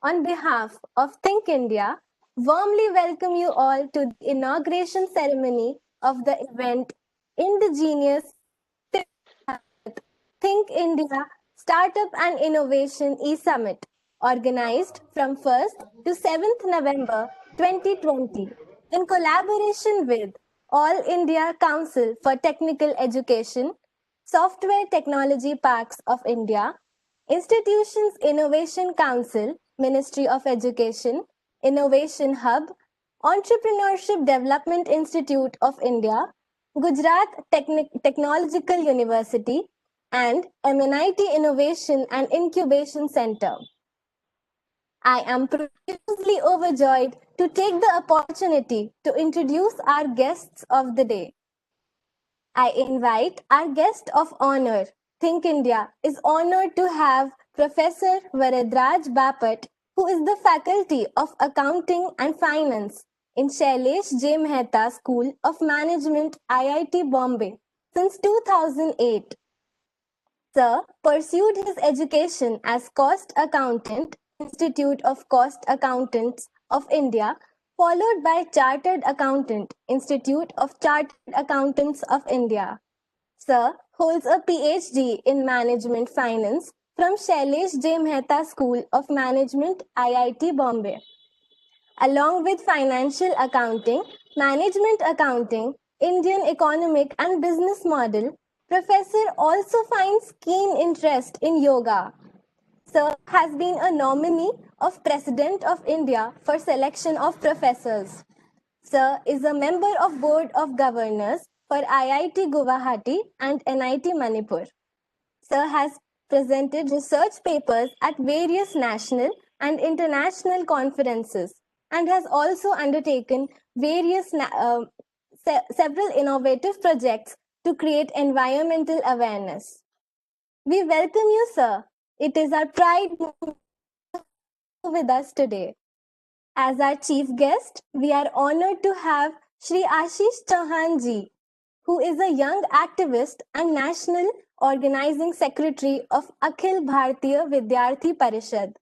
on behalf of Think India, warmly welcome you all to the inauguration ceremony of the event Indigenous Think India Startup and Innovation E-Summit, organized from 1st to 7th November 2020 in collaboration with All India Council for Technical Education, Software Technology Parks of India, Institutions Innovation Council, Ministry of Education, Innovation Hub, Entrepreneurship Development Institute of India, Gujarat Technological University, and MNIT Innovation and Incubation Center. I am profusely overjoyed to take the opportunity to introduce our guests of the day. I invite our guest of honor. Think India is honored to have Professor Varadraj Bapat, who is the Faculty of Accounting and Finance in Shailesh J. Mehta School of Management, IIT Bombay, since 2008. Sir pursued his education as Cost Accountant, Institute of Cost Accountants of India, followed by Chartered Accountant, Institute of Chartered Accountants of India. Sir holds a PhD in Management Finance from Shailesh J. Mehta School of Management, IIT Bombay. Along with Financial Accounting, Management Accounting, Indian Economic and Business Model, Professor also finds keen interest in yoga. Sir has been a nominee of President of India for selection of professors. Sir is a member of Board of Governors for IIT Guwahati and NIT Manipur. Sir has presented research papers at various national and international conferences and has also undertaken several innovative projects to create environmental awareness. We welcome you, sir. It is our pride with us today. As our chief guest, we are honored to have Shri Ashish Chauhan ji, who is a young activist and national organizing secretary of Akhil Bharatiya Vidyarthi Parishad.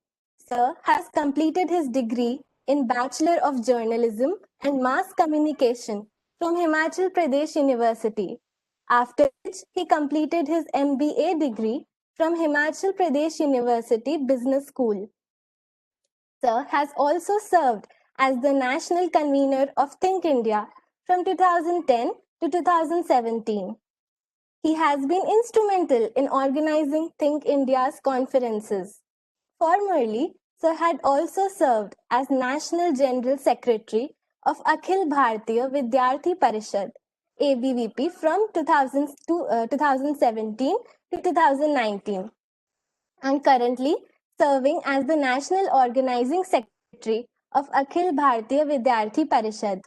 Sir has completed his degree in Bachelor of Journalism and Mass Communication from Himachal Pradesh University, after which he completed his MBA degree from Himachal Pradesh University Business School. Sir has also served as the national convener of Think India from 2010 to 2017. He has been instrumental in organizing Think India's conferences. Formerly, Sir had also served as National General Secretary of Akhil Bharatiya Vidyarthi Parishad, ABVP, from 2017 to 2019, and currently serving as the National Organizing Secretary of Akhil Bharatiya Vidyarthi Parishad.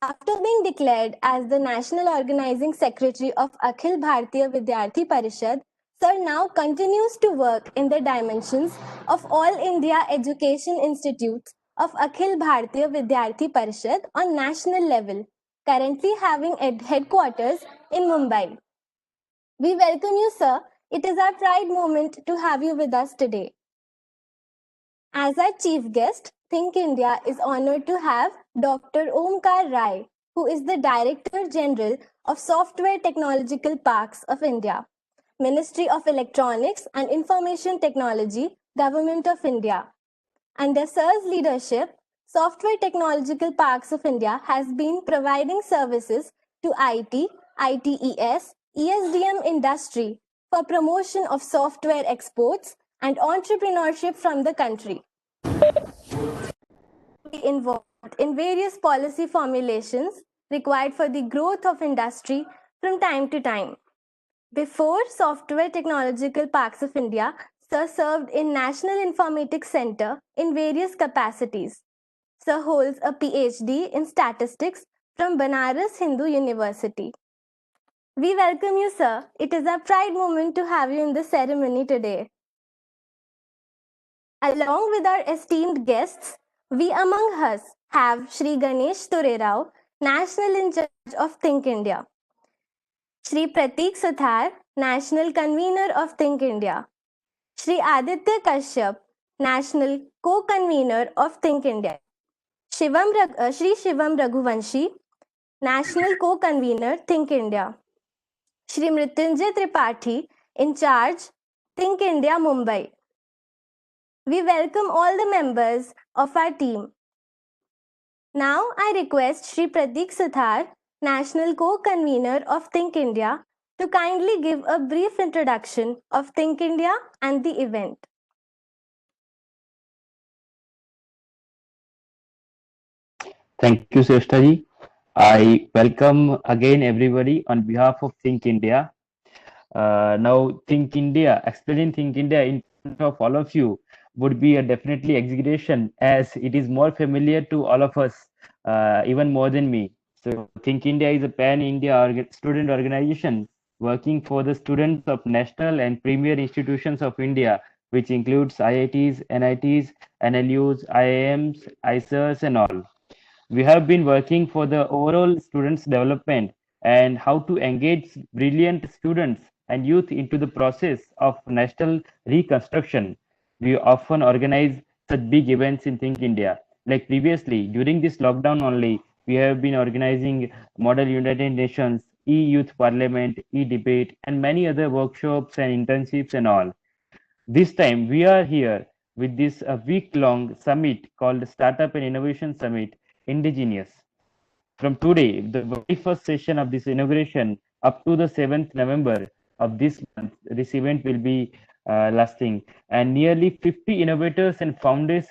After being declared as the National Organizing Secretary of Akhil Bharatiya Vidyarthi Parishad, Sir now continues to work in the dimensions of All India Education Institutes of Akhil Bharatiya Vidyarthi Parishad on national level, currently having headquarters in Mumbai. We welcome you, sir. It is our pride moment to have you with us today. As our chief guest, Think India is honored to have Dr. Omkar Rai, who is the Director General of Software Technological Parks of India, Ministry of Electronics and Information Technology, Government of India. Under Sir's leadership, Software Technological Parks of India has been providing services to IT, ITES, ESDM industry for promotion of software exports and entrepreneurship from the country. Involved in various policy formulations required for the growth of industry from time to time. Before Software Technological Parks of India, Sir served in National Informatics Center in various capacities. Sir holds a PhD in Statistics from Banaras Hindu University. We welcome you, sir. It is a pride moment to have you in the ceremony today. Along with our esteemed guests, we among us have Shri Ganesh Turerao, National in Charge of Think India, Shri Prateek Suthar, National Convener of Think India, Shri Aditya Kashyap, National Co-Convener of Think India. Shri Shivam Raghuvanshi, National Co-Convener, Think India. Shri Mrityunjay Tripathi, in charge, Think India, Mumbai. We welcome all the members of our team. Now I request Shri Pratik Suthar, National Co-Convener of Think India, to kindly give a brief introduction of Think India and the event. Thank you, Sreshtaji. I welcome again everybody on behalf of Think India. Now, Think India, explaining Think India in front of all of you would be a definitely exaggeration as it is more familiar to all of us, even more than me. So, Think India is a pan-India student organization working for the students of national and premier institutions of India, which includes IITs, NITs, NLUs, IIMs, ISERs, and all. We have been working for the overall students development and how to engage brilliant students and youth into the process of national reconstruction. We often organize such big events in Think India. Like previously, during this lockdown only, we have been organizing Model United Nations, e-Youth Parliament, e-Debate, and many other workshops and internships and all. This time we are here with this week-long summit called Startup and Innovation Summit Indigenous. From today, the very first session of this inauguration up to the 7th November of this month, this event will be lasting. And nearly 50 innovators and founders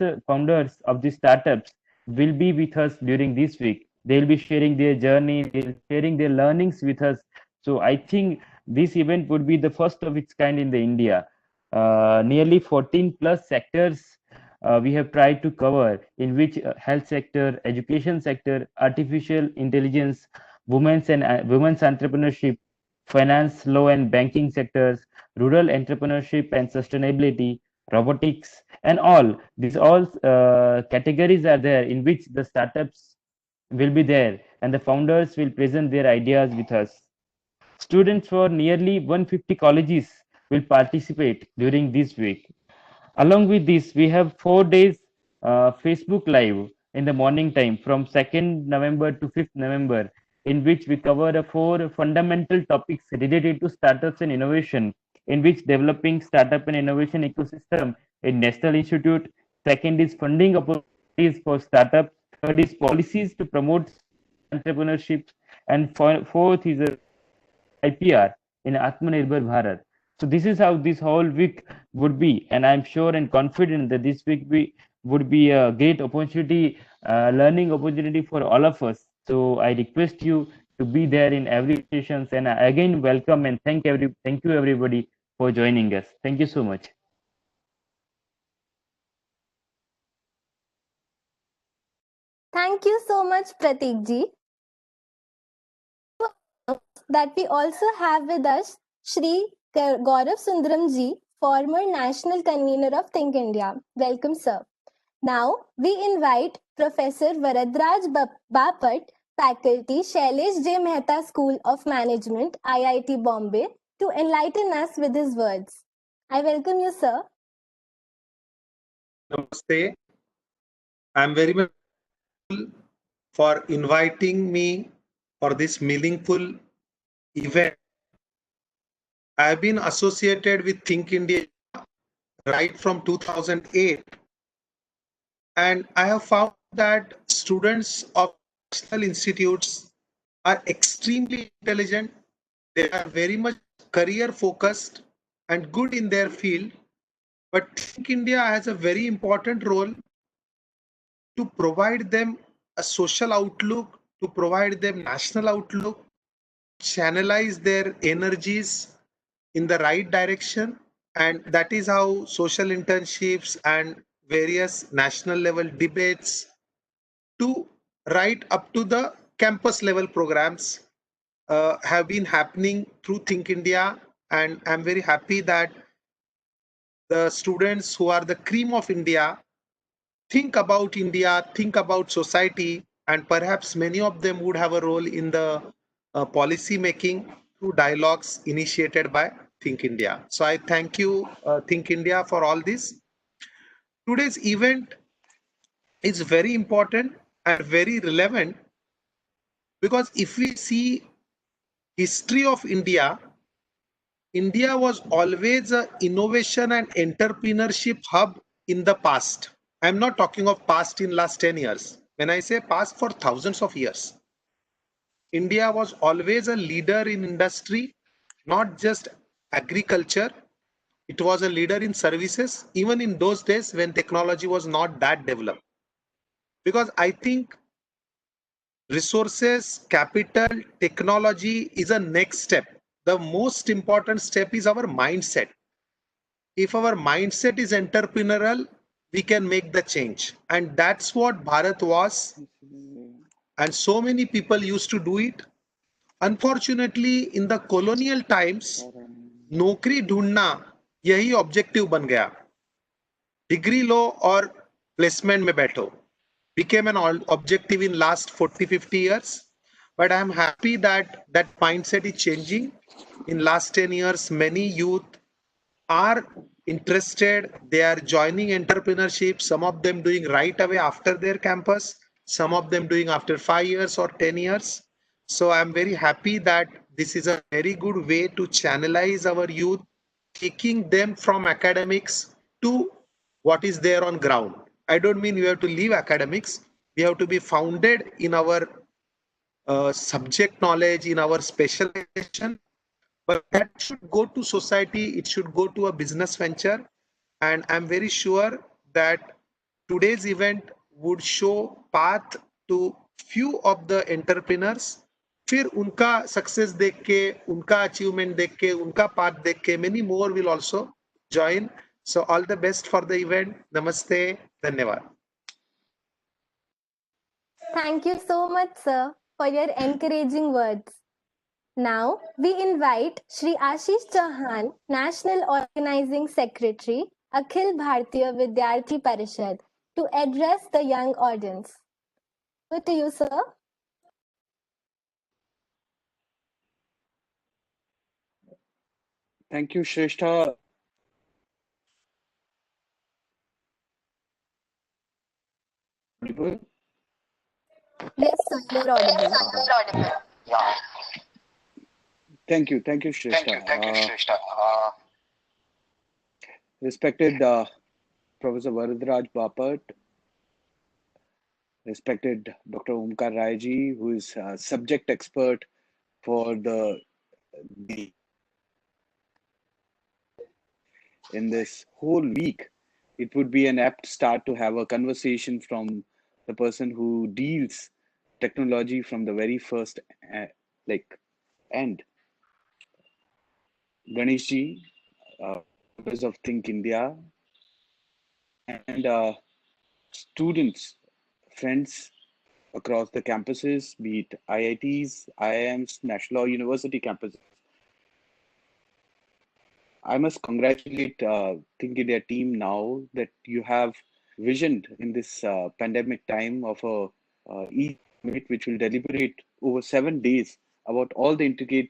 of these startups will be with us during this week. They'll be sharing their journey, they'll sharing their learnings with us. So I think this event would be the first of its kind in the India. Nearly 14 plus sectors we have tried to cover in which health sector, education sector, artificial intelligence, women's entrepreneurship, finance, law and banking sectors, rural entrepreneurship and sustainability, robotics, and all. These all categories are there in which the startups will be there and the founders will present their ideas with us. Students for nearly 150 colleges will participate during this week. Along with this, we have 4 days Facebook Live in the morning time from 2nd November to 5th November, in which we cover the four fundamental topics related to startups and innovation, in which developing startup and innovation ecosystem in National Institute. Second is funding opportunities for startups. Third is policies to promote entrepreneurship. And fourth is a IPR in Atmanirbhar Bharat. So this is how this whole week would be, and I'm sure and confident that this week would be a great opportunity, learning opportunity for all of us. So I request you to be there in every sessions, and I again welcome and thank you everybody for joining us. Thank you so much. Thank you so much, Pratik ji. That we also have with us Shri Gaurav Sundaram ji, former National Convener of Think India. Welcome, sir. Now, we invite Professor Varadraj Bapat, Faculty, Shailesh J. Mehta School of Management, IIT Bombay, to enlighten us with his words. I welcome you, sir. Namaste. I'm very much grateful for inviting me for this meaningful event. I've been associated with Think India right from 2008, and I have found that students of national institutes are extremely intelligent. They are very much career focused and good in their field. But Think India has a very important role to provide them a social outlook, to provide them national outlook, channelize their energies in the right direction. And that is how social internships and various national level debates to right up to the campus level programs have been happening through Think India. And I'm very happy that the students who are the cream of India think about India, think about society, and perhaps many of them would have a role in the policy making through dialogues initiated by Think India. So I thank you, Think India, for all this. today's event is very important and very relevant because if we see history of India, India was always an innovation and entrepreneurship hub in the past. I'm not talking of past in last 10 years. When I say past, for thousands of years, India was always a leader in industry, not just agriculture. It was a leader in services, even in those days when technology was not that developed. Because I think resources, capital, technology is a next step. The most important step is our mindset. If our mindset is entrepreneurial, we can make the change. And that's what Bharat was. And so many people used to do it. Unfortunately, in the colonial times, नौकरी ढूंढना यही objective बन गया. Degree लो और placement में बैठो became an objective in last 40-50 years, but I'm happy that that mindset is changing. In last 10 years, many youth are interested, they are joining entrepreneurship, some of them doing right away after their campus, some of them doing after 5 years or 10 years. So I'm very happy that this is a very good way to channelize our youth, taking them from academics to what is there on ground. I don't mean we have to leave academics. We have to be founded in our subject knowledge, in our specialization, but that should go to society, it should go to a business venture. And I'm very sure that today's event would show path to few of the entrepreneurs. फिर उनका success देख के, उनका achievement देख के, उनका path देख के many more will also join. So all the best for the event. Namaste. Dhanyavad. Thank you so much, sir, for your encouraging words. Now, we invite Shri Ashish Chauhan, National Organizing Secretary, Akhil Bhartiya Vidyarthi Parishad, to address the young audience. Over to you, sir. Thank you, Shrestha. Yes, sir, you're audible. Thank you, Shrestha. Respected Professor Varadraj Bapat, respected Dr. Omkar Rai ji, who is a subject expert for the in this whole week. It would be an apt start to have a conversation from the person who deals technology from the very first end. Ganesh ji, members of Think India, and students, friends across the campuses, be it IITs, IIMs, National University campuses. I must congratulate Think India team now that you have visioned in this pandemic time of a e-summit which will deliberate over 7 days about all the intricate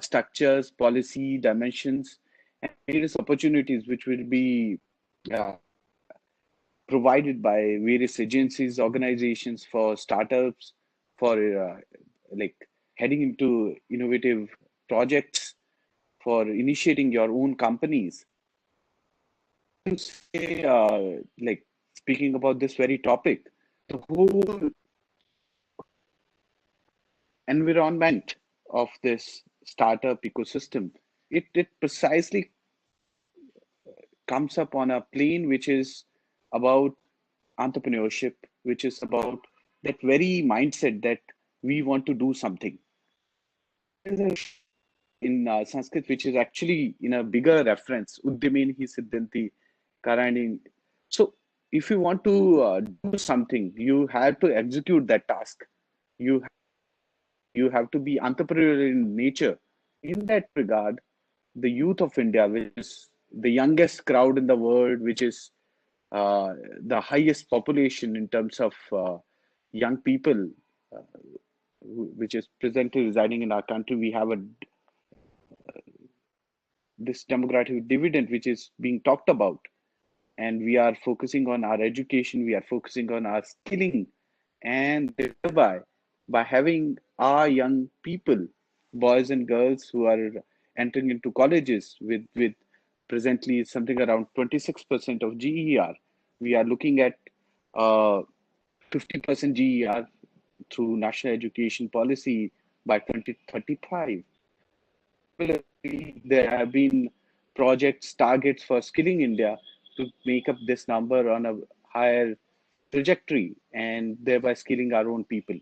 structures, policy, dimensions, and various opportunities which will be provided by various agencies, organizations for startups, for like heading into innovative projects, for initiating your own companies. Say, like speaking about this very topic, the whole environment of this startup ecosystem, it precisely comes up on a plane which is about entrepreneurship, which is about that very mindset that we want to do something. In Sanskrit, which is actually in a bigger reference, Udyamin hi siddhanti karani. So, if you want to do something, you have to execute that task. You have to be entrepreneurial in nature. In that regard, the youth of India, which is the youngest crowd in the world, which is the highest population in terms of young people, uh, which is presently residing in our country, we have this demographic dividend which is being talked about. and we are focusing on our education, we are focusing on our skilling, and thereby, by having our young people, boys and girls who are entering into colleges with presently something around 26% of GER, we are looking at 50% GER through national education policy by 2035. Similarly, there have been projects, targets for Skilling India to make up this number on a higher trajectory and thereby skilling our own people.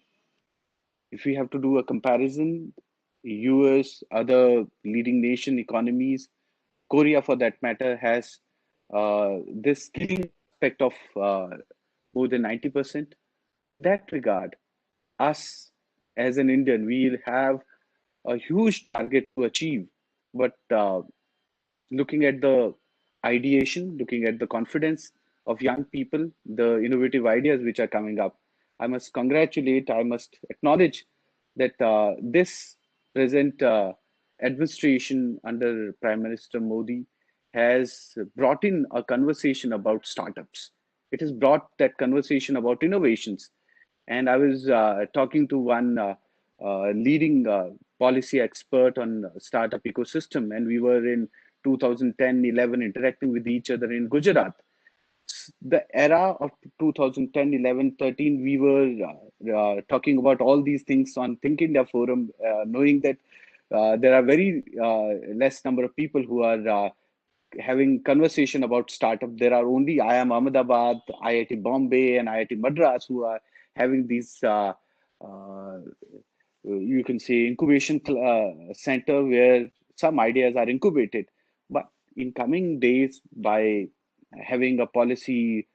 If we have to do a comparison, US, other leading nation economies, Korea for that matter, has this skilling aspect of more than 90%. In that regard, us as an Indian, we have a huge target to achieve, but looking at the ideation, looking at the confidence of young people, the innovative ideas which are coming up, I must congratulate, I must acknowledge that this present administration under Prime Minister Modi has brought in a conversation about startups. It has brought that conversation about innovations. And I was talking to one leading policy expert on startup ecosystem, and we were in 2010, 11 interacting with each other in Gujarat. The era of 2010, 11, 13, we were talking about all these things on Think India Forum, knowing that there are very less number of people who are having conversation about startup. There are only IIM Ahmedabad, IIT Bombay, and IIT Madras who are having these, you can say, incubation center where some ideas are incubated. But in coming days, by having a policy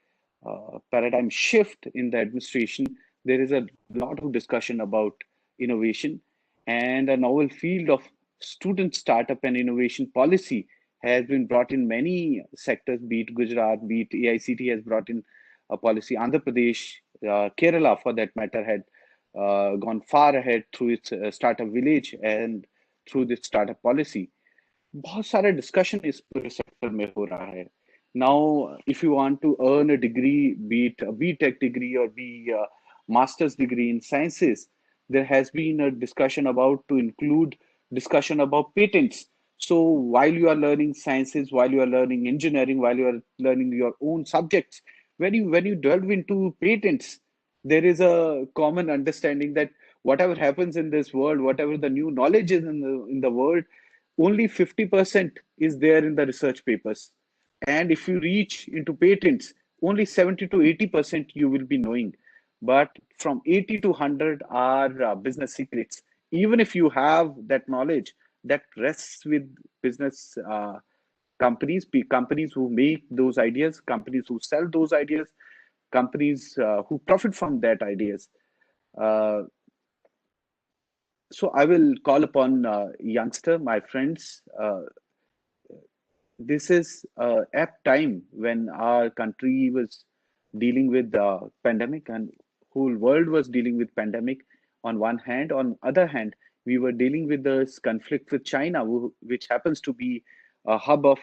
paradigm shift in the administration, there is a lot of discussion about innovation, and a novel field of student startup and innovation policy has been brought in many sectors, be it Gujarat, be it AICT has brought in a policy. Andhra Pradesh, Kerala for that matter, had gone far ahead through its startup village and through this startup policy. बहुत सारा discussion इस पूरे sector में हो रहा है. Now, if you want to earn a degree, be it a BTech degree or be a master's degree in sciences, there has been a discussion about to include discussion about patents. So while you are learning sciences, while you are learning engineering, while you are learning your own subjects, when you delve into patents, there is a common understanding that whatever happens in this world, whatever the new knowledge is in the world, only 50% is there in the research papers. And if you reach into patents, only 70 to 80% you will be knowing. But from 80 to 100 are business secrets. Even if you have that knowledge, that rests with business companies who make those ideas, companies who sell those ideas, companies who profit from that ideas. Uh, so I will call upon youngster, my friends. This is a apt time when our country was dealing with the pandemic and whole world was dealing with pandemic on one hand. On other hand, we were dealing with this conflict with China, which happens to be a hub of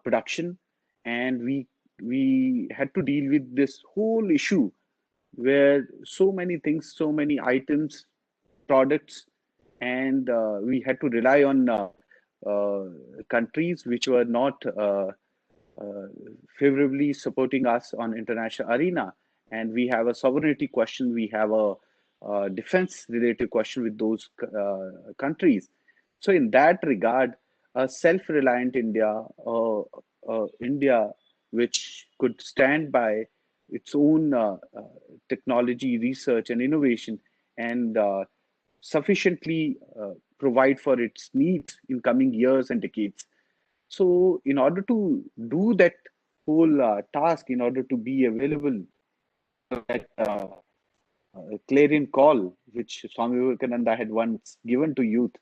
production, and we had to deal with this whole issue where so many things, so many items, products, and we had to rely on uh, countries which were not uh, favorably supporting us on international arena. And we have a sovereignty question, we have a defense related question with those countries. So in that regard, a self-reliant India, India which could stand by its own technology, research, and innovation, and sufficiently provide for its needs in coming years and decades. So, in order to do that whole task, in order to be available for that clarion call, which Swami Vivekananda had once given to youth,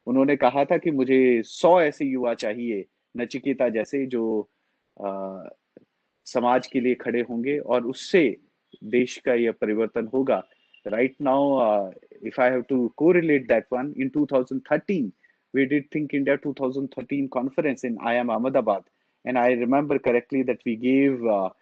उन्होंने कहा था कि मुझे 100 ऐसे युवा चाहिए नचिकेता जैसे जो समाज के लिए खड़े होंगे और उससे देश का यह परिवर्तन होगा. Right now, if I have to correlate that one, in 2013, we did Think India 2013 conference in IIM Ahmedabad, And I remember correctly that we gave a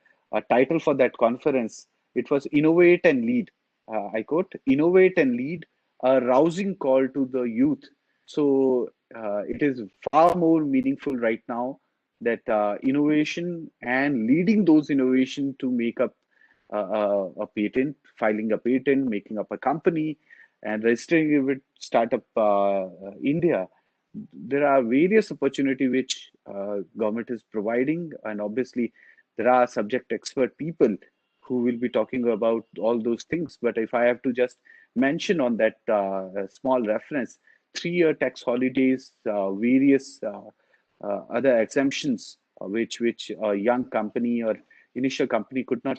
title for that conference. It was Innovate and Lead. I quote, Innovate and Lead, a rousing call to the youth. So it is far more meaningful right now that innovation and leading those innovation to make up a patent, filing a patent, making up a company, and registering it with Startup India. There are various opportunity which government is providing, and obviously there are subject expert people who will be talking about all those things. But if I have to just mention on that small reference, 3-year tax holidays, various other exemptions which a young company or initial company could not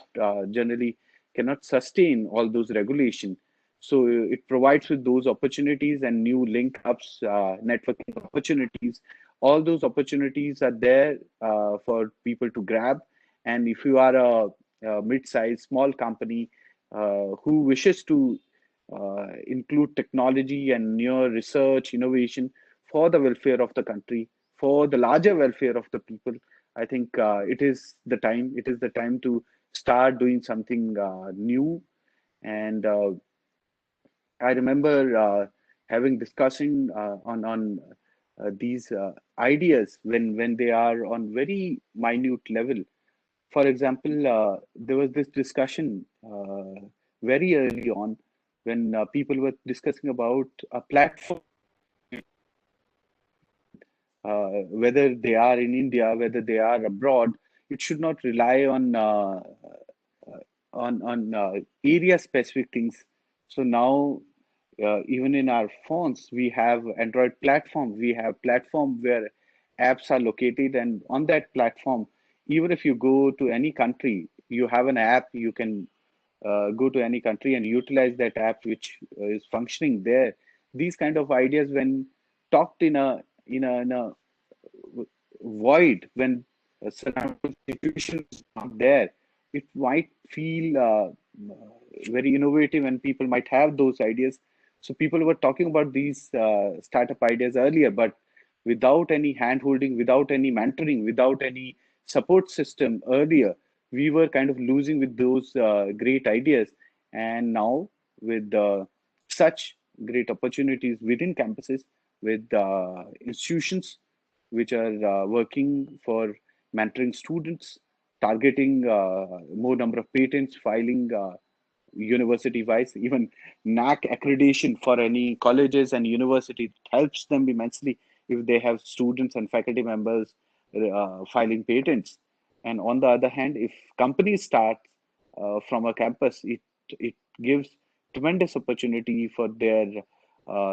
generally cannot sustain all those regulation. So it provides with those opportunities and new link ups, networking opportunities. All those opportunities are there for people to grab. And if you are a mid-sized small company who wishes to include technology and near research innovation for the welfare of the country, for the larger welfare of the people, I think it is the time. It is the time to start doing something new. And I remember having discussing on these ideas when they are on very minute level. For example, there was this discussion very early on when people were discussing about a platform, whether they are in India, whether they are abroad. It should not rely on area specific things. So now even in our phones we have Android platform, we have platform where apps are located, and on that platform, even if you go to any country, you have an app. You can go to any country and utilize that app which is functioning there. These kind of ideas, when talked in a void, when a surrounding situation is not there, it might feel very innovative, and people might have those ideas. So people were talking about these startup ideas earlier, but without any hand holding, without any mentoring, without any support system earlier, we were kind of losing with those great ideas. And now with such great opportunities within campuses, with institutions which are working for mentoring students, targeting more number of patents, filing university-wise, even NAC accreditation for any colleges and universities helps them immensely if they have students and faculty members filing patents. And on the other hand, if companies start from a campus, it gives tremendous opportunity for their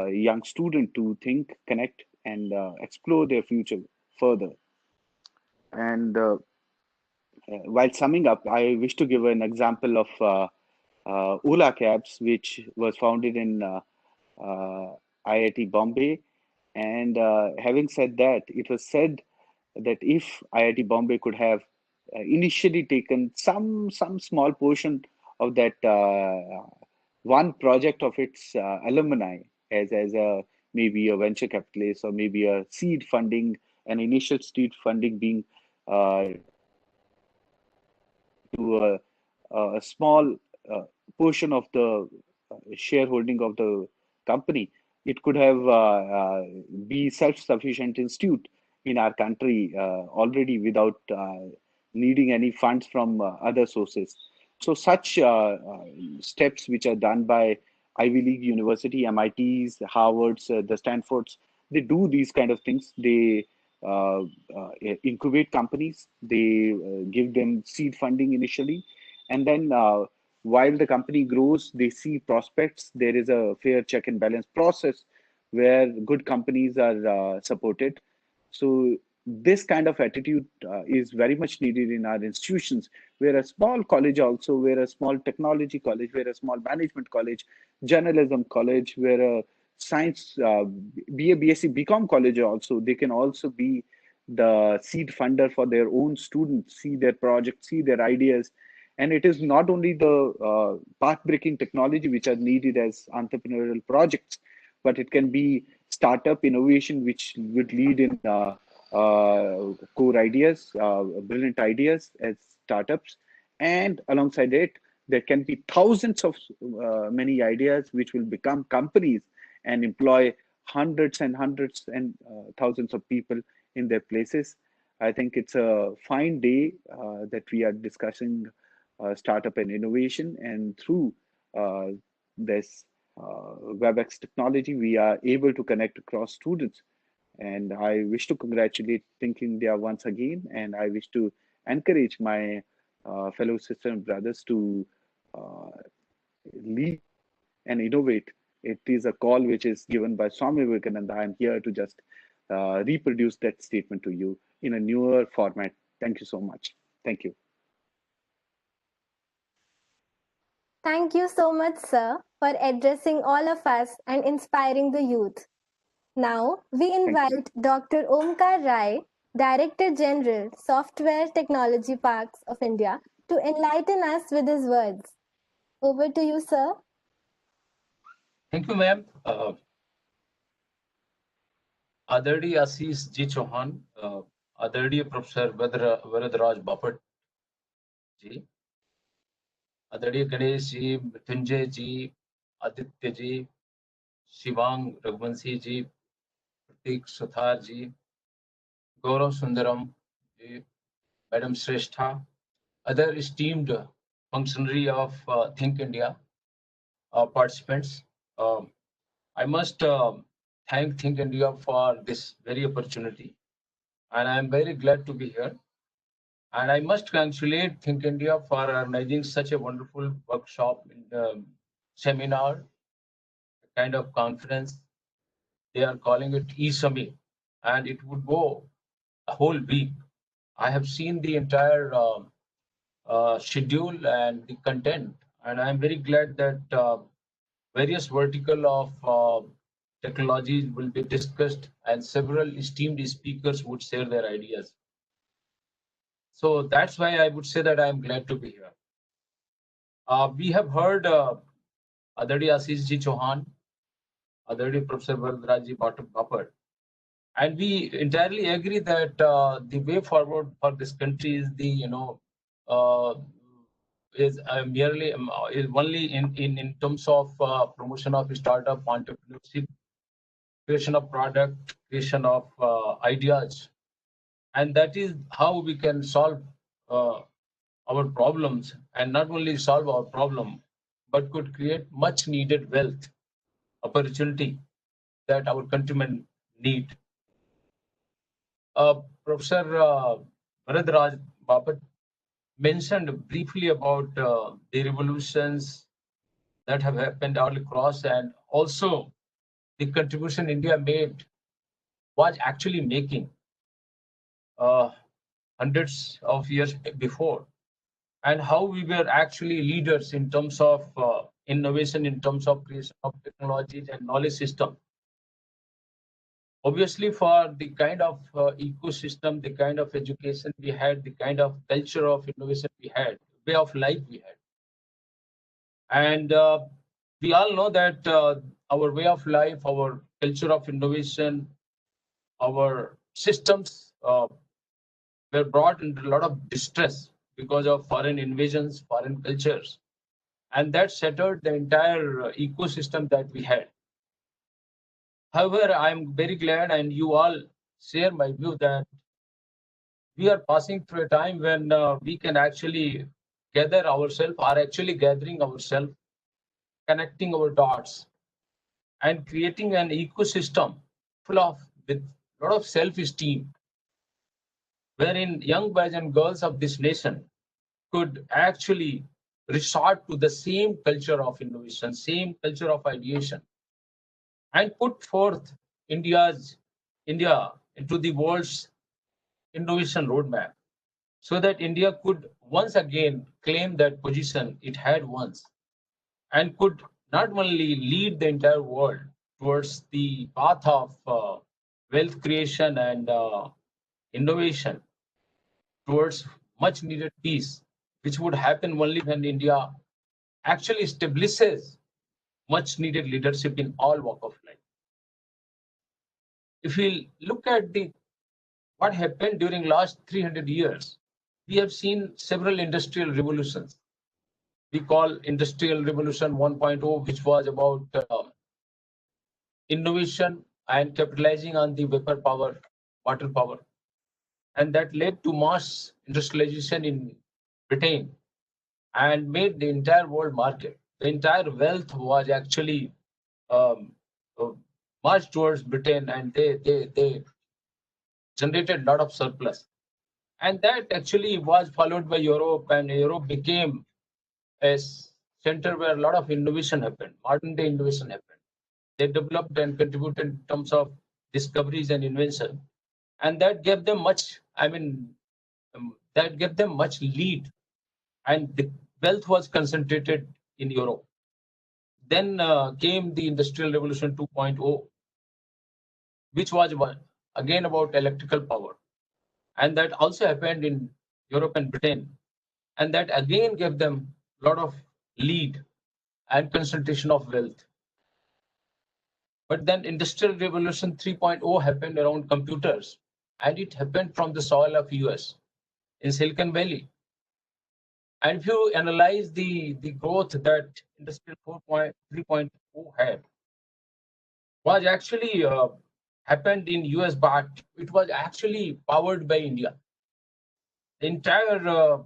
young student to think, connect, and explore their future further. And while summing up, I wish to give an example of Ola Cabs, which was founded in IIT Bombay. And having said that, it was said that if IIT Bombay could have initially taken some small portion of that one project of its alumni as a maybe a venture capitalist or maybe a seed funding, an initial seed funding being to a small portion of the shareholding of the company, it could have be self-sufficient institute in our country already without needing any funds from other sources. So such steps which are done by Ivy League University, MITs, Harvards, the Stanfords, they do these kind of things. They uh, incubate companies. They give them seed funding initially, and then while the company grows, they see prospects. There is a fair check and balance process where good companies are supported. So this kind of attitude is very much needed in our institutions, where a small college also, where a small technology college, where a small management college, journalism college, where a science BA, BSc, BCom college also, they can also be the seed funder for their own students, see their projects, see their ideas. And it is not only the path-breaking technology which are needed as entrepreneurial projects, but it can be startup innovation which would lead in core ideas, brilliant ideas as startups, and alongside it, there can be thousands of many ideas which will become companies and employ hundreds and thousands of people in their places. I think it's a fine day that we are discussing startup and innovation, and through uh, this WebEx technology, we are able to connect across students. And I wish to congratulate Think India once again, and I wish to encourage my fellow sisters and brothers to uh, lead and innovate. It is a call which is given by Swami Vivekananda. I'm here to just reproduce that statement to you in a newer format. Thank you so much. Thank you. Thank you so much, sir, for addressing all of us and inspiring the youth. Now, we Thank you. invite Dr. Omkar Rai, Director General, Software Technology Parks of India, to enlighten us with his words. Over to you, sir. Thank you, ma'am. आदरणीय आशीष जी चौहान, आदरणीय professor Varadraj Bapat जी, आदरणीय गणेश जी, मृत्युंजय जी, आदित्य जी, शिवांग रघुवंशी जी, प्रतीक सुथार जी, गौरव सुंदरम जी, madam Shreshtha, other esteemed functionary of Think India participants. I must thank Think India for this very opportunity, and I am very glad to be here. And I must congratulate Think India for organizing such a wonderful workshop, seminar, kind of conference. They are calling it e-summit, and it would go a whole week. I have seen the entire schedule and the content, and I'm very glad that various vertical of technologies will be discussed, and several esteemed speakers would share their ideas. So that's why I would say that I'm glad to be here. We have heard Adadi Ashish Ji Chauhan, Adadi Professor Varadraji Bapat, and we entirely agree that the way forward for this country is uh, is merely is only in terms of promotion of startup entrepreneurship, creation of product, creation of ideas, and that is how we can solve our problems, and not only solve our problem, but could create much needed wealth, opportunity that our countrymen need. Professor Varadraj Bapat mentioned briefly about the revolutions that have happened all across, and also the contribution India made was actually making uh, hundreds of years before, and how we were actually leaders in terms of innovation, in terms of creation of technologies and knowledge system. Obviously, for the kind of ecosystem, the kind of education we had, the kind of culture of innovation we had, way of life we had. And we all know that our way of life, our culture of innovation, our systems were brought into a lot of distress because of foreign invasions, foreign cultures. And that shattered the entire ecosystem that we had. However, I'm very glad, and you all share my view, that we are passing through a time when we can actually gather ourselves, are actually gathering ourselves, connecting our dots, and creating an ecosystem full of with a lot of self-esteem, wherein young boys and girls of this nation could actually resort to the same culture of innovation, same culture of ideation, and put forth India into the world's innovation roadmap, so that India could once again claim that position it had once, and could not only lead the entire world towards the path of wealth creation and innovation, towards much needed peace, which would happen only when India actually establishes much needed leadership in all walk of life. If we look at the what happened during last 300 years? We have seen several industrial revolutions. We call Industrial Revolution 1.0, which was about innovation and capitalizing on the vapor power, water power. And that led to mass industrialization in Britain and made the entire world market. The entire wealth was actually um, uh, marched towards Britain, and they generated a lot of surplus. And that actually was followed by Europe, and Europe became a center where a lot of innovation happened, modern day innovation happened. They developed and contributed in terms of discoveries and invention, and that gave them much. That gave them much lead, and the wealth was concentrated in Europe. Then came the Industrial Revolution 2.0, which was again about electrical power, and that also happened in Europe and Britain, and that again gave them a lot of lead and concentration of wealth. But then Industrial Revolution 3.0 happened around computers, and it happened from the soil of US in Silicon Valley. And if you analyze the growth that Industrial 3.0 had, was actually happened in US, but it was actually powered by India. The entire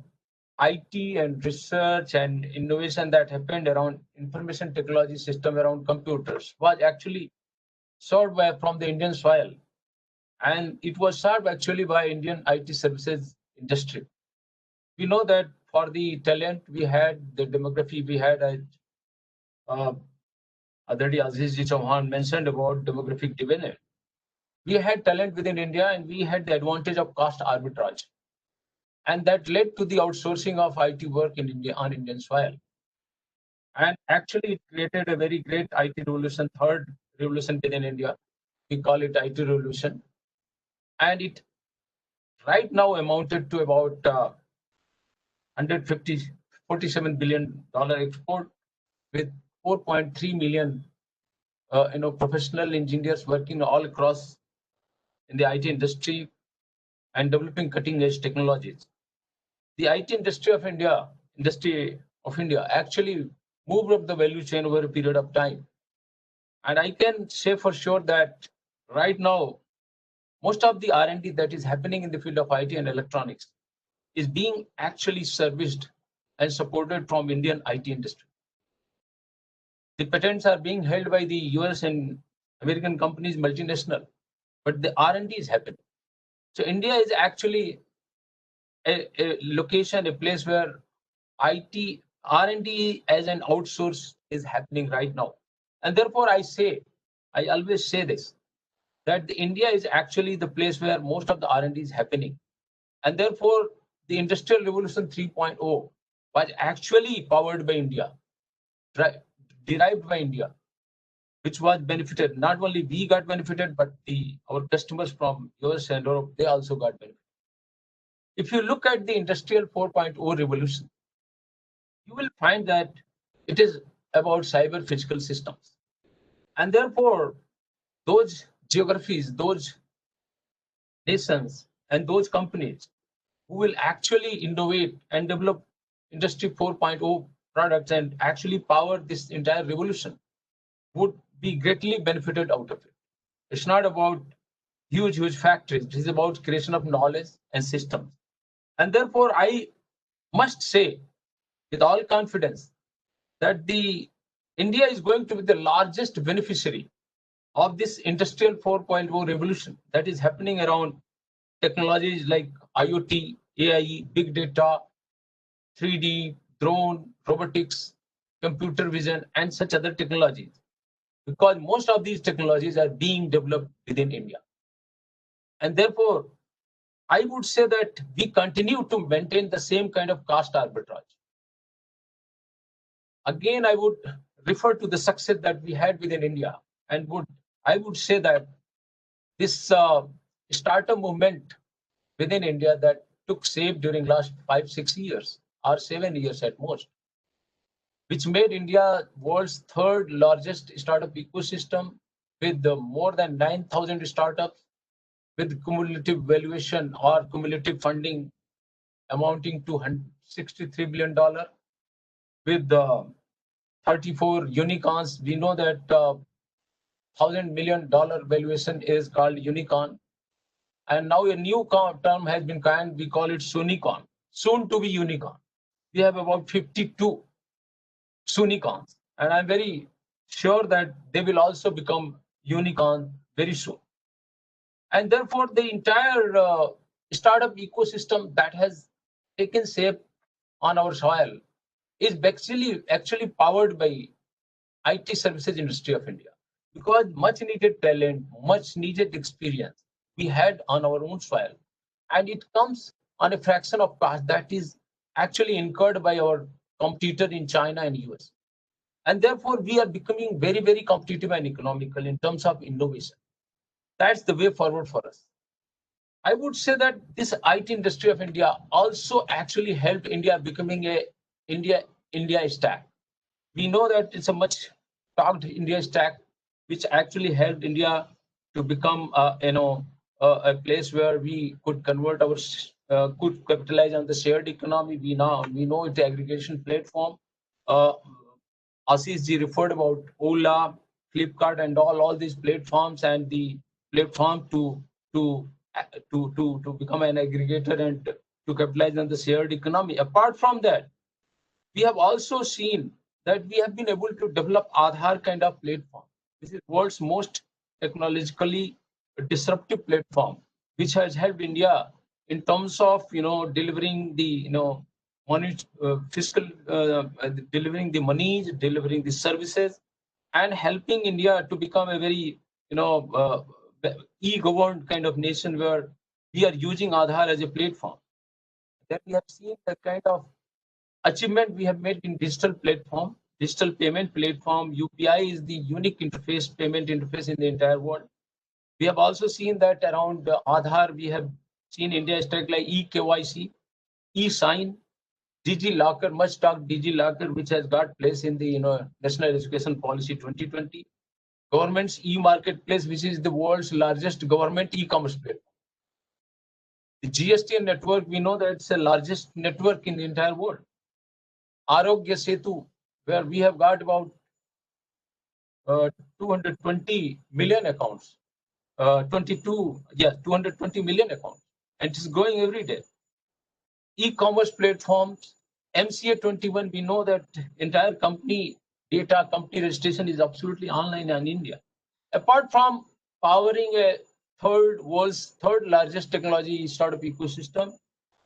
IT and research and innovation that happened around information technology system around computers was actually served by from the Indian soil, and it was served actually by Indian IT services industry. We know that for the talent we had, the demography we had, uh, already Aziz Ji Chauhan mentioned about demographic dividend. We had talent within India, and we had the advantage of cost arbitrage, and that led to the outsourcing of IT work in India on Indian soil. And actually, it created a very great IT revolution, third revolution within India. We call it IT revolution, and it right now amounted to about 147 billion-dollar export with 4.3 million professional engineers working all across in the IT industry and developing cutting edge technologies. The IT industry of India actually moved up the value chain over a period of time. And I can say for sure that right now, most of the R&D that is happening in the field of IT and electronics is being actually serviced and supported from Indian IT industry. The patents are being held by the US and American companies, multinational, but the R&D is happening. So India is actually a location, a place where IT R&D as an outsource is happening right now. And therefore, I always say this, that India is actually the place where most of the R&D is happening. And therefore, the Industrial Revolution 3.0 was actually powered by India, derived by India, which was benefited. Not only we got benefited, but our customers from US and Europe, they also got benefited. If you look at the Industrial 4.0 revolution, you will find that it is about cyber physical systems. And therefore, those geographies, those nations, and those companies who will actually innovate and develop Industry 4.0 products and actually power this entire revolution would be greatly benefited out of it. It's not about huge factories. It is about creation of knowledge and systems. And therefore, I must say with all confidence that the India is going to be the largest beneficiary of this Industrial 4.0 revolution that is happening around technologies like IoT, AI, big data, 3D, drone, robotics, computer vision, and such other technologies. Because most of these technologies are being developed within India. And therefore, I would say that we continue to maintain the same kind of cost arbitrage. Again, I would refer to the success that we had within India, and I would say that this startup movement within India that took shape during last 5-6 years or 7 years at most, which made India world's third largest startup ecosystem with more than 9,000 startups, with cumulative valuation or cumulative funding amounting to $63 billion, with 34 unicorns. We know that $1,000 million valuation is called unicorn. And now a new term has been coined. We call it Sunicorn, soon to be unicorn. We have about 52 Sunicorns, and I'm very sure that they will also become unicorn very soon. And therefore, the entire startup ecosystem that has taken shape on our soil is actually powered by IT services industry of India, because much needed talent, much needed experience we had on our own soil, and it comes on a fraction of cost that is actually incurred by our competitor in China and US. And therefore, we are becoming very, very competitive and economical in terms of innovation. That's the way forward for us. I would say that this IT industry of India also actually helped India becoming a India stack. We know that it's a much talked India stack, which actually helped India to become, a place where we could convert our, could capitalize on the shared economy. We know it's aggregation platform. Uh, Ashish ji referred about Ola, Flipkart, and all these platforms, and the platform to to become an aggregator and to capitalize on the shared economy. Apart from that, we have also seen that we have been able to develop Aadhaar kind of platform. This is world's most technologically disruptive platform, which has helped India in terms of delivering the money, fiscal, delivering the monies, delivering the services, and helping India to become a very e-governed kind of nation where we are using Aadhaar as a platform. Then we have seen the kind of achievement we have made in digital platform, digital payment platform. UPI is the unique payment interface in the entire world. We have also seen that around Aadhaar, we have seen India stack like eKYC, e-sign, DigiLocker, much talked DigiLocker, which has got place in the National Education Policy 2020. Government's e-marketplace, which is the world's largest government e-commerce platform. The GST network, we know that it's the largest network in the entire world. Arogya Setu, where we have got about 220 million accounts, 220 million accounts, and it is growing every day. E-commerce platforms, MCA 21, we know that entire company data, company registration is absolutely online in India. Apart from powering a world's third largest technology startup ecosystem,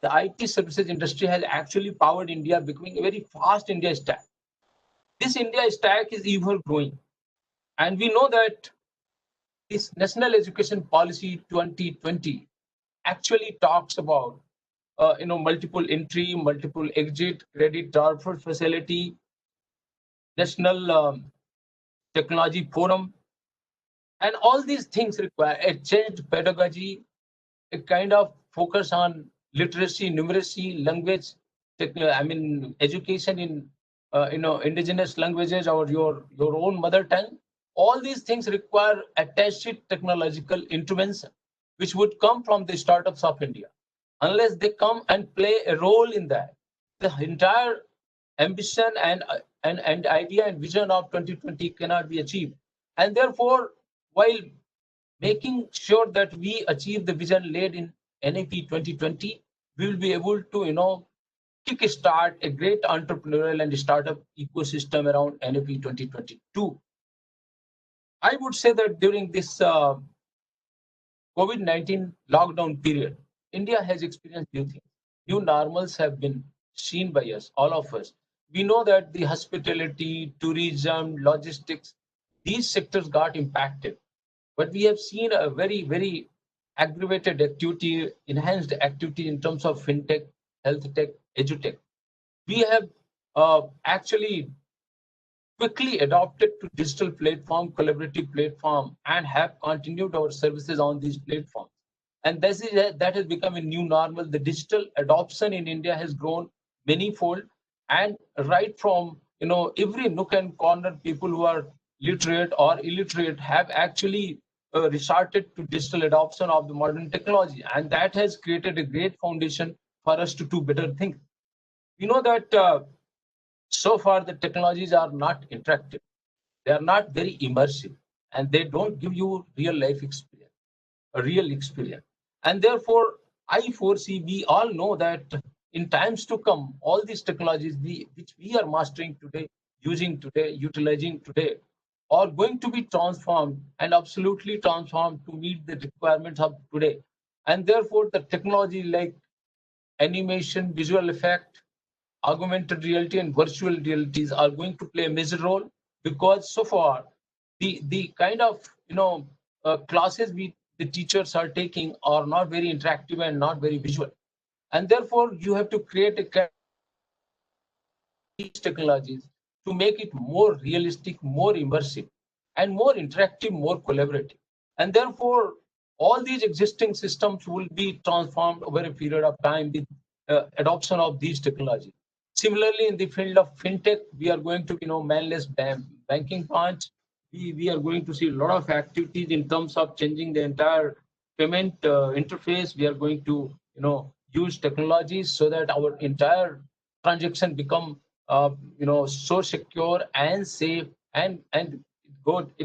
the IT services industry has actually powered India becoming a very fast India stack. This India stack is ever growing. And we know that this National Education Policy 2020 actually talks about multiple entry, multiple exit, credit transfer facility, National Technology Forum, and all these things require a changed pedagogy, a kind of focus on literacy, numeracy, language, education in indigenous languages or your own mother tongue. All these things require attached technological intervention, which would come from the startups of India. Unless they come and play a role in that, the entire ambition and idea and vision of 2020 cannot be achieved. And therefore, while making sure that we achieve the vision laid in NAP 2020, we will be able to kickstart a great entrepreneurial and startup ecosystem around NAP 2022. I would say that during this COVID-19 lockdown period, India has experienced new things. New normals have been seen by us, all of us. We know that the hospitality, tourism, logistics, these sectors got impacted. But we have seen a very, very aggravated activity, enhanced activity in terms of fintech, health tech, edutech. We have actually quickly adopted to digital platform, collaborative platform, and have continued our services on these platforms. And that has become a new normal. The digital adoption in India has grown manyfold, and right from every nook and corner, people who are literate or illiterate have actually resorted to digital adoption of the modern technology, and that has created a great foundation for us to do better things. We know that so far the technologies are not interactive, they are not very immersive, and they don't give you real life experience, a real experience. And therefore, I foresee, we all know that in times to come, all these technologies which we are mastering today, using today, utilizing today, are going to be transformed and absolutely transformed to meet the requirements of today. And therefore, the technology like animation, visual effect, augmented reality, and virtual realities are going to play a major role, because so far the kind of classes the teachers are taking are not very interactive and not very visual, and therefore you have to create a these technologies to make it more realistic, more immersive, and more interactive, more collaborative. And therefore, all these existing systems will be transformed over a period of time with adoption of these technologies. Similarly, in the field of fintech, we are going to, manless banking branch. We are going to see a lot of activities in terms of changing the entire payment interface. We are going to, use technologies so that our entire transaction become so secure and safe, and the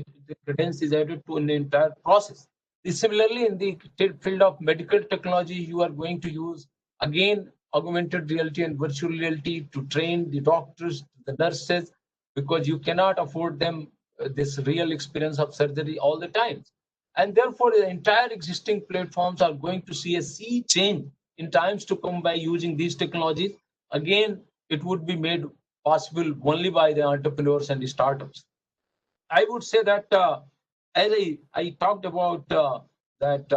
credence is added to an entire process. Similarly, in the field of medical technology, you are going to use again augmented reality and virtual reality to train the doctors, the nurses, because you cannot afford them this real experience of surgery all the time. And therefore, the entire existing platforms are going to see a sea change in times to come by using these technologies. Again, it would be made possible only by the entrepreneurs and the startups. I would say that as I talked about that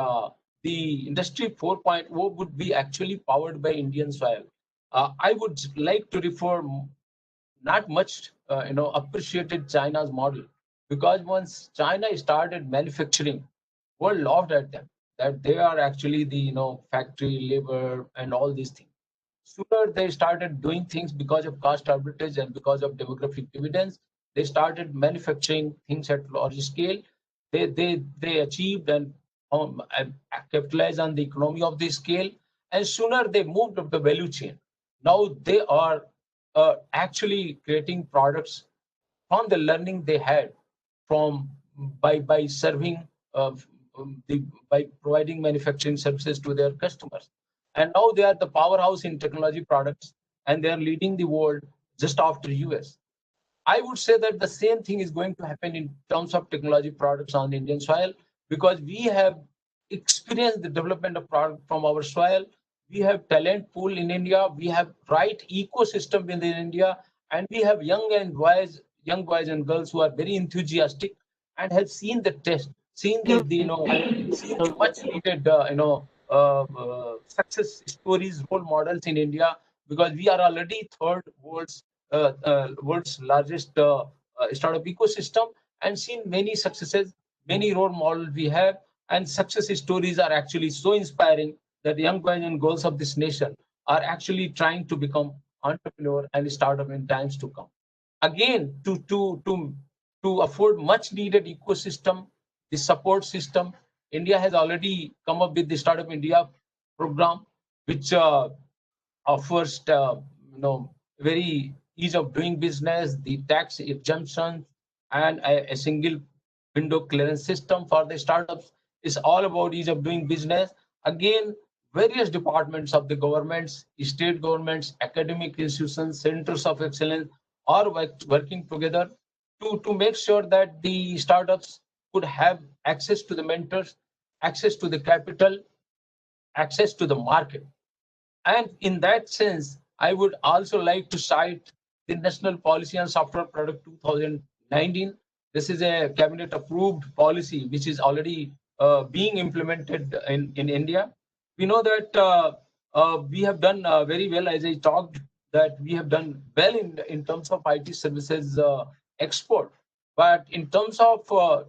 the industry 4.0 would be actually powered by Indian soil. I would like to refer not much appreciated China's model, because once China started manufacturing, world laughed at them that they are actually the factory labor and all these things. Sooner they started doing things because of cost arbitrage and because of demographic dividends. They started manufacturing things at large scale. They achieved and capitalized on the economy of the scale. And sooner they moved up the value chain. Now they are actually creating products from the learning they had from by serving by providing manufacturing services to their customers. And now they are the powerhouse in technology products, and they are leading the world just after US. I would say that the same thing is going to happen in terms of technology products on Indian soil, because we have experienced the development of product from our soil. We have talent pool in India. We have right ecosystem within India, and we have young boys and girls who are very enthusiastic and have seen the test, seen seen the much needed success stories, role models in India, because we are already third world's largest startup ecosystem, and seen many successes, many role models we have, and success stories are actually so inspiring that young boys and girls of this nation are actually trying to become entrepreneur and startup in times to come. Again, to afford much needed ecosystem, the support system, India has already come up with the Startup India program, which offers very ease of doing business, the tax exemptions, and a single window clearance system for the startups. Is all about ease of doing business. Again, various departments of the governments, state governments, academic institutions, centers of excellence are working together to make sure that the startups could have access to the mentors, access to the capital, access to the market. And in that sense, I would also like to cite the National Policy on Software Product 2019. This is a cabinet approved policy which is already being implemented in India. We know that we have done very well, as I talked, that we have done well in terms of IT services export. But in terms of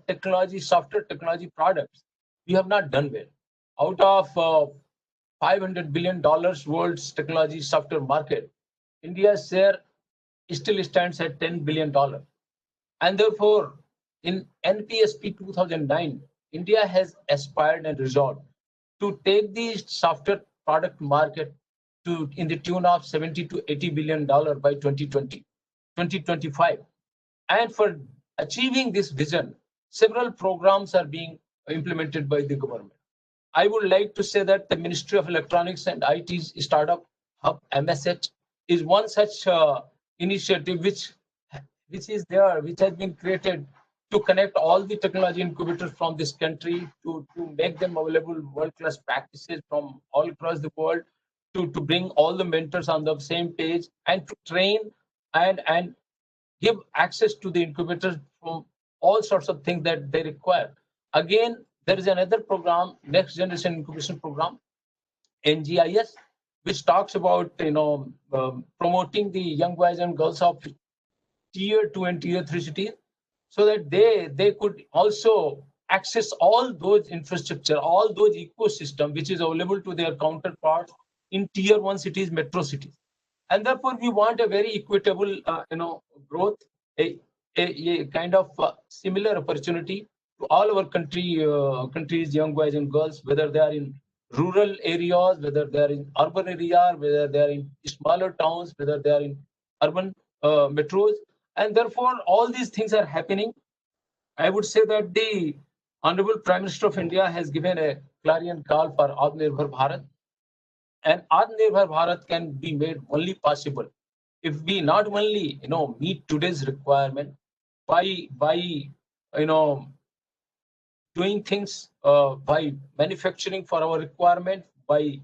technology, software technology products, we have not done well. Out of $500 billion world's technology software market, India's share still stands at $10 billion. And therefore, in NPSP 2009, India has aspired and resolved to take the software product market to in the tune of 70 to 80 billion dollar by 2020, 2025. And for achieving this vision, several programs are being implemented by the government. I would like to say that the Ministry of Electronics and IT's Startup Hub (MSH) is one such initiative which is there, which has been created to connect all the technology incubators from this country to make them available world-class practices from all across the world, to bring all the mentors on the same page and to train and give access to the incubators from all sorts of things that they require. Again, there is another program, Next Generation Incubation Program, NGIS, which talks about promoting the young boys and girls of tier 2 and tier 3 cities so that they could also access all those infrastructure, all those ecosystem which is available to their counterparts in tier 1 cities, metro cities. And therefore we want a very equitable growth, a, a kind of similar opportunity to all our countries, young boys and girls, whether they are in rural areas, whether they are in urban areas, whether they are in smaller towns, whether they are in urban metros. And therefore all these things are happening. I would say that the Honorable Prime Minister of India has given a clarion call for Atmanirbhar Bharat, and Atmanirbhar Bharat can be made only possible if we not only meet today's requirement by doing things by manufacturing for our requirement, by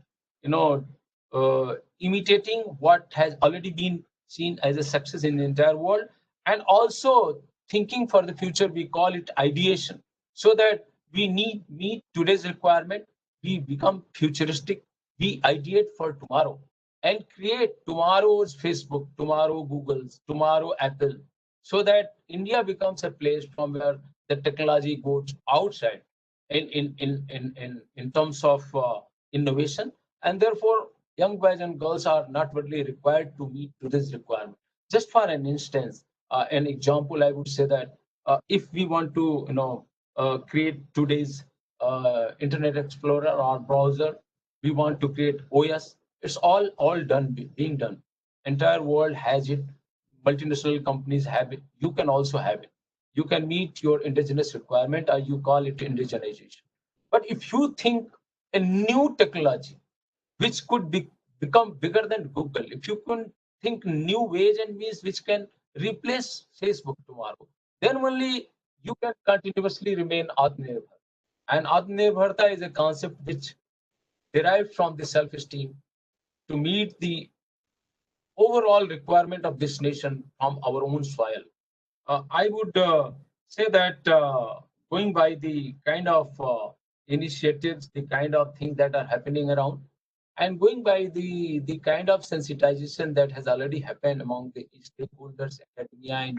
imitating what has already been seen as a success in the entire world, and also thinking for the future. We call it ideation, so that we need meet today's requirement, we become futuristic, we ideate for tomorrow and create tomorrow's Facebook, tomorrow Google's, tomorrow Apple, so that India becomes a place from where the technology goes outside in terms of innovation. And therefore young boys and girls are not only required to meet to this requirement. Just for an instance, an example, I would say that if we want to create today's Internet Explorer or browser, we want to create OS, it's all done, being done. Entire world has it, multinational companies have it, you can also have it. You can meet your indigenous requirement, or you call it indigenization. But if you think a new technology which could become bigger than Google, if you can think new ways and means which can replace Facebook tomorrow, then only you can continuously remain Atmanirbhar. And Atmanirbharta is a concept which derived from the self-esteem to meet the overall requirement of this nation from our own soil. I would say that going by the kind of initiatives, the kind of things that are happening around, and going by the kind of sensitization that has already happened among the stakeholders, academia,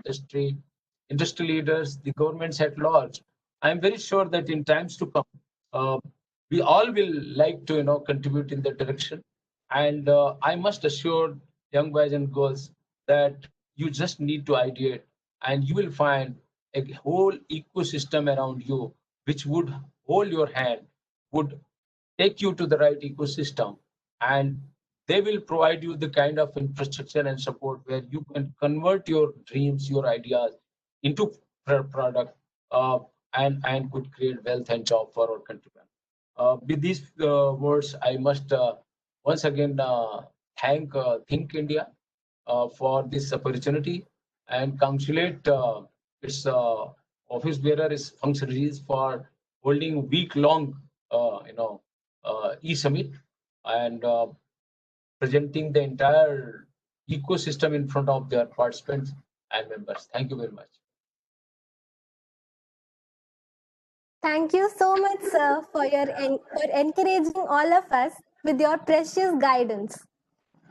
industry leaders, the governments at large, I am very sure that in times to come, uh, we all will like to contribute in that direction. And I must assure young boys and girls that you just need to ideate, and you will find a whole ecosystem around you which would hold your hand, would take you to the right ecosystem, and they will provide you the kind of infrastructure and support where you can convert your dreams, your ideas into product, uh, and could create wealth and job for our countrymen. With these words, I must once again thank Think India for this opportunity, and congratulate its office bearer, its functionaries, for holding week-long, e-summit, and presenting the entire ecosystem in front of their participants and members. Thank you very much. Thank you so much, sir, for encouraging all of us with your precious guidance.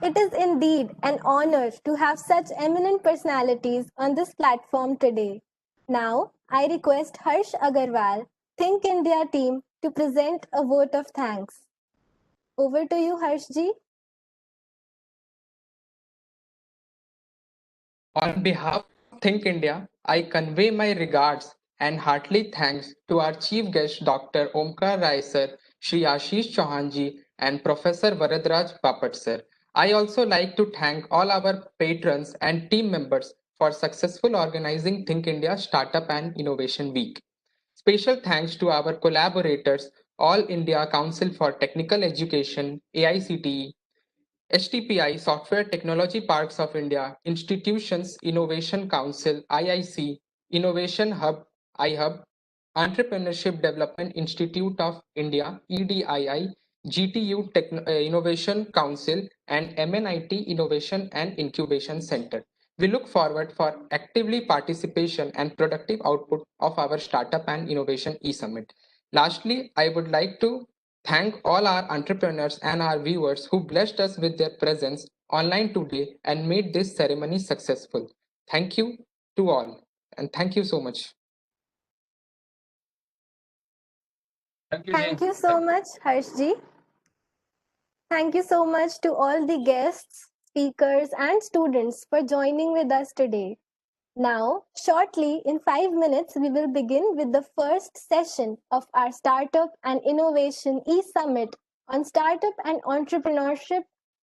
It is indeed an honor to have such eminent personalities on this platform today. Now, I request Harsh Agarwal, Think India team, to present a vote of thanks. Over to you, Harshji. On behalf of Think India, I convey my regards And heartily thanks to our chief guest Dr. Omkar Rai sir, Shri Ashish Chauhan ji, and Professor Varadraj Bapat sir. I also like to thank all our patrons and team members for successful organizing Think India Startup and Innovation Week. Special thanks to our collaborators, All India Council for Technical Education, AICTE, HTPI, Software Technology Parks of India, Institutions Innovation Council, IIC, Innovation Hub, iHub, Entrepreneurship Development Institute of India, EDII, GTU Innovation Council, and MNIT Innovation and Incubation Center. We look forward for actively participation and productive output of our Startup and Innovation e-Summit. Lastly, I would like to thank all our entrepreneurs and our viewers who blessed us with their presence online today and made this ceremony successful. Thank you to all, and thank you so much. Thank you, Thank Ji. you so much, Harshji. Thank you so much to all the guests, speakers, and students for joining with us today. Now, shortly, in 5 minutes, we will begin with the first session of our Startup and Innovation e-Summit on Startup and Entrepreneurship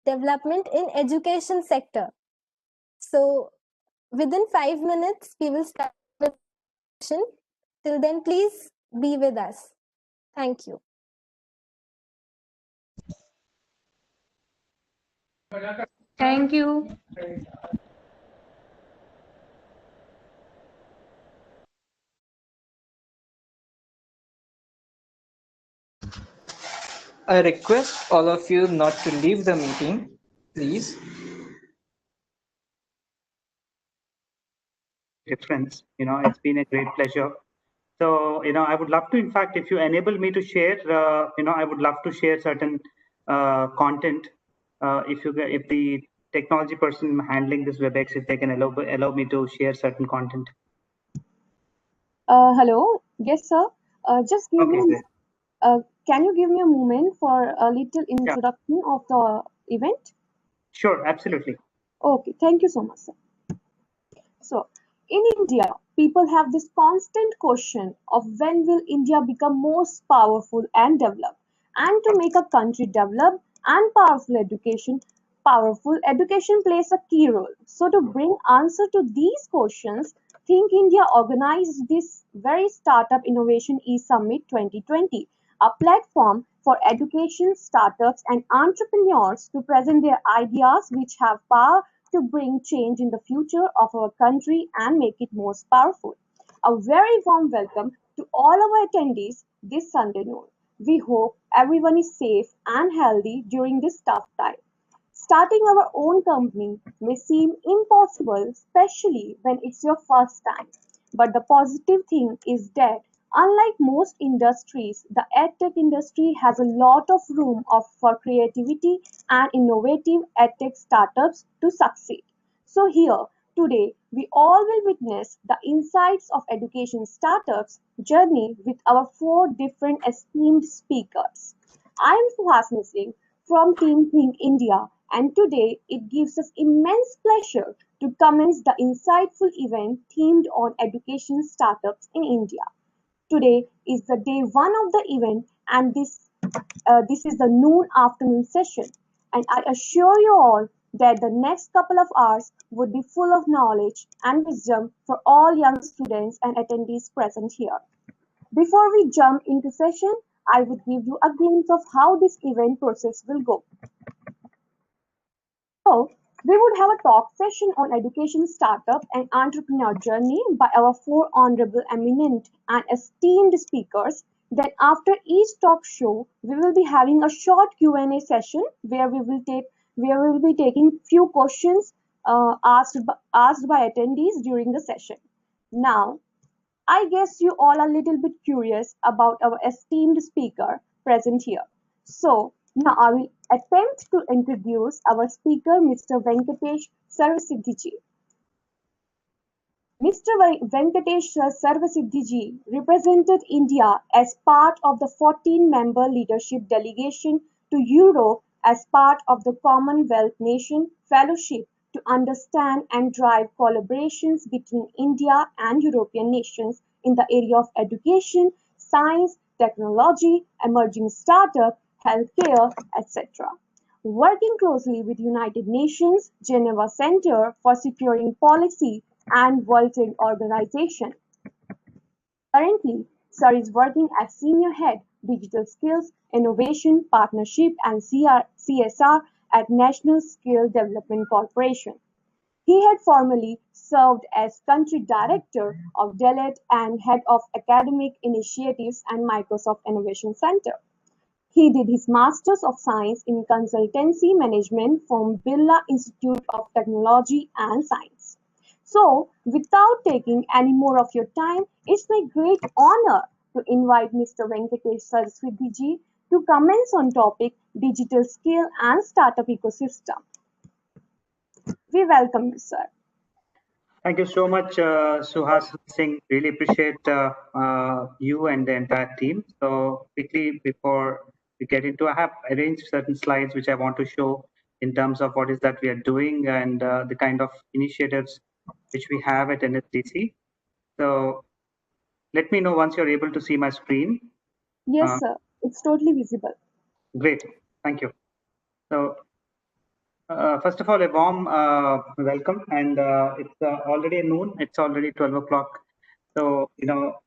Development in Education Sector. So, within 5 minutes, we will start with the session. Till then, please be with us. Thank you. Thank you. I request all of you not to leave the meeting, please. Friends, it's been a great pleasure. So, I would love to, in fact, if you enable me to share, I would love to share certain content. If the technology person handling this WebEx, if they can allow me to share certain content. Hello. Yes, sir. Just give Okay, me. great. Can you give me a moment for a little Yeah, introduction of the event? sure, absolutely. Okay. Thank you so much, sir. So, in India, people have this constant question of when will India become most powerful and developed? And to make a country develop and powerful education plays a key role. So, to bring answer to these questions, Think India organized this very Startup Innovation E-Summit 2020, a platform for education, startups, and entrepreneurs to present their ideas which have power to bring change in the future of our country and make it most powerful. A very warm welcome to all our attendees this Sunday noon. We hope everyone is safe and healthy during this tough time. Starting our own company may seem impossible, especially when it's your first time. But the positive thing is that, unlike most industries, the edtech industry has a lot of room for creativity and innovative edtech startups to succeed. So, here today, we all will witness the insights of education startups journey with our four different esteemed speakers. I am Suhasini Singh from Team Think India, and today it gives us immense pleasure to commence the insightful event themed on education startups in India. Today is the day one of the event, and this is the noon afternoon session. And I assure you all that the next couple of hours would be full of knowledge and wisdom for all young students and attendees present here. Before we jump into session, I would give you a glimpse of how this event process will go. So, we would have a talk session on education startup and entrepreneur journey by our four honorable, eminent, and esteemed speakers. Then, after each talk show, we will be having a short Q&A session where we will be taking few questions asked by attendees during the session. Now, I guess you all are a little bit curious about our esteemed speaker present here. So now I will attempt to introduce our speaker, Mr. Venkatesh Sarvasiddhiji. Mr. Venkatesh Sarvasiddhiji represented India as part of the 14-member leadership delegation to Europe as part of the Commonwealth Nation Fellowship to understand and drive collaborations between India and European nations in the area of education, science, technology, emerging startup, healthcare, etc. Working closely with United Nations Geneva Center for Securing Policy and World Trade Organization. Currently, Sir is working as Senior Head, Digital Skills, Innovation, Partnership and CSR at National Skill Development Corporation. He had formerly served as Country Director of Deloitte and Head of Academic Initiatives and Microsoft Innovation Center. He did his Masters of Science in Consultancy Management from Birla Institute of Technology and Science. So, without taking any more of your time, it's my great honor to invite Mr. Venkatesh Saraswati ji to comments on topic digital skill and startup ecosystem. We welcome you, sir. Thank you so much, Suhas Singh. Really appreciate you and the entire team. So quickly before we get into, I have arranged certain slides which I want to show in terms of what is that we are doing and the kind of initiatives which we have at NSDC. So let me know once you're able to see my screen. Yes, sir. It's totally visible. Great. Thank you. So first of all, a warm welcome, and it's already noon. It's already 12 o'clock. So,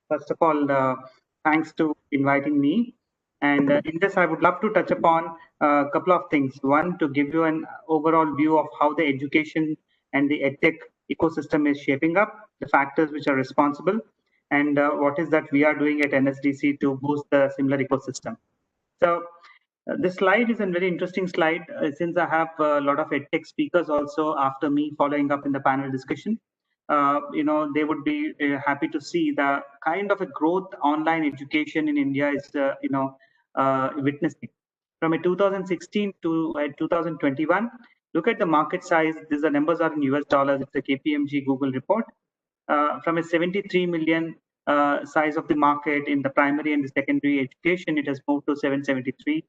first of all, thanks to inviting me. And in this, I would love to touch upon a couple of things. One, to give you an overall view of how the education and the edtech ecosystem is shaping up, the factors which are responsible, and what is that we are doing at NSDC to boost the similar ecosystem. So, this slide is a very interesting slide since I have a lot of edtech speakers also after me following up in the panel discussion. They would be happy to see the kind of a growth online education in India is, witnessing. From a 2016 to 2021, look at the market size. These are numbers are in US dollars. It's a KPMG Google report. From a 73 million size of the market in the primary and the secondary education, it has moved to 773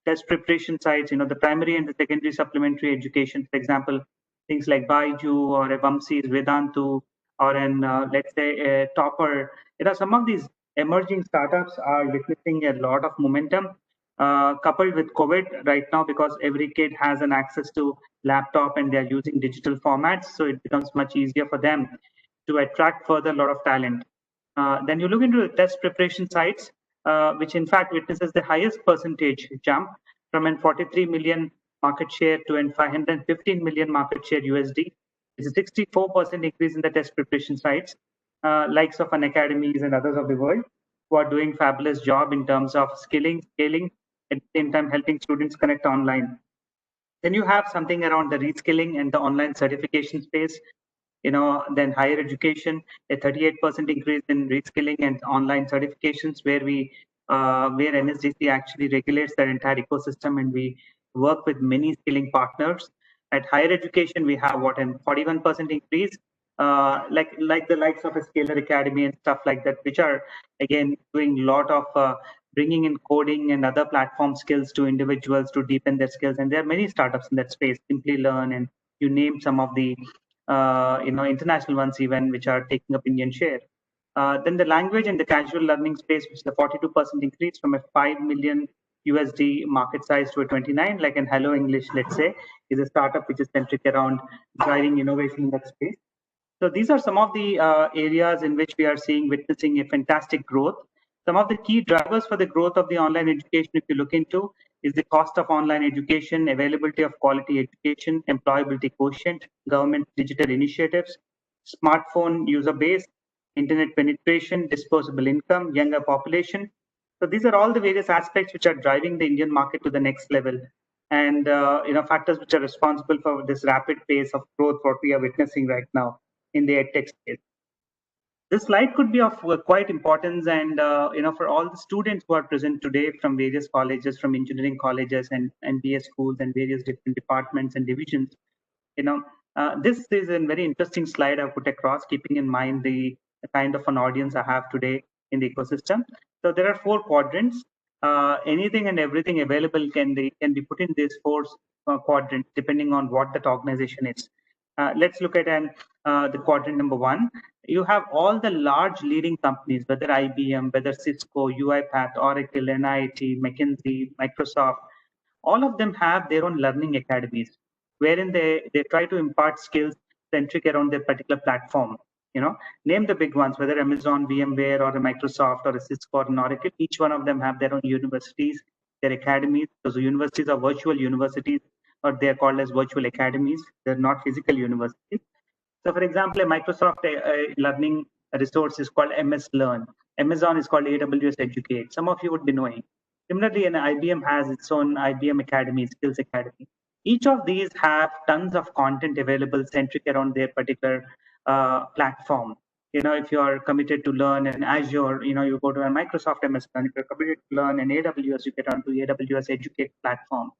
test preparation sites, the primary and the secondary supplementary education, for example, things like Baiju or a Vamsi's Vedantu or let's say a Topper. Some of these emerging startups are witnessing a lot of momentum coupled with COVID right now because every kid has an access to laptop and they're using digital formats. So it becomes much easier for them to attract further a lot of talent. Then you look into the test preparation sites, which in fact witnesses the highest percentage jump from an 43 million market share to an 515 million market share USD. It's a 64% increase in the test preparation sites, likes of an academies and others of the world who are doing fabulous job in terms of skilling, scaling, at the same time helping students connect online. Then you have something around the reskilling and the online certification space, then higher education, a 38% increase in reskilling and online certifications where NSDC actually regulates their entire ecosystem and we work with many skilling partners. At higher education, we have what, a 41% increase, like the likes of a Scalar Academy and stuff like that, which are again doing a lot of bringing in coding and other platform skills to individuals to deepen their skills. And there are many startups in that space, Simply Learn, and you name some of the international ones even, which are taking up Indian share. Then the language and the casual learning space, which is a 42% increase from a 5 million USD market size to a 29, like an Hello English, let's say, is a startup which is centric around driving innovation in that space. So these are some of the areas in which we are witnessing a fantastic growth. Some of the key drivers for the growth of the online education, if you look into, is the cost of online education, availability of quality education, employability quotient, government digital initiatives, smartphone user base, internet penetration, disposable income, younger population. So these are all the various aspects which are driving the Indian market to the next level. And factors which are responsible for this rapid pace of growth what we are witnessing right now in the edtech space. This slide could be of quite importance, and for all the students who are present today from various colleges, from engineering colleges and BS schools and various different departments and divisions. This is a very interesting slide I've put across, keeping in mind the kind of an audience I have today in the ecosystem. So there are 4 quadrants. Anything and everything available can be put in these 4 quadrants depending on what that organization is. Let's look at the quadrant number 1. you have all the large leading companies, whether IBM, whether Cisco, UiPath, Oracle, NIT, McKinsey, Microsoft, all of them have their own learning academies, wherein they try to impart skills centric around their particular platform. Name the big ones, whether Amazon, VMware, or a Microsoft, or a Cisco, or an Oracle. Each one of them have their own universities, their academies. Those universities are virtual universities, or they are called as virtual academies. They're not physical universities. So, for example, a Microsoft learning resource is called MS Learn. Amazon is called AWS Educate. Some of you would be knowing. Similarly, an IBM has its own IBM Academy, Skills Academy. Each of these have tons of content available centric around their particular platform. If you are committed to learn in Azure, you go to a Microsoft MS Learn. If you're committed to learn in AWS, you get onto AWS Educate platform.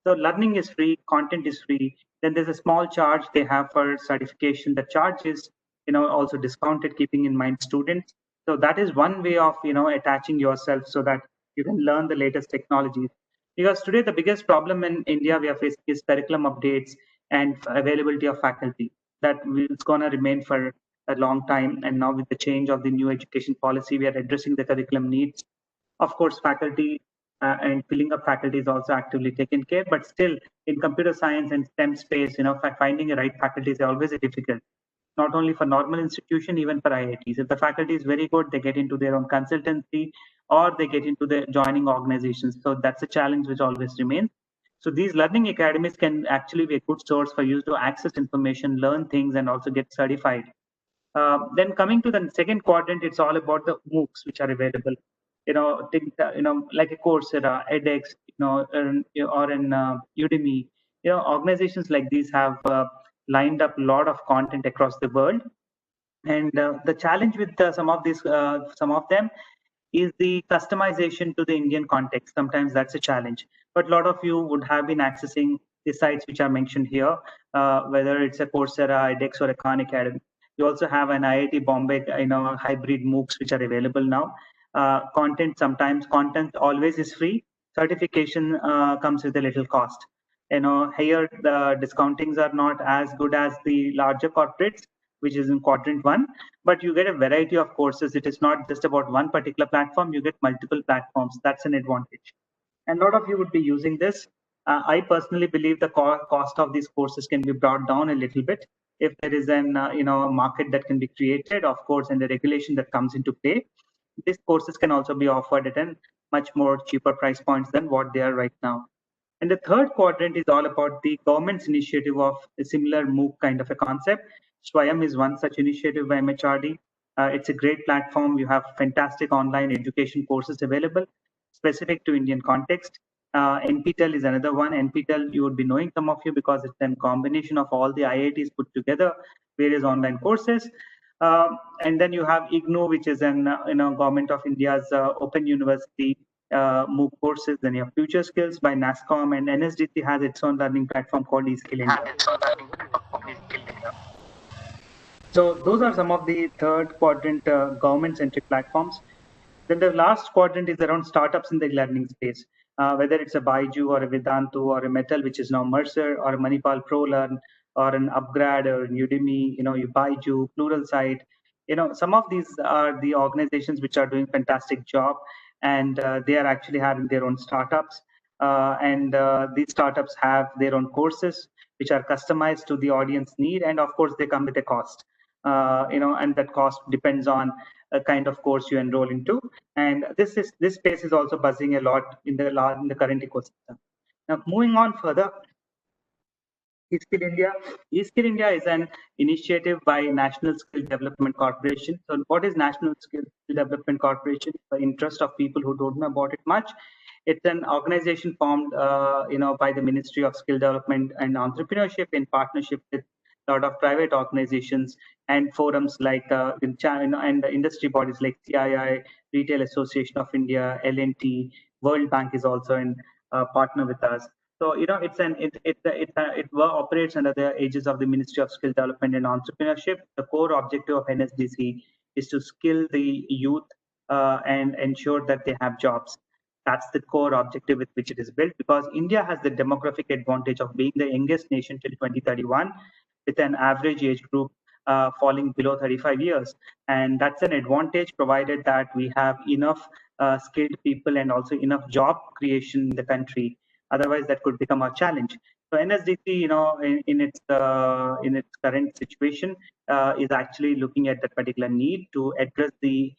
So learning is free, content is free. Then there's a small charge they have for certification. The charge is, also discounted, keeping in mind students. So that is one way of, attaching yourself so that you can learn the latest technologies. Because today the biggest problem in India we are facing is curriculum updates and availability of faculty. That is going to remain for a long time. And now with the change of the new education policy, we are addressing the curriculum needs. Of course, faculty and filling up faculty is also actively taken care, but still in computer science and STEM space, finding the right faculty is always a difficult, not only for normal institution, even for IITs. If the faculty is very good, they get into their own consultancy or they get into the joining organizations. So that's a challenge which always remains. So these learning academies can actually be a good source for you to access information, learn things, and also get certified. Then coming to the second quadrant, it's all about the MOOCs which are available. Like a Coursera, edX, or in Udemy. Organizations like these have lined up a lot of content across the world. And the challenge with some of them is the customization to the Indian context. Sometimes that's a challenge. But a lot of you would have been accessing the sites which are mentioned here, whether it's a Coursera, edX, or a Khan Academy. You also have an IIT Bombay, hybrid MOOCs which are available now. Content always is free. Certification comes with a little cost. Here the discountings are not as good as the larger corporates, which is in quadrant one, but you get a variety of courses. It is not just about one particular platform. You get multiple platforms. That's an advantage. And a lot of you would be using this. I personally believe the cost of these courses can be brought down a little bit if there is an a market that can be created, of course, and the regulation that comes into play. These courses can also be offered at a much more cheaper price points than what they are right now. And the third quadrant is all about the government's initiative of a similar MOOC kind of a concept. Swayam is one such initiative by MHRD. It's a great platform. You have fantastic online education courses available specific to Indian context. NPTEL is another one. NPTEL, you would be knowing some of you because it's a combination of all the IITs put together, various online courses. And then you have IGNOU, which is an Government of India's open university MOOC courses. Then you have Future Skills by NASSCOM, and NSDC has its own learning platform called eSkill India. So those are some of the third quadrant government-centric platforms. Then the last quadrant is around startups in the learning space, whether it's a Baiju or a Vedantu or a Metal, which is now Mercer, or a Manipal ProLearn, or an Upgrad or an Udemy, you Baiju, Pluralsight. Some of these are the organizations which are doing fantastic job, and they are actually having their own startups. And these startups have their own courses which are customized to the audience need, and of course they come with a cost. And that cost depends on a kind of course you enroll into. And this space is also buzzing a lot in the current ecosystem. Now, moving on further, eSkill India. eSkill India is an initiative by National Skill Development Corporation. So what is National Skill Development Corporation? The interest of people who don't know about it much. It's an organization formed, by the Ministry of Skill Development and Entrepreneurship in partnership with a lot of private organizations and forums like and the industry bodies like CII, Retail Association of India, L&T, World Bank is also in partner with us. So it operates under the aegis of the Ministry of Skill Development and Entrepreneurship. The core objective of NSDC is to skill the youth and ensure that they have jobs. That's the core objective with which it is built, because India has the demographic advantage of being the youngest nation till 2031, with an average age group falling below 35 years. And that's an advantage provided that we have enough skilled people and also enough job creation in the country. Otherwise, that could become a challenge. So NSDC, in its current situation, is actually looking at that particular need to address the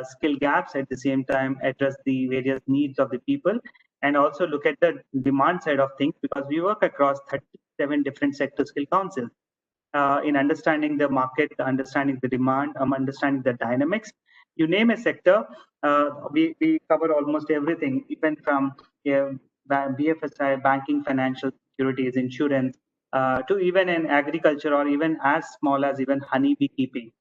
skill gaps, at the same time address the various needs of the people, and also look at the demand side of things, because we work across 37 different sector skill councils. In understanding the market, understanding the demand, understanding the dynamics. You name a sector, we cover almost everything, even from BFSI, banking, financial securities, insurance, to even in agriculture, or even as small as even honey beekeeping.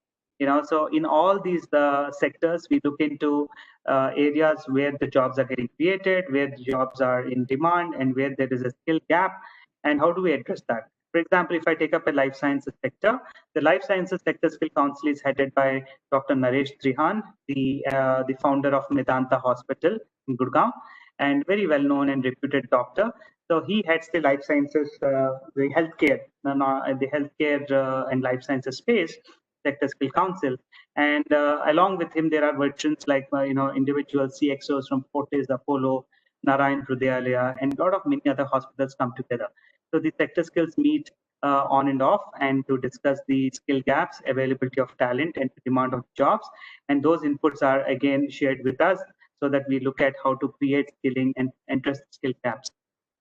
So in all these sectors, we look into areas where the jobs are getting created, where the jobs are in demand, and where there is a skill gap, and how do we address that. For example, if I take up a life sciences sector, the life sciences sector skill council is headed by Dr. Naresh Trihan, the founder of Medanta Hospital in Gurgaon, and very well known and reputed doctor. So he heads the life sciences, the healthcare and life sciences space sector skill council. And along with him, there are veterans like individual CXOs from Fortis, Apollo, Narayan Hrudayalaya, and a lot of many other hospitals come together. So the sector skills meet on and off, and to discuss the skill gaps, availability of talent, and demand of jobs. And those inputs are again shared with us, so that we look at how to create skilling and address skill gaps.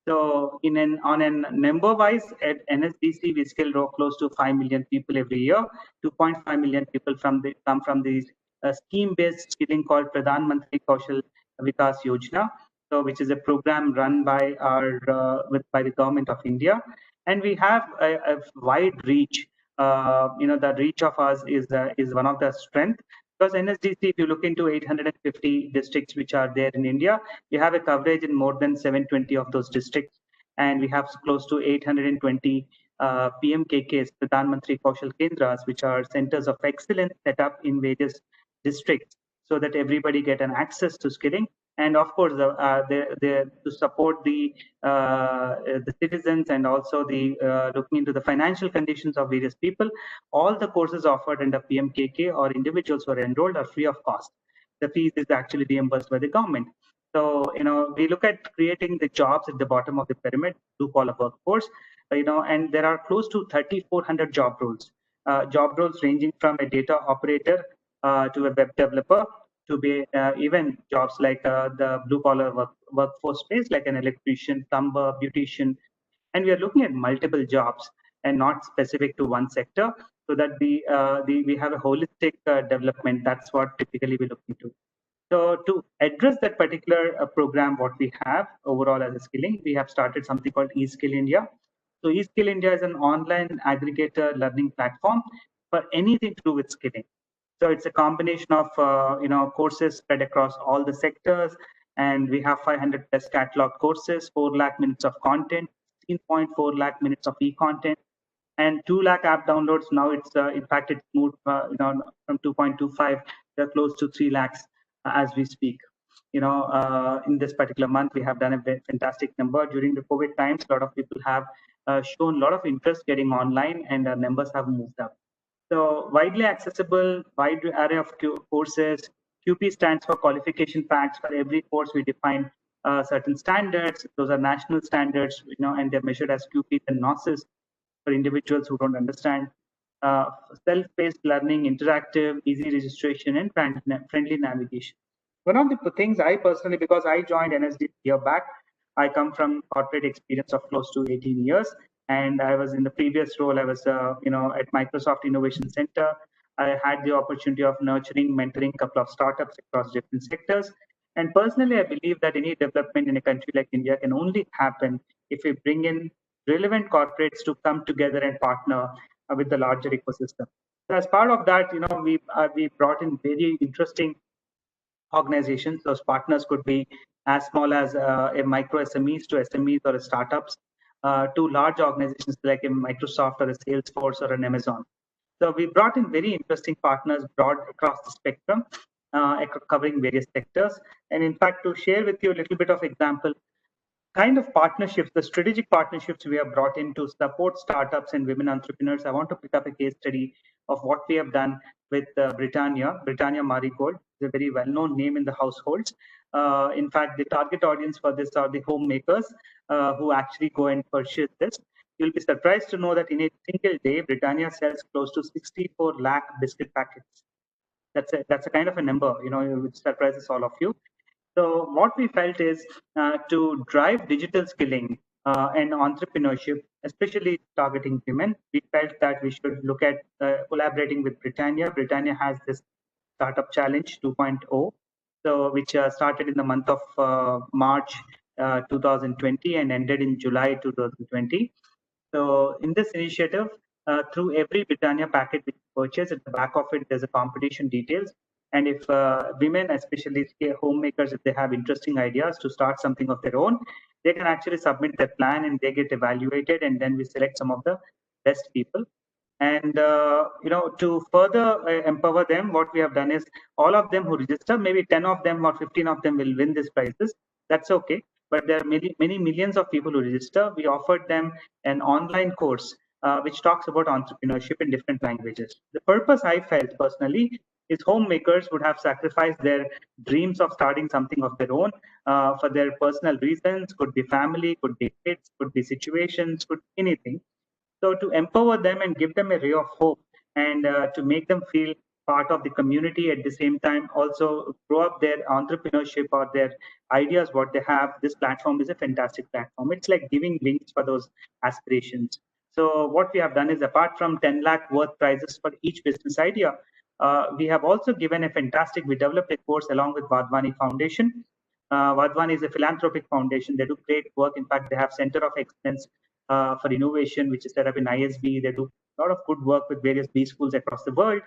So on a number wise, at NSDC, we skill close to 5 million people every year. 2.5 million people come from the scheme-based skilling called Pradhan Mantri Kaushal Vikas Yojana, so which is a program run by by the government of India. And we have a wide reach. The reach of us is one of the strength, because NSDC, if you look into 850 districts which are there in India, we have a coverage in more than 720 of those districts, and we have close to 820 PMKKs, Pradhan Mantri Kaushal Kendras, which are centers of excellence set up in various districts, so that everybody get an access to skilling. And of course, to support the citizens, and also the looking into the financial conditions of various people, all the courses offered under PMKK or individuals who are enrolled are free of cost. The fees is actually reimbursed by the government. So, we look at creating the jobs at the bottom of the pyramid, blue collar workforce, and there are close to 3,400 job roles. Job roles ranging from a data operator to a web developer, to be even jobs like the blue collar workforce space, like an electrician, plumber, beautician. And we are looking at multiple jobs and not specific to one sector, so that we have a holistic development. That's what typically we look into. So to address that particular program, what we have overall as a skilling, we have started something called eSkill India. So eSkill India is an online aggregator learning platform for anything to do with skilling. So it's a combination of courses spread across all the sectors, and we have 500 plus catalog courses, 4 lakh minutes of content, 16.4 lakh minutes of e-content, and 2 lakh app downloads. Now it's in fact it's moved from 2.25 to close to 3 lakhs as we speak. In this particular month, we have done a fantastic number. During the COVID times, a lot of people have shown a lot of interest getting online, and our numbers have moved up. So widely accessible, wide array of courses. QP stands for qualification packs. For every course, we define certain standards. Those are national standards, and they're measured as QPs and NOSes for individuals who don't understand. Self-paced learning, interactive, easy registration, and friendly navigation. One of the things I personally, because I joined NSD a year back, I come from corporate experience of close to 18 years. And I was in the previous role, I was, at Microsoft Innovation Center. I had the opportunity of nurturing, mentoring a couple of startups across different sectors. And personally, I believe that any development in a country like India can only happen if we bring in relevant corporates to come together and partner with the larger ecosystem. So as part of that, we brought in very interesting organizations. Those partners could be as small as a micro SMEs to SMEs or startups, to large organizations like a Microsoft or a Salesforce or an Amazon. So we brought in very interesting partners broad across the spectrum, covering various sectors. And in fact, to share with you a little bit of example, kind of partnerships, the strategic partnerships we have brought in to support startups and women entrepreneurs, I want to pick up a case study of what we have done with Britannia Marigold. It's a very well-known name in the households. In fact, the target audience for this are the homemakers who actually go and purchase this. You'll be surprised to know that in a single day, Britannia sells close to 64 lakh biscuit packets. That's a kind of a number, which surprises all of you. So what we felt is to drive digital skilling and entrepreneurship, especially targeting women, we felt that we should look at collaborating with Britannia. Britannia has this Startup Challenge 2.0, so which started in the month of March 2020 and ended in July 2020. So in this initiative, through every Britannia packet which you purchase, at the back of it, there's a competition details. And if women, especially homemakers, if they have interesting ideas to start something of their own, they can actually submit their plan and they get evaluated. And then we select some of the best people. And to further empower them, what we have done is all of them who register, maybe 10 of them or 15 of them will win these prizes. That's okay. But there are many millions of people who register. We offered them an online course which talks about entrepreneurship in different languages. The purpose I felt personally is homemakers would have sacrificed their dreams of starting something of their own for their personal reasons, could be family, could be kids, could be situations, could be anything. So to empower them and give them a ray of hope and to make them feel part of the community at the same time, also grow up their entrepreneurship or their ideas, what they have, this platform is a fantastic platform. It's like giving wings for those aspirations. So what we have done is apart from 10 lakh worth prizes for each business idea, we have also given a fantastic, we developed a course along with Vadvani Foundation. Vadvani is a philanthropic foundation. They do great work. In fact, they have Center of Excellence for Innovation, which is set up in ISB. They do a lot of good work with various B schools across the world,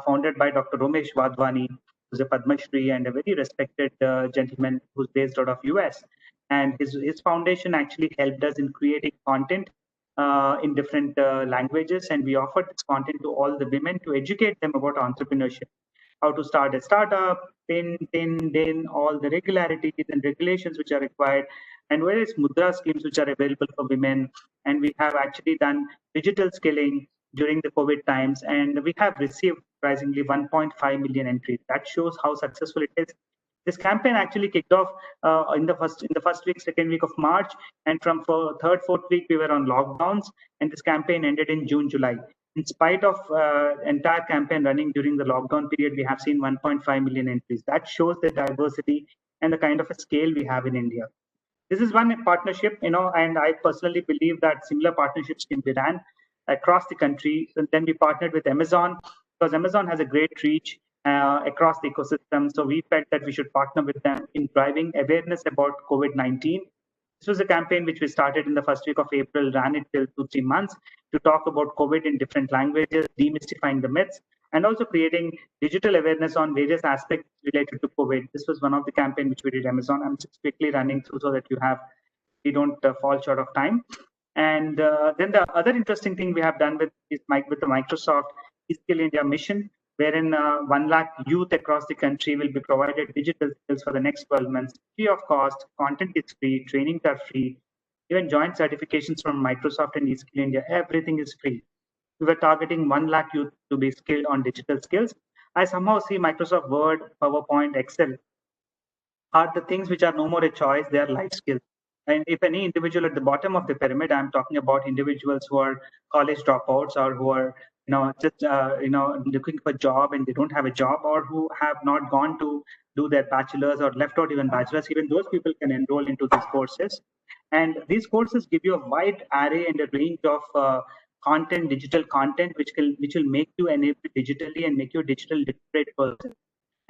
founded by Dr. Romesh Vadvani, who's a Padma Shri and a very respected gentleman who's based out of US. And his foundation actually helped us in creating content in different languages. And we offered this content to all the women to educate them about entrepreneurship, how to start a startup, PIN, all the regularities and regulations which are required, and various mudra schemes which are available for women. And we have actually done digital skilling during the COVID times, and we have received surprisingly 1.5 million entries. That shows how successful it is. This campaign actually kicked off in the first week, second week of March, and from third, fourth week we were on lockdowns, and this campaign ended in June, July. In spite of entire campaign running during the lockdown period, we have seen 1.5 million entries. That shows the diversity and the kind of a scale we have in India. This is one partnership, and I personally believe that similar partnerships can be run across the country. And then we partnered with Amazon because Amazon has a great reach across the ecosystem. So we felt that we should partner with them in driving awareness about COVID-19. This was a campaign which we started in the first week of April, ran it till 2-3 months to talk about COVID in different languages, demystifying the myths, and also creating digital awareness on various aspects related to COVID. This was one of the campaign which we did Amazon. I'm just quickly running through so that we don't fall short of time. And then the other interesting thing we have done with the Microsoft Skill India mission, wherein 1 lakh youth across the country will be provided digital skills for the next 12 months, free of cost, content is free, trainings are free, even joint certifications from Microsoft and eSkill India, everything is free. We were targeting 1 lakh youth to be skilled on digital skills. I somehow see Microsoft Word, PowerPoint, Excel are the things which are no more a choice, they are life skills. And if any individual at the bottom of the pyramid, I'm talking about individuals who are college dropouts or who are just looking for a job and they don't have a job, or who have not gone to do their bachelor's or left out even bachelor's, even those people can enroll into these courses. And these courses give you a wide array and a range of content, digital content, which will make you enabled digitally and make you a digital literate person.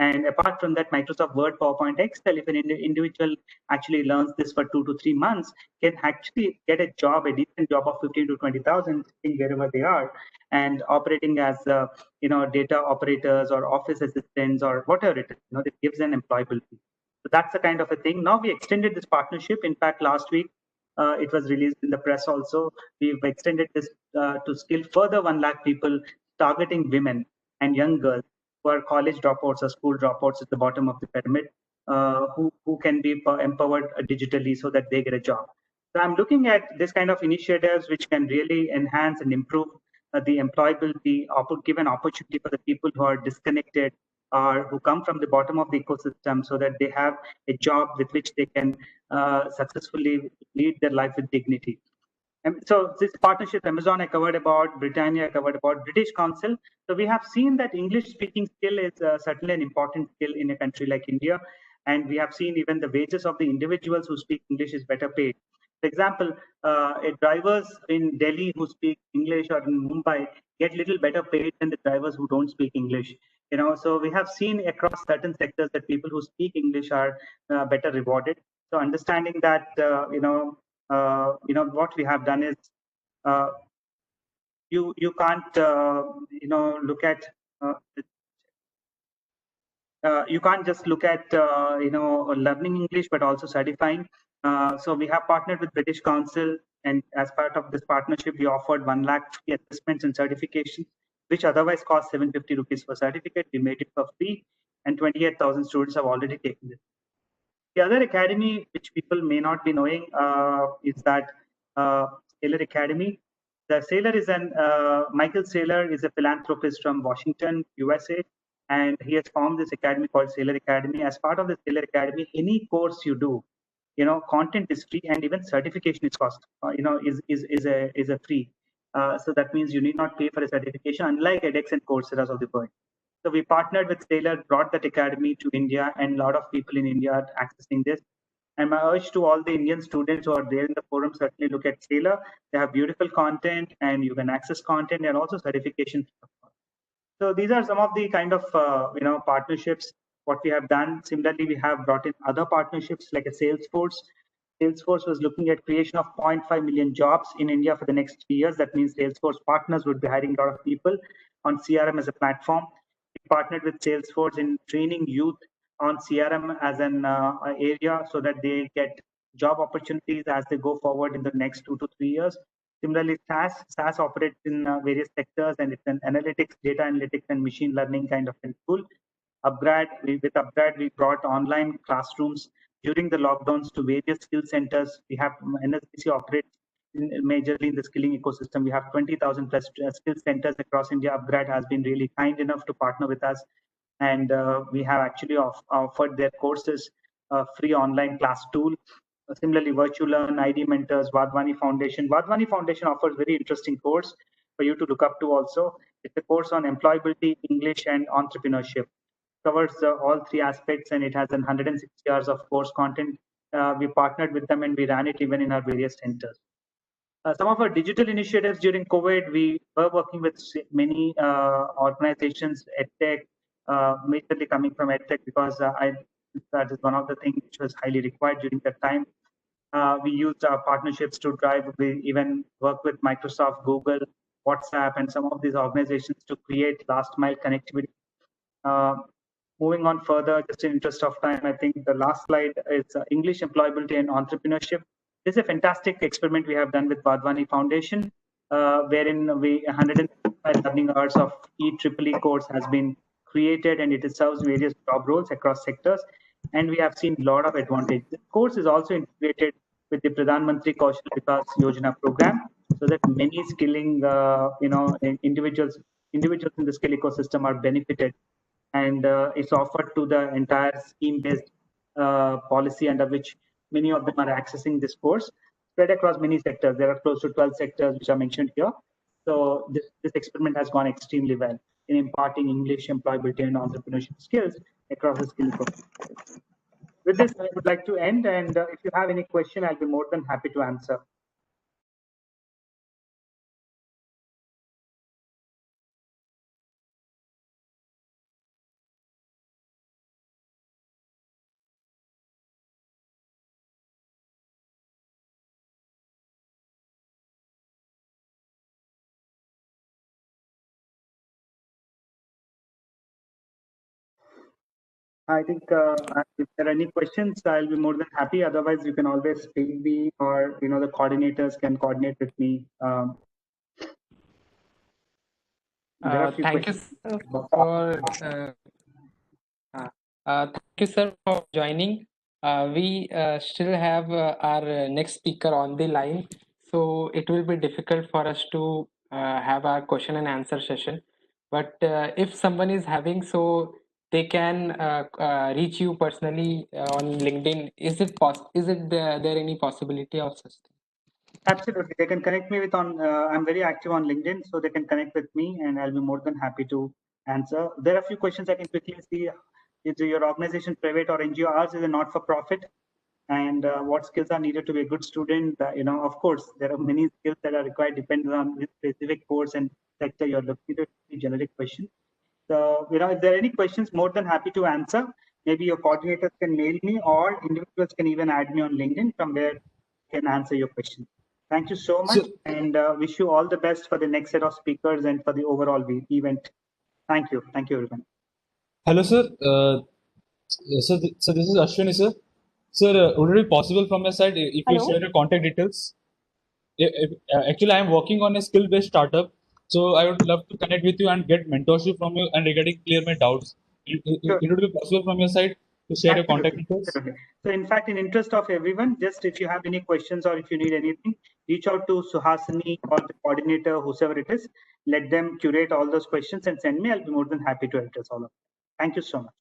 And apart from that, Microsoft Word, PowerPoint, Excel, if an individual actually learns this for 2 to 3 months, can actually get a job, a decent job of 15 to 20,000 wherever they are, and operating as data operators or office assistants or whatever it is. It gives an employability. So that's the kind of a thing. Now we extended this partnership. In fact, last week it was released in the press also. We've extended this to skill further 1 lakh people, targeting women and young girls who are college dropouts or school dropouts at the bottom of the pyramid. who can be empowered digitally so that they get a job. So I'm looking at this kind of initiatives which can really enhance and improve the employability, give an opportunity for the people who are disconnected or who come from the bottom of the ecosystem so that they have a job with which they can successfully lead their life with dignity. And so this partnership, Amazon I covered about, Britannia I covered about, British Council. So we have seen that English speaking skill is certainly an important skill in a country like India. And we have seen even the wages of the individuals who speak English is better paid. For example, drivers in Delhi who speak English or in Mumbai get little better paid than the drivers who don't speak English. So we have seen across certain sectors that people who speak English are better rewarded. So understanding that, what we have done is uh, you can't look at uh, you can't just look at learning English, but also certifying. So we have partnered with British Council, and as part of this partnership, we offered 1 lakh free assessments and certification, which otherwise cost 750 rupees per certificate. We made it for free, and 28,000 students have already taken it. The other academy which people may not be knowing is that Saylor Academy. The Saylor is Michael Saylor is a philanthropist from Washington, USA, and he has formed this academy called Saylor Academy. As part of the Saylor Academy, any course you do, content is free, and even certification is cost, is a free. So that means you need not pay for a certification, unlike edX and Coursera of the world. So we partnered with Saylor, brought that academy to India, and a lot of people in India are accessing this. And my urge to all the Indian students who are there in the forum, certainly look at Saylor. They have beautiful content, and you can access content and also certification. So these are some of the kind of partnerships what we have done. Similarly, we have brought in other partnerships like a Salesforce. Salesforce was looking at creation of 0.5 million jobs in India for the next 3 years. That means Salesforce partners would be hiring a lot of people on CRM as a platform. We partnered with Salesforce in training youth on CRM as an area so that they get job opportunities as they go forward in the next 2 to 3 years. Similarly, SaaS operates in various sectors, and it's an analytics, data analytics, and machine learning kind of a tool. With Upgrad, we brought online classrooms during the lockdowns to various skill centers. We have NSBC operates majorly in the skilling ecosystem. We have 20,000 plus skill centers across India. Upgrad has been really kind enough to partner with us, and we have actually offered their courses free online class tool. Similarly, Virtual Learn, ID Mentors, Vadvani Foundation. Vadvani Foundation offers very interesting course for you to look up to also. It's a course on employability, English, and entrepreneurship. Covers all three aspects, and it has 160 hours of course content. We partnered with them, and we ran it even in our various centers. Some of our digital initiatives during COVID, we were working with many organizations, EdTech, majorly coming from EdTech because that is one of the things which was highly required during that time. We used our partnerships to drive. We even work with Microsoft, Google, WhatsApp, and some of these organizations to create last mile connectivity. Moving on further, just in interest of time, I think the last slide is English employability and entrepreneurship. This is a fantastic experiment we have done with Vadvani Foundation, wherein 105 learning hours of EEE course has been created, and it serves various job roles across sectors. And we have seen a lot of advantage. This course is also integrated with the Pradhan Mantri Kaushal Vikas Yojana program, so that many skilling, individuals in the skill ecosystem are benefited, and it's offered to the entire scheme-based policy under which many of them are accessing this course, spread across many sectors. There are close to 12 sectors which are mentioned here. So this experiment has gone extremely well in imparting English, employability, and entrepreneurship skills across the skill ecosystem. With this, I would like to end, and if you have any question, I'll be more than happy to answer. I think if there are any questions, I'll be more than happy. Otherwise, you can always ping me, or the coordinators can coordinate with me. There are a few Thank you questions. for Thank you, sir, for joining. We still have our next speaker on the line, so it will be difficult for us to have our question and answer session. But if someone is having, so they can reach you personally on LinkedIn. Is it there any possibility of such thing? Absolutely. They can connect me with I'm very active on LinkedIn, so they can connect with me and I'll be more than happy to answer. There are a few questions I can quickly see. Is your organization private or NGO? Ours is a not-for-profit. And what skills are needed to be a good student? Of course, there are many skills that are required depending on which specific course and sector you're looking at. Generic question. So, if there are any questions, more than happy to answer. Maybe your coordinators can mail me or individuals can even add me on LinkedIn from where I can answer your question. Thank you so much and wish you all the best for the next set of speakers and for the overall event. Thank you. Thank you, everyone. Hello, sir. So this is Ashwini, sir. Sir, would it be possible from your side if you Hello. share your contact details? Actually, I am working on a skill-based startup, so I would love to connect with you and get mentorship from you and regarding clear my doubts. Sure. It would be possible from your side to share your contact Absolutely. details? Absolutely. So in fact, in interest of everyone, just if you have any questions or if you need anything, reach out to Suhasini or the coordinator, whoever it is. Let them curate all those questions and send me. I'll be more than happy to address all of them. Thank you so much.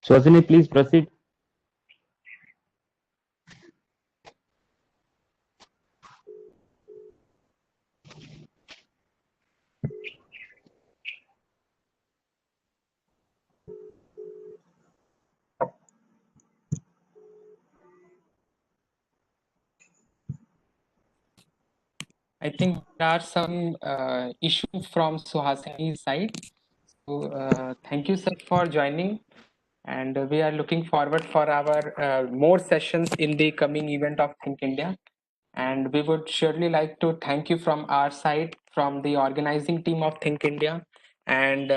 Swazini, please proceed. I think there are some issues from Suhasini's side. So thank you, sir, for joining. And we are looking forward for our more sessions in the coming event of Think India. And we would surely like to thank you from our side, from the organizing team of Think India. And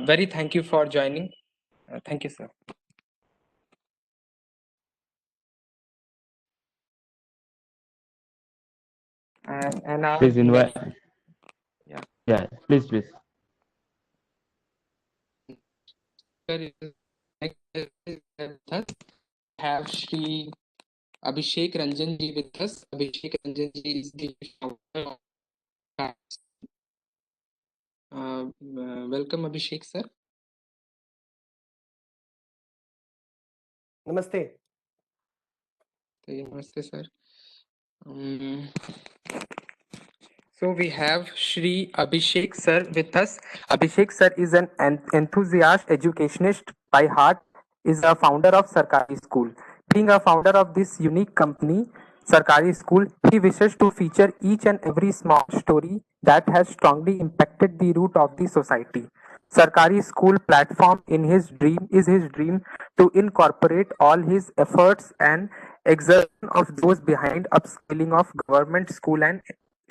very thank you for joining. Thank you, sir. And our Please invite. next, yeah. Yeah, please. Next is with us. Have Shri Abhishek Ranjan ji with us. Abhishek Ranjan ji is the founder of welcome, Abhishek, sir. Namaste. Namaste, sir. So we have Shri Abhishek sir with us. Abhishek sir is an enthusiast educationist by heart, is a founder of Sarkari School. Being a founder of this unique company, Sarkari School, he wishes to feature each and every small story that has strongly impacted the root of the society. Sarkari School platform is his dream to incorporate all his efforts and exertion of those behind upscaling of government school and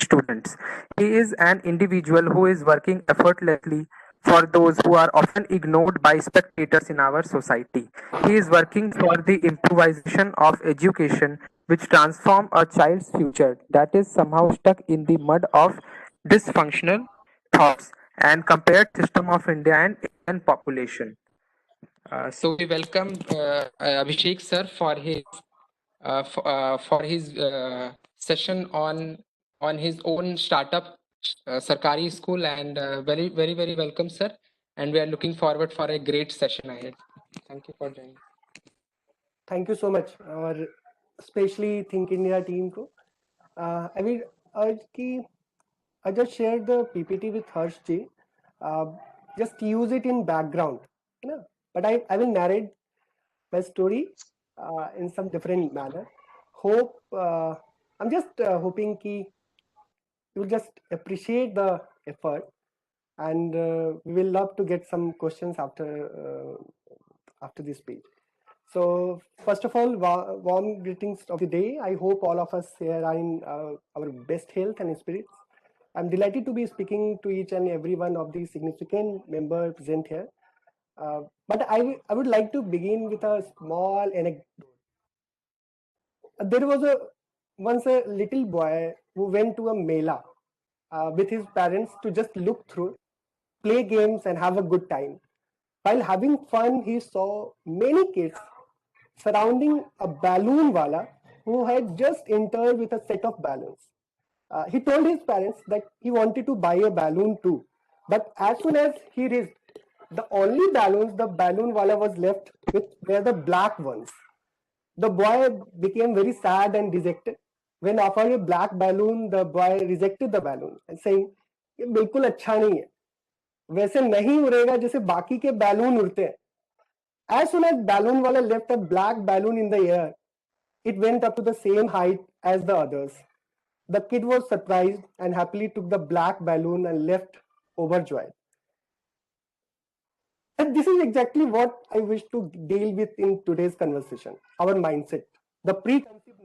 students. He is an individual who is working effortlessly for those who are often ignored by spectators in our society. He is working for the improvisation of education which transform a child's future that is somehow stuck in the mud of dysfunctional thoughts and compared system of India and Indian population. So we welcome Abhishek sir for his session on his own startup, Sarkari School, and very welcome, sir. And we are looking forward for a great session ahead. Thank you for joining. Thank you so much, our especially Think India team को. I will urge कि I just shared the PPT with Harsh ji. Just use it in background, you know. But I will narrate my story in some different manner. Hope I'm just hoping कि you will just appreciate the effort and we will love to get some questions after this speech. So first of all, warm greetings of the day. I hope all of us here are in our best health and spirits. I'm delighted to be speaking to each and every one of the significant members present here. But I would like to begin with a small anecdote. There was once a little boy who went to a mela with his parents to just look through, play games, and have a good time. While having fun, he saw many kids surrounding a balloon wala who had just entered with a set of balloons. He told his parents that he wanted to buy a balloon too. But as soon as he reached, the only balloons the balloon wala was left with were the black ones. The boy became very sad and dejected. When offered a black balloon, the boy rejected the balloon and saying, "ये बिल्कुल अच्छा नहीं है, वैसे नहीं उड़ेगा जैसे बाकी के बैलून उड़ते हैं." As soon as balloon wala left a black balloon in the air, it went up to the same height as the others. The kid was surprised and happily took the black balloon and left overjoyed. And this is exactly what I wish to deal with in today's conversation, our mindset. The preconceived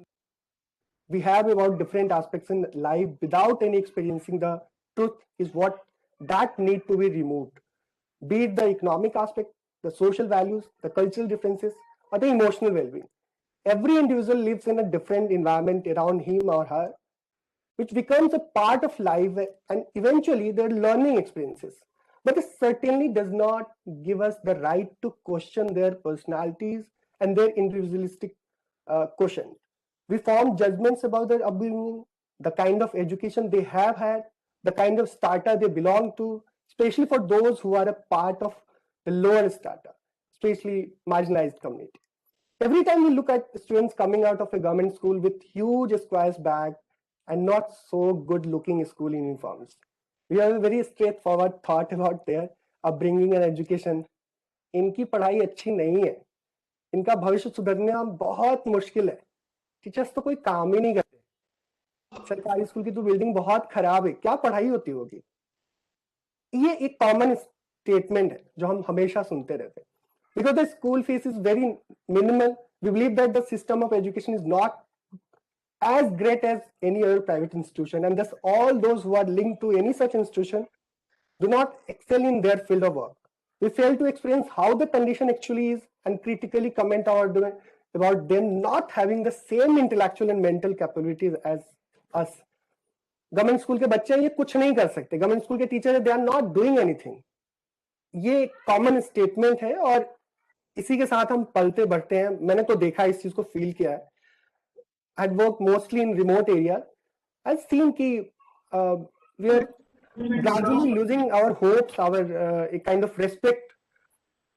we have about different aspects in life without any experiencing the truth is what that need to be removed. Be it the economic aspect, the social values, the cultural differences, or the emotional well-being. Every individual lives in a different environment around him or her, which becomes a part of life and eventually their learning experiences. But it certainly does not give us the right to question their personalities and their individualistic quotient. We form judgments about their upbringing, the kind of education they have had, the kind of strata they belong to, especially for those who are a part of the lower strata, especially marginalized community. Every time we look at students coming out of a government school with huge squares bag and not so good looking school uniforms, we have a very straightforward thought about their upbringing and education. इनकी पढ़ाई अच्छी नहीं है, इनका भविष्य सुधरना बहुत मुश्किल है, टीचर्स तो कोई काम ही नहीं करते, सरकारी स्कूल की तो बिल्डिंग बहुत खराब है, क्या पढ़ाई होती होगी. ये एक कॉमन स्टेटमेंट है जो हम हमेशा सुनते रहते हैं. Because the school fees is very minimal, we believe that the system of education is not as great as any other private institution, and thus all those who are linked to any such institution do not excel in their field of work. We fail to experience how the condition actually is and critically comment about them not having the same intellectual and mental capabilities as us. Government school के बच्चे ये कुछ नहीं कर सकते, government school के teacher they are not doing anything. ये common statement है और इसी के साथ हम पलते बढ़ते हैं. मैंने तो देखा, इस चीज को फील किया है. I had worked mostly in remote areas. I've seen कि we are gradually losing our hopes, our a kind of respect.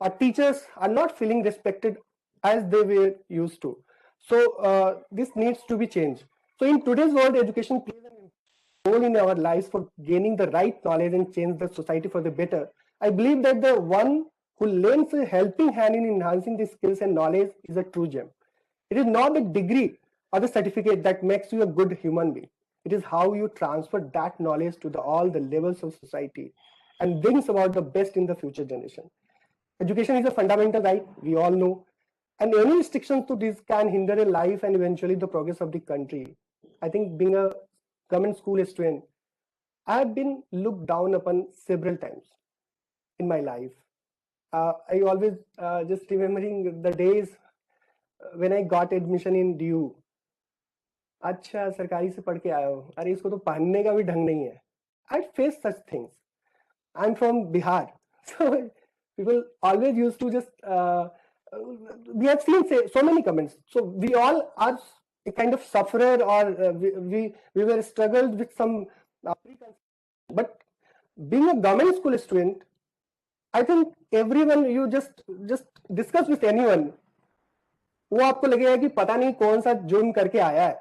Our teachers are not feeling respected as they were used to. So this needs to be changed. So in today's world, education plays a role in our lives for gaining the right knowledge and change the society for the better. I believe that the one who lends a helping hand in enhancing the skills and knowledge is a true gem. It is not the degree or the certificate that makes you a good human being. It is how you transfer that knowledge to all the levels of society and brings about the best in the future generation. Education is a fundamental right, we all know, and any restrictions to this can hinder a life and eventually the progress of the country. I think being a government school student, I have been looked down upon several times in my life. I always just remembering the days when I got admission in DU. अच्छा सरकारी से पढ़ के आया हो, अरे इसको तो पढ़ने का भी ढंग नहीं है. I faced such things. I'm from Bihar, so people always used to just we have seen so many comments. So we all are a kind of sufferer, or we were struggled with some but being a government school student, I think everyone, you just discuss with anyone, वो आपको लगेगा कि पता नहीं कौन सा जुर्म करके आया है.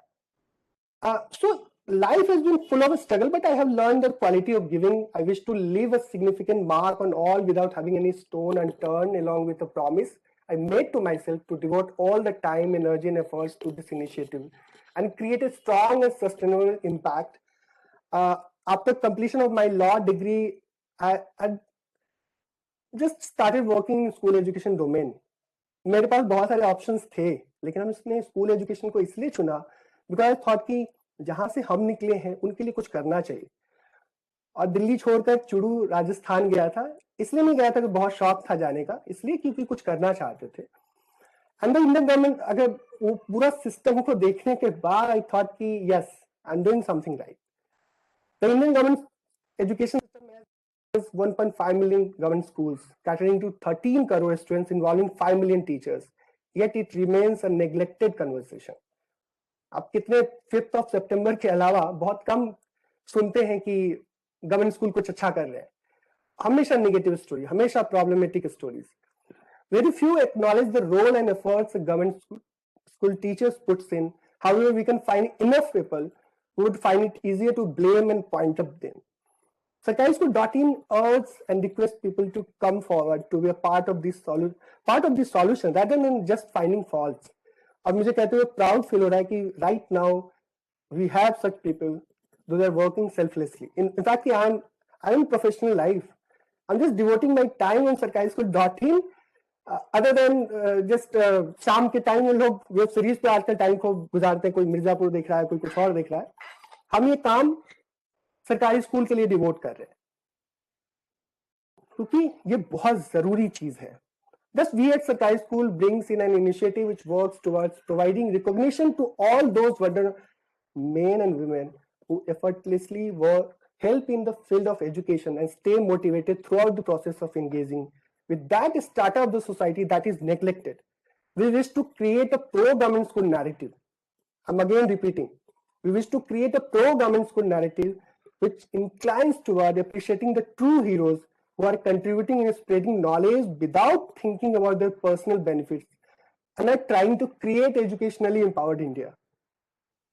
So life has been full of a struggle, but I have learned the quality of giving. I wish to leave a significant mark on all without having any stone unturned, along with a promise I made to myself to devote all the time, energy, and efforts to this initiative and create a strong and sustainable impact. After completion of my law degree, I just started working in school education domain. मेरे पास बहुत सारे options थे, लेकिन हमने school education को इसलिए चुना because I thought कि जहां से हम निकले हैं उनके लिए कुछ करना चाहिए. और दिल्ली छोड़कर चुरू राजस्थान गया था, इसलिए नहीं गया था कि बहुत शौक था जाने का, इसलिए क्योंकि कुछ करना चाहते थे. एंड द इंडियन गवर्नमेंट, अगर वो पूरा सिस्टम को देखने के बाद आई थॉट कि yes, I am doing something right. The Indian government education system has 1.5 million government schools catering to 13 crore students involving 5 million teachers, yet it remains a neglected conversation. अब कितने 5th of September के अलावा बहुत कम सुनते हैं कि government school कुछ अच्छा कर रहे हैं. हमेशा नेगेटिव स्टोरी, हमेशा problematic stories. Very few acknowledge the role and efforts government school teachers puts in. However, we can find enough people who would find it easier to blame and point up them. Sarkarischool.in urges and requests people to come forward to be a part of this solution rather than just finding faults. अब मुझे कहते हुए proud feel हो रहा है कि right now we have such people who are working selflessly. In fact, I am professional life. I'm just devoting my time on Sarkarischool.in. Other than just शाम के टाइम में लोग वेब सीरीज पे आजकल टाइम को गुजारते हैं, कोई मिर्जापुर देख रहा है, कोई कुछ और देख रहा है. हम ये काम सरकारी स्कूल के लिए डिवोट कर रहे हैं क्योंकि ये बहुत जरूरी चीज है. Thus, we at Sarkari School brings in an initiative which works towards providing recognition to all those vulnerable men and women who effortlessly help in the field of education and stay motivated throughout the process of engaging with that strata of the society that is neglected. We wish to create a pro-government school narrative. I'm again repeating. We wish to create a pro-government school narrative which inclines toward appreciating the true heroes who are contributing and spreading knowledge without thinking about their personal benefits and are trying to create educationally empowered India.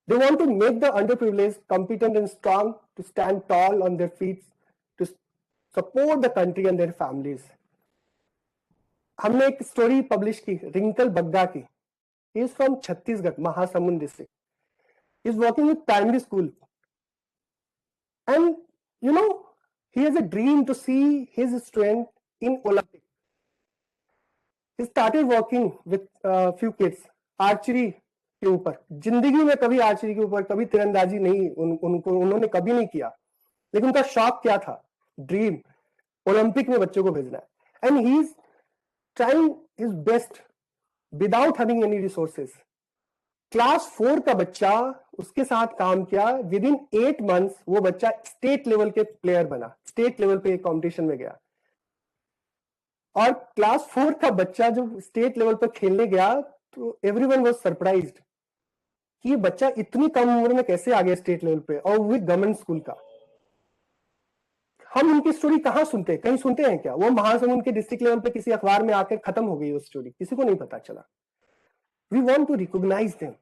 They want to make the underprivileged competent and strong to stand tall on their feet to support the country and their families. हमने एक story publish की wrinkle Bagga की. He is from Chhattisgarh, Mahasamund district. He is working with primary school. And you know, he has a dream to see his student in Olympics. He started working with few kids. Archery के ऊपर, जिंदगी में कभी archery के ऊपर, कभी तीरंदाजी नहीं, उन्होंने कभी नहीं किया, लेकिन उनका शौक क्या था? ड्रीम, ओलंपिक में बच्चों को भेजना है. And he is trying his best without having any resources. Class 4 का बच्चा उसके साथ काम किया. विद इन 8 months वो बच्चा स्टेट लेवल के प्लेयर बना, स्टेट लेवल पे कॉम्पिटिशन में गया. और क्लास 4 का बच्चा जब स्टेट लेवल पर खेलने गया तो एवरीवन वाज सरप्राइज्ड कि ये बच्चा इतनी कम उम्र में कैसे आ गया स्टेट लेवल पे, और विद गवर्नमेंट स्कूल का. हम उनकी स्टोरी कहां सुनते हैं? कहीं सुनते हैं क्या? वो महासमुंद के डिस्ट्रिक्ट लेवल पे किसी अखबार में आकर खत्म हो गई वो स्टोरी, किसी को नहीं पता चला. We want to recognise them.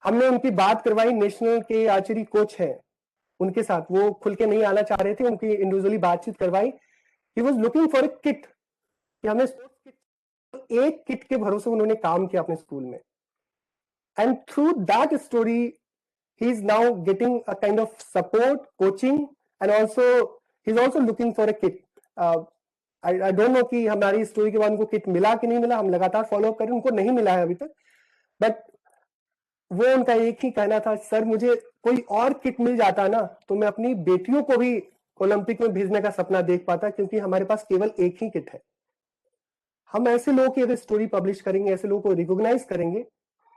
हमने उनकी बात करवाई. नेशनल के आर्चरी कोच हैं, उनके साथ वो खुल के नहीं आना चाह रहे थे, उनकी इंडिविजुअली बातचीत करवाई. He was looking for a kit कि हमें स्पोर्ट्स किट. एक किट के भरोसे उन्होंने काम किया अपने स्कूल में. And through that story, he is now getting a kind of support, coaching, and also he's also looking for a kit. I don't know कि हमारी स्टोरी के बाद उनको किट मिला कि नहीं मिला. हम लगातार फॉलो कर रहे हैं, उनको नहीं मिला है अभी तक. बट वो उनका एक ही कहना था, सर मुझे कोई और किट मिल जाता ना तो मैं अपनी बेटियों को भी ओलंपिक में भेजने का सपना देख पाता, क्योंकि हमारे पास केवल एक ही किट है. हम ऐसे लोगों की अगर स्टोरी पब्लिश करेंगे, ऐसे लोगों को रिकॉग्नाइज करेंगे,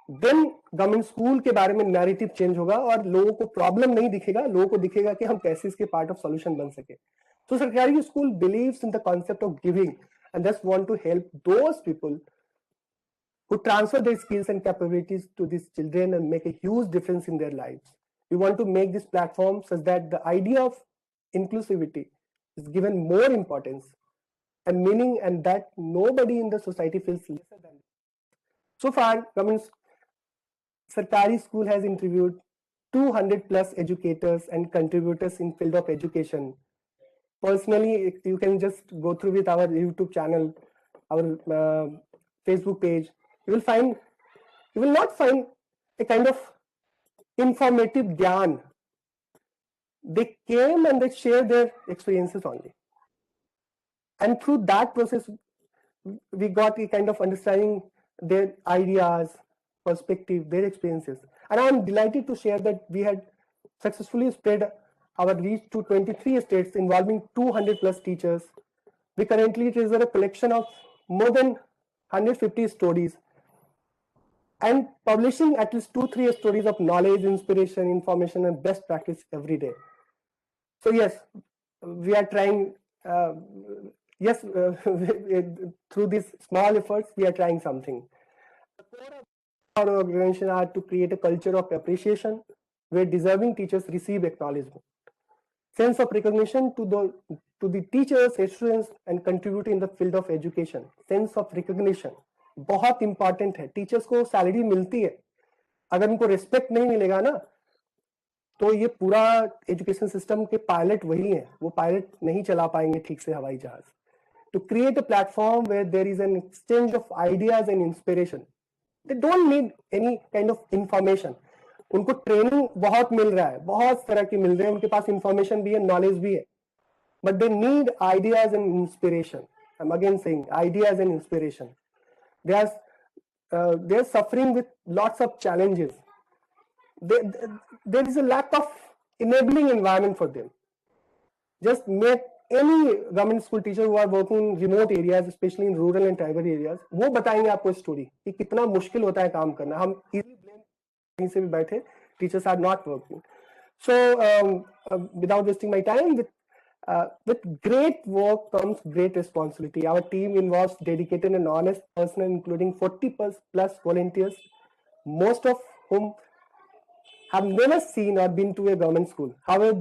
देन गवर्नमेंट स्कूल के बारे में नैरेटिव चेंज होगा और लोगों को प्रॉब्लम नहीं दिखेगा, लोगों को दिखेगा कि हम कैसे इसके पार्ट ऑफ सॉल्यूशन बन सके. So सरकारी school believes in the concept of giving and just want to help those people who transfer their skills and capabilities to these children and make a huge difference in their lives. We want to make this platform such that the idea of inclusivity is given more importance and meaning, and that nobody in the society feels lesser than. So far, government Sarkari school has interviewed 200 plus educators and contributors in field of education. Personally, you can just go through with our YouTube channel, our Facebook page. You will not find a kind of informative gyan they came and they shared their experiences only. And through that process, we got a kind of understanding their ideas, perspective, their experiences. And I'm delighted to share that we had successfully spread our reach to 23 states involving 200 plus teachers. We currently treasure a collection of more than 150 stories and publishing at least 2-3 stories of knowledge, inspiration, information, and best practice every day. So yes, we are trying. Yes, through these small efforts, we are trying something. The core of our organization are to create a culture of appreciation where deserving teachers receive acknowledgement, sense of recognition to the teachers, students, and contribute in the field of education. Sense of recognition बहुत important है. Teachers को salary मिलती है, अगर उनको respect नहीं मिलेगा ना, तो ये पूरा एजुकेशन सिस्टम के पायलट वही है, वो पायलट नहीं चला पाएंगे ठीक से हवाई जहाज. To create a platform where there is an exchange of ideas and inspiration. They don't need any kind of information. उनको ट्रेनिंग बहुत मिल रहा है, बहुत तरह की मिल रही है, उनके पास इंफॉर्मेशन भी है, नॉलेज भी है, but they need ideas and inspiration. I'm again saying ideas and inspiration. They are suffering with lots of challenges. There is a lack of enabling environment for them. Just make any government school teacher who are working in remote areas, especially in rural and tribal areas, वो बताएंगे आपको story कि कितना मुश्किल होता है काम करना. हम easily blame कहीं से भी बैठे, teachers are not working. So without wasting my time, with great work comes great responsibility. Our team involves dedicated and honest personnel, including 40 plus volunteers, most of whom have never seen or been to a government school. However,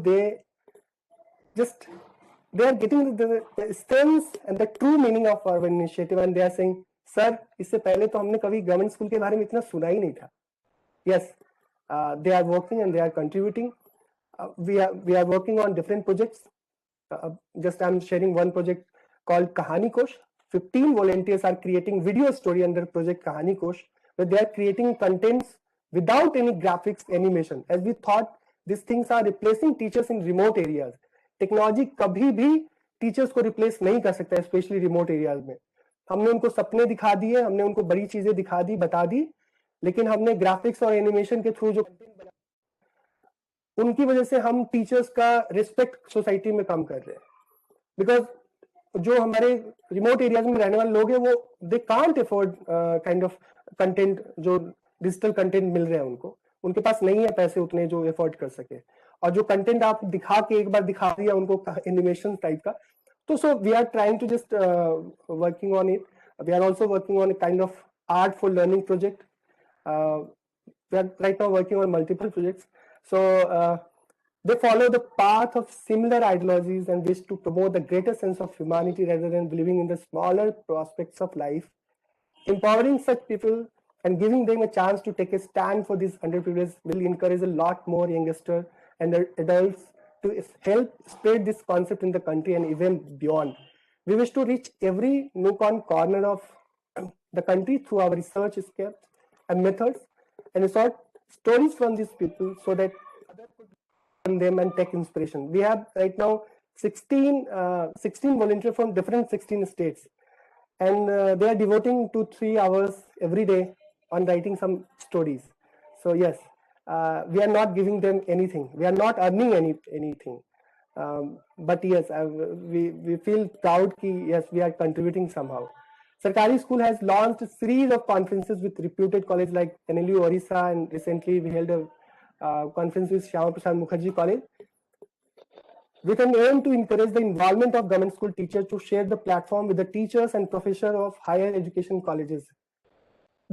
they are getting the sense and the true meaning of our initiative, and they are saying, "Sir, इससे पहले तो हमने कभी government school के बारे में इतना सुना ही नहीं था." Yes, they are working and they are contributing. We are working on different projects. Just I'm sharing one project called Kahani Kosh. 15 volunteers are creating video story under project Kahani Kosh, where they are creating contents without any graphics animation. As we thought, these things are replacing teachers in remote areas. Technology कभी भी teachers को replace नहीं कर सकता, specially remote areas में. हमने उनको सपने दिखा दिए, हमने उनको बड़ी चीजें दिखा दी, बता दी, लेकिन हमने ग्राफिक्स और एनिमेशन के थ्रू जो कंटेंट बना, उनकी वजह से हम टीचर्स का रिस्पेक्ट सोसाइटी में कम कर रहे हैं. बिकॉज जो हमारे रिमोट एरियाज में रहने वाले लोग हैं, वो they can't afford kind of content, जो डिजिटल कंटेंट मिल रहे हैं उनको, उनके पास नहीं है पैसे उतने जो अफोर्ड कर सके. और जो कंटेंट आप दिखा के एक बार दिखा दिया उनको एनिमेशन टाइप का, तो so we are trying to just working on it. We are also working on kind of art for learning project. We are right now working on multiple projects. So they follow the path of similar ideologies and wish to promote the greater sense of humanity rather than believing in the smaller prospects of life. Empowering such people and giving them a chance to take a stand for these underprivileged will encourage a lot more youngsters and adults to help spread this concept in the country and even beyond. We wish to reach every nook and corner of the country through our research steps and methods and sort stories from these people so that others could learn them and take inspiration. We have right now 16 volunteers from different 16 states, and they are devoting 2-3 hours every day on writing some stories. So yes, we are not giving them anything, we are not earning anything, but yes, we feel proud ki yes, we are contributing somehow. Sarkari school has launched a series of conferences with reputed colleges like NLU Orissa, and recently we held a conference with Shyama Prasad Mukherjee College with an aim to encourage the involvement of government school teachers to share the platform with the teachers and professors of higher education colleges.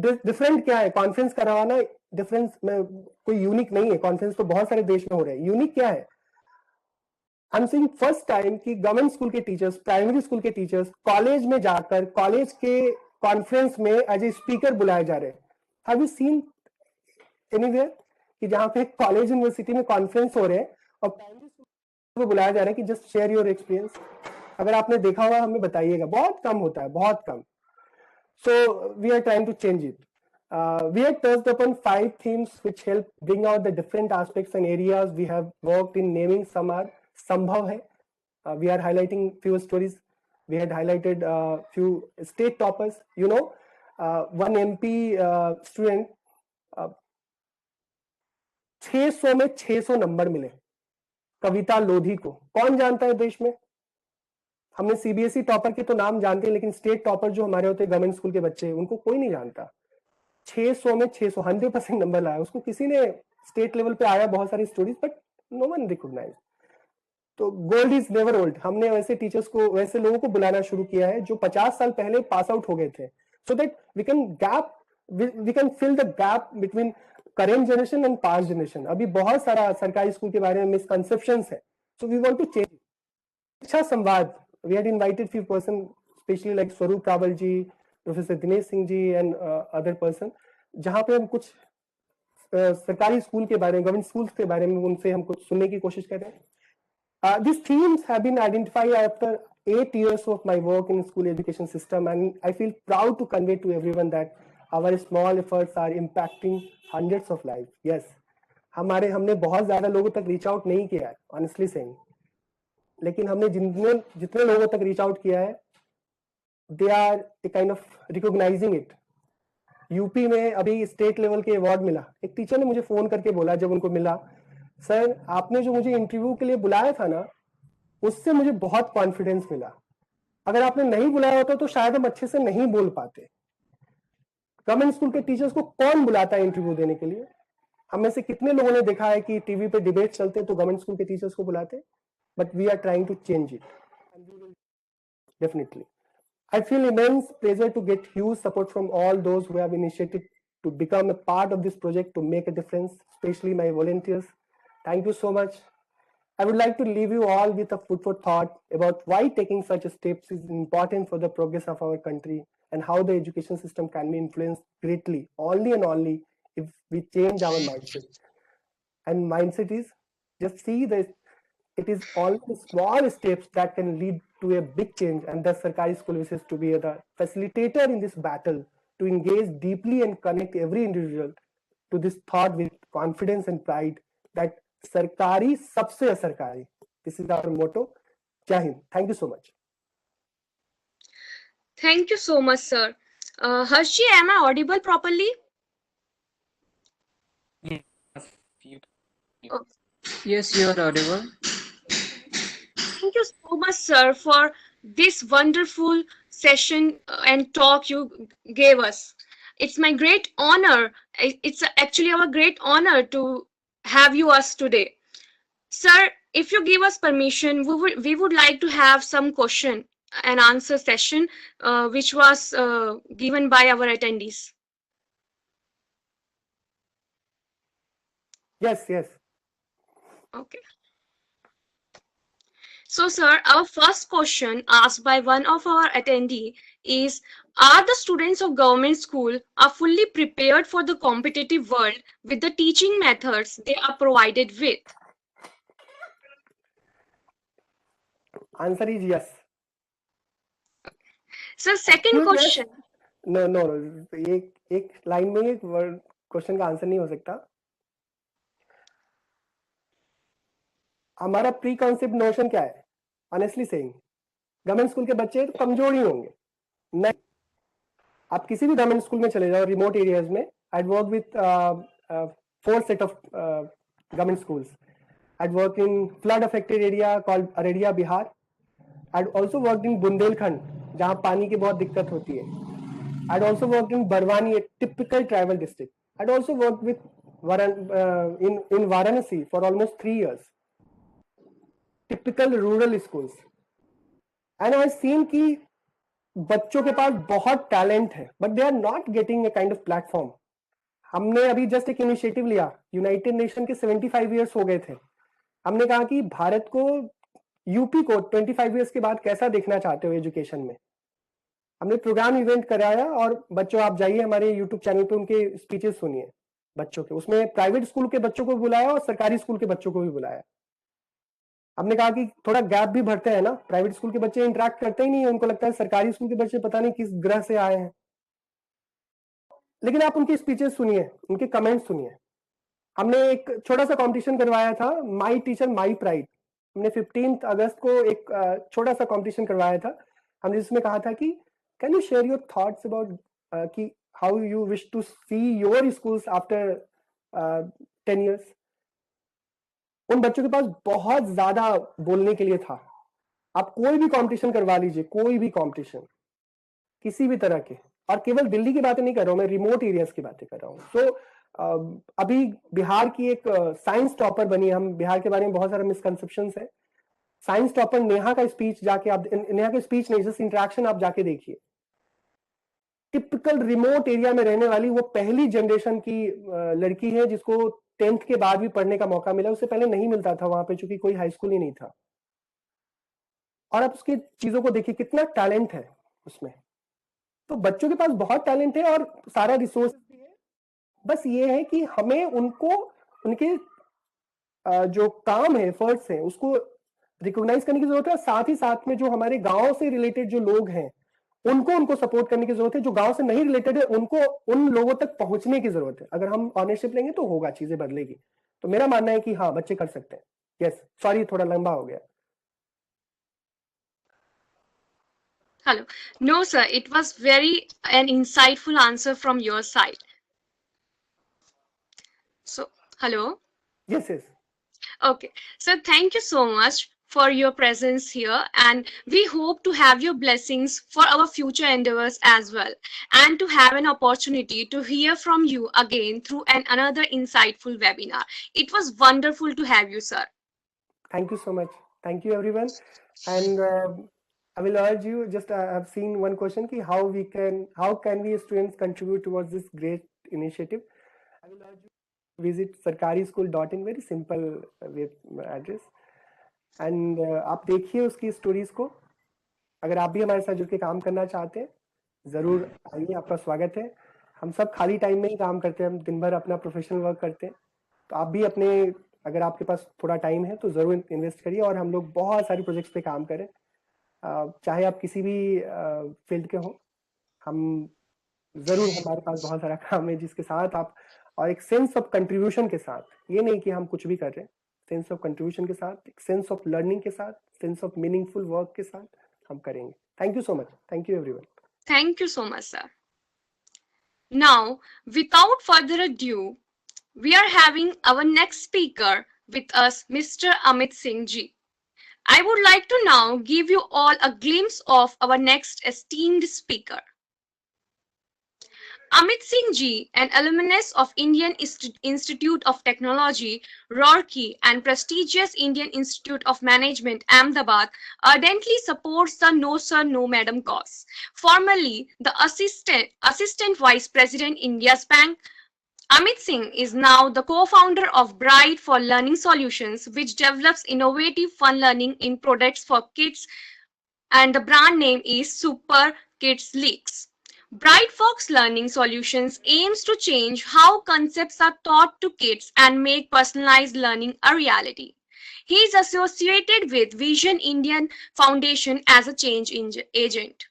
Different क्या है, conference करवाना difference में कोई unique नहीं है, conference तो बहुत सारे देश में हो रहे हैं. यूनिक क्या है, I am seeing first time कि गवर्नमेंट स्कूल के टीचर्स, प्राइमरी स्कूल के टीचर्स कॉलेज में जाकर कॉलेज के कॉन्फ्रेंस में एज ए स्पीकर बुलाए जा रहे हैं. हैव यू सीन एनीवेयर कि जहां पे कॉलेज यूनिवर्सिटी में कॉन्फ्रेंस हो रहे हैं और प्राइमरी स्कूल को बुलाया जा रहा है कि जस्ट शेयर योर एक्सपीरियंस? अगर आपने देखा हुआ हमें बताइएगा. बहुत कम होता है, बहुत कम. So we are trying to change it. We had touched upon 5 themes which help bring out the different aspects and areas we have worked in naming. Some are Sambhav hai. We are highlighting few stories. We had highlighted few state toppers. You know, one MP student 600 में 600 number मिले कविता लोधी को. कौन जानता है देश में? हमने CBSE topper के तो नाम जानते हैं, लेकिन स्टेट टॉपर जो हमारे होते हैं गवर्नमेंट स्कूल के बच्चे, उनको कोई नहीं जानता. 600 में 600 100% नंबर लाया. उसको किसी ने स्टेट लेवल पे आया बहुत सारी stories, but no one recognise. तो गोल्ड इज नेवर ओल्ड. हमने वैसे टीचर्स को, वैसे लोगों को बुलाना शुरू किया है जो 50 साल पहले पास आउट हो गए थे, so that we can fill the gap between current generation and past generation. अभी बहुत सारा सरकारी स्कूल के बारे में मिसकंसेप्शंस है, so we want to change. अच्छा संवाद. We had invited few person, especially like Swaroop Rawal ji, Professor Dinesh Singh ji and other person, जहाँ पे हम कुछ सरकारी स्कूल के बारे में, गवर्नमेंट स्कूल्स के बारे में उनसे हम कुछ सुनने की कोशिश कर रहे हैं. These themes have been identified after 8 years of my work in school education system, and I feel proud to convey to everyone that our small efforts are impacting hundreds of lives. Yes, हमने बहुत ज्यादा लोगों तक reach out नहीं किया है, honestly saying, लेकिन हमने जितने लोगों तक रीच आउट किया है, they are a kind of recognising it. UP में अभी स्टेट लेवल के अवार्ड मिला. एक टीचर ने मुझे फोन करके बोला जब उनको मिला, सर आपने जो मुझे इंटरव्यू के लिए बुलाया था ना, उससे मुझे बहुत कॉन्फिडेंस मिला. अगर आपने नहीं बुलाया होता तो शायद हम अच्छे से नहीं बोल पाते. गवर्नमेंट स्कूल के टीचर्स को कौन बुलाता है इंटरव्यू देने के लिए? हम में से कितने लोगों ने देखा है कि टीवी पे डिबेट चलते तो गवर्नमेंट स्कूल के टीचर्स को बुलाते? But we are trying to change it. Definitely. I feel immense pleasure to get huge support from all those who have initiated to become a part of this project to make a difference, especially my volunteers. Thank you so much. I would like to leave you all with a food for thought about why taking such steps is important for the progress of our country and how the education system can be influenced greatly only and only if we change our mindset. And mindset is just see that it is only small steps that can lead to a big change, and thus Sarkari School wishes to be the facilitator in this battle to engage deeply and connect every individual to this thought with confidence and pride that Sarkari sabse sarkari. This is our motto. Jai Hind. Thank you so much. Thank you so much, sir. Harshi, am I audible properly? Yes, you- Oh. Yes, you are audible. Thank you so much, sir, for this wonderful session and talk you gave us. It's my great honor. It's actually our great honor to have you us today. Sir, if you give us permission, we would like to have some question and answer session which was given by our attendees. Yes, yes. Okay. So, sir, our first question asked by one of our attendee is, are the students of government school are fully prepared for the competitive world with the teaching methods they are provided with? Answer is yes. So, second question. No. एक line में एक question का answer नहीं हो सकता. हमारा pre concept notion क्या है? ऑनेस्टली सेइंग, गवर्नमेंट स्कूल के बच्चे तो कमजोर ही होंगे. नहीं, आप किसी भी गवर्नमेंट स्कूल में चले जाओ रिमोट एरियाज में. I work with 4 set of government schools. I work in flood affected area called Araria Bihar. I also work in Bundelkhand जहां पानी की बहुत दिक्कत होती है. I also work in Barwani, a typical tribal district. I also work with in Varanasi for almost 3 years. Typical rural schools. And I seen कि बच्चों के पास बहुत टैलेंट है, but they are not getting a kind of platform. हमने अभी just एक initiative लिया. यूनाइटेड नेशन के 75 years हो गए थे. हमने कहा कि भारत को, यूपी को 25 years के बाद कैसा देखना चाहते हो एजुकेशन में. हमने प्रोग्राम इवेंट कराया और बच्चों आप जाइए हमारे यूट्यूब चैनल पे उनके स्पीचेस सुनिए बच्चों के. उसमें प्राइवेट स्कूल के बच्चों को बुलाया और सरकारी स्कूल के बच्चों को भी बुलाया. हमने कहा कि थोड़ा गैप भी भरते हैं ना. प्राइवेट स्कूल के बच्चे इंटरेक्ट करते ही नहीं है, उनको लगता है सरकारी स्कूल के बच्चे पता नहीं किस ग्रह से आए हैं. लेकिन आप उनकी स्पीचेस सुनिए, उनके कमेंट्स सुनिए। हमने एक छोटा सा कंपटीशन करवाया था, माई टीचर माई प्राइड। हमने 15 अगस्त को एक छोटा सा कंपटीशन करवाया था। हमने जिसमें कहा था कि can you share your thoughts about कि how you wish to see your schools after 10 years। उन बच्चों के पास बहुत ज्यादा बोलने के लिए था। आप कोई भी कंपटीशन करवा लीजिए, कोई भी कंपटीशन किसी भी तरह के, और केवल दिल्ली की बातें नहीं कर रहा हूं मैं, रिमोट एरियाज की बातें कर रहा हूँ। सो अभी बिहार की एक साइंस टॉपर बनी है। हम बिहार के बारे में बहुत सारे मिसकंसेप्शंस है। साइंस टॉपर नेहा का स्पीच जाके आप, नेहा का स्पीच नहीं, जस्ट इंटरेक्शन आप जाके देखिए। टिपिकल रिमोट एरिया में रहने वाली वो पहली जनरेशन की लड़की है जिसको 10th के बाद भी पढ़ने का मौका मिला। उससे पहले नहीं मिलता था वहां पे, चूंकि कोई हाई स्कूल ही नहीं था। और आप उसकी चीजों को देखिए, कितना टैलेंट है उसमें। तो बच्चों के पास बहुत टैलेंट है और सारा रिसोर्स भी है। बस ये है कि हमें उनको उनके जो काम है, एफर्ट्स है, उसको रिकॉग्नाइज करने की जरूरत है। साथ ही साथ में जो हमारे गांव से रिलेटेड जो लोग हैं उनको सपोर्ट करने की जरूरत है। जो गांव से नहीं रिलेटेड है उनको उन लोगों तक पहुंचने की जरूरत है। अगर हम ऑनरशिप लेंगे तो होगा, चीजें बदलेगी। तो मेरा मानना है कि हाँ, बच्चे कर सकते हैं। यस, सॉरी थोड़ा लंबा हो गया। Hello. No, sir, it was very an insightful answer from your side. So, hello. Yes, yes. Okay. So, thank you so much for your presence here, and we hope to have your blessings for our future endeavors as well, and to have an opportunity to hear from you again through another insightful webinar. It was wonderful to have you, sir. Thank you so much. Thank you, everyone. And I will urge you, just I've seen one question, ki how can we students contribute towards this great initiative? I will urge you to visit sarkarischool.in, very simple web address. And आप देखिए उसकी stories को। अगर आप भी हमारे साथ जुड़ के काम करना चाहते हैं, जरूर आइए, आपका स्वागत है। हम सब खाली टाइम में ही काम करते हैं, हम दिन भर अपना प्रोफेशनल वर्क करते हैं। तो आप भी अपने, अगर आपके पास थोड़ा टाइम है तो जरूर इन्वेस्ट करिए। और हम लोग बहुत सारी प्रोजेक्ट्स पे काम करें, चाहे आप किसी भी फील्ड के हो। हम जरूर, हमारे पास बहुत सारा काम है जिसके साथ आप, और एक सेंस ऑफ कंट्रीब्यूशन के साथ, ये नहीं कि हम कुछ भी कर रहे हैं, सेंस ऑफ कंट्रीब्यूशन के साथ, एक सेंस ऑफ लर्निंग के साथ, सेंस ऑफ मीनिंगफुल वर्क के साथ हम करेंगे। Thank you so much. Thank you everyone. Thank you so much, sir. Now, without further ado, we are having our next speaker with us, Mr. Amit Singh ji. I would like to now give you all a glimpse of our next esteemed speaker. Amit Singh ji, an alumnus of Indian Institute of Technology, Roorkee, and prestigious Indian Institute of Management, Ahmedabad, ardently supports the No Sir, No Madam cause. Formerly the Assistant Vice President, India's Bank, Amit Singh is now the co-founder of Bright for Learning Solutions, which develops innovative fun learning in products for kids, and the brand name is Super Kids Leaks. Bright Fox Learning Solutions aims to change how concepts are taught to kids and make personalized learning a reality. He is associated with Vision Indian Foundation as a change agent.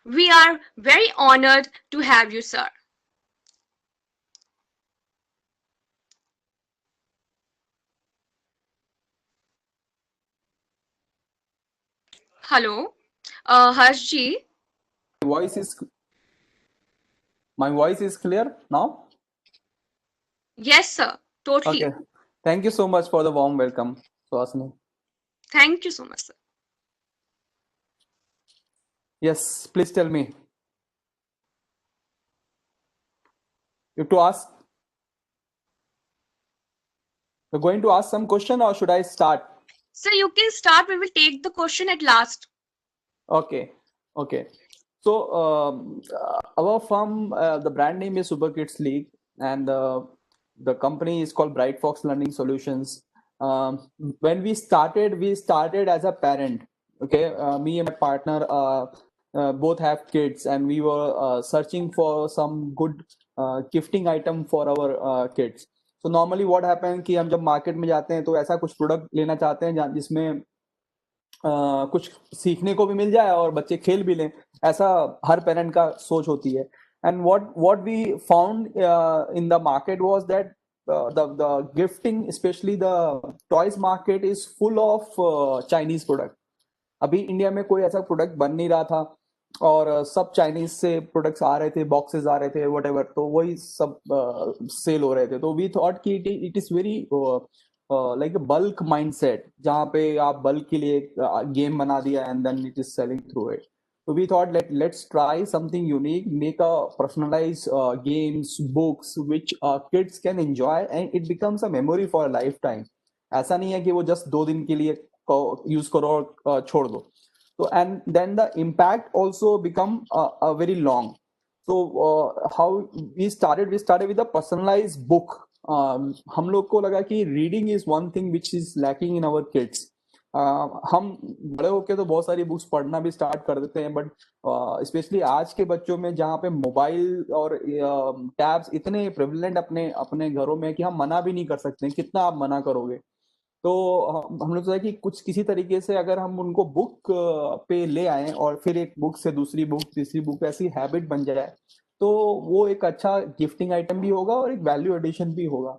We are very honored to have you, sir. Hello, Harshji. Voice is my voice is clear now? Yes, sir. Totally. Okay. Thank you so much for the warm welcome, Suhasini. Thank you so much, sir. Yes, please tell me. You have to ask. You're going to ask some question, or should I start? So you can start. We will take the question at last. Okay. Okay. So our firm, the brand name is Super Kids League, and the company is called Bright Fox Learning Solutions. When we started as a parent. Okay, me and my partner both have kids, and we were searching for some good gifting item for our kids. So normally what happens कि हम जब market में जाते हैं तो ऐसा कुछ product लेना चाहते हैं जिसमें कुछ सीखने को भी मिल जाए और बच्चे खेल भी लें, ऐसा हर पेरेंट का सोच होती है। And what we found in the market was that the gifting, especially the toys market, is full of Chinese product. अभी इंडिया में कोई ऐसा प्रोडक्ट बन नहीं रहा था और सब चाइनीज से प्रोडक्ट्स आ रहे थे, बॉक्सेस आ रहे थे, वट तो वही सब सेल हो रहे थे. तो वी थॉट कि it is very like bulk mindset, जहाँ पे आप बल्क के लिए गेम बना दिया and then it is selling through it. So we thought let's try something unique, make a personalized games, books which kids can enjoy and it becomes a memory for a lifetime. ऐसा नहीं है कि वो just 2 दिन के लिए use करो और छोड़ दो. So and then the impact also become a very long. So how we started with a personalized book. हम लोग को लगा कि reading is one thing which is lacking in our kids. हम बड़े होके तो बहुत सारी बुक्स पढ़ना भी स्टार्ट कर देते हैं, बट स्पेशली आज के बच्चों में जहाँ पे मोबाइल और टैब्स इतने प्रेवलेंट अपने अपने घरों में कि हम मना भी नहीं कर सकते, कितना आप मना करोगे. तो हम लोग सोचा कि कुछ किसी तरीके से अगर हम उनको बुक पे ले आए और फिर एक बुक से दूसरी बुक तीसरी बुक ऐसी हैबिट बन जाए, तो वो एक अच्छा गिफ्टिंग आइटम भी होगा और एक वैल्यू एडिशन भी होगा.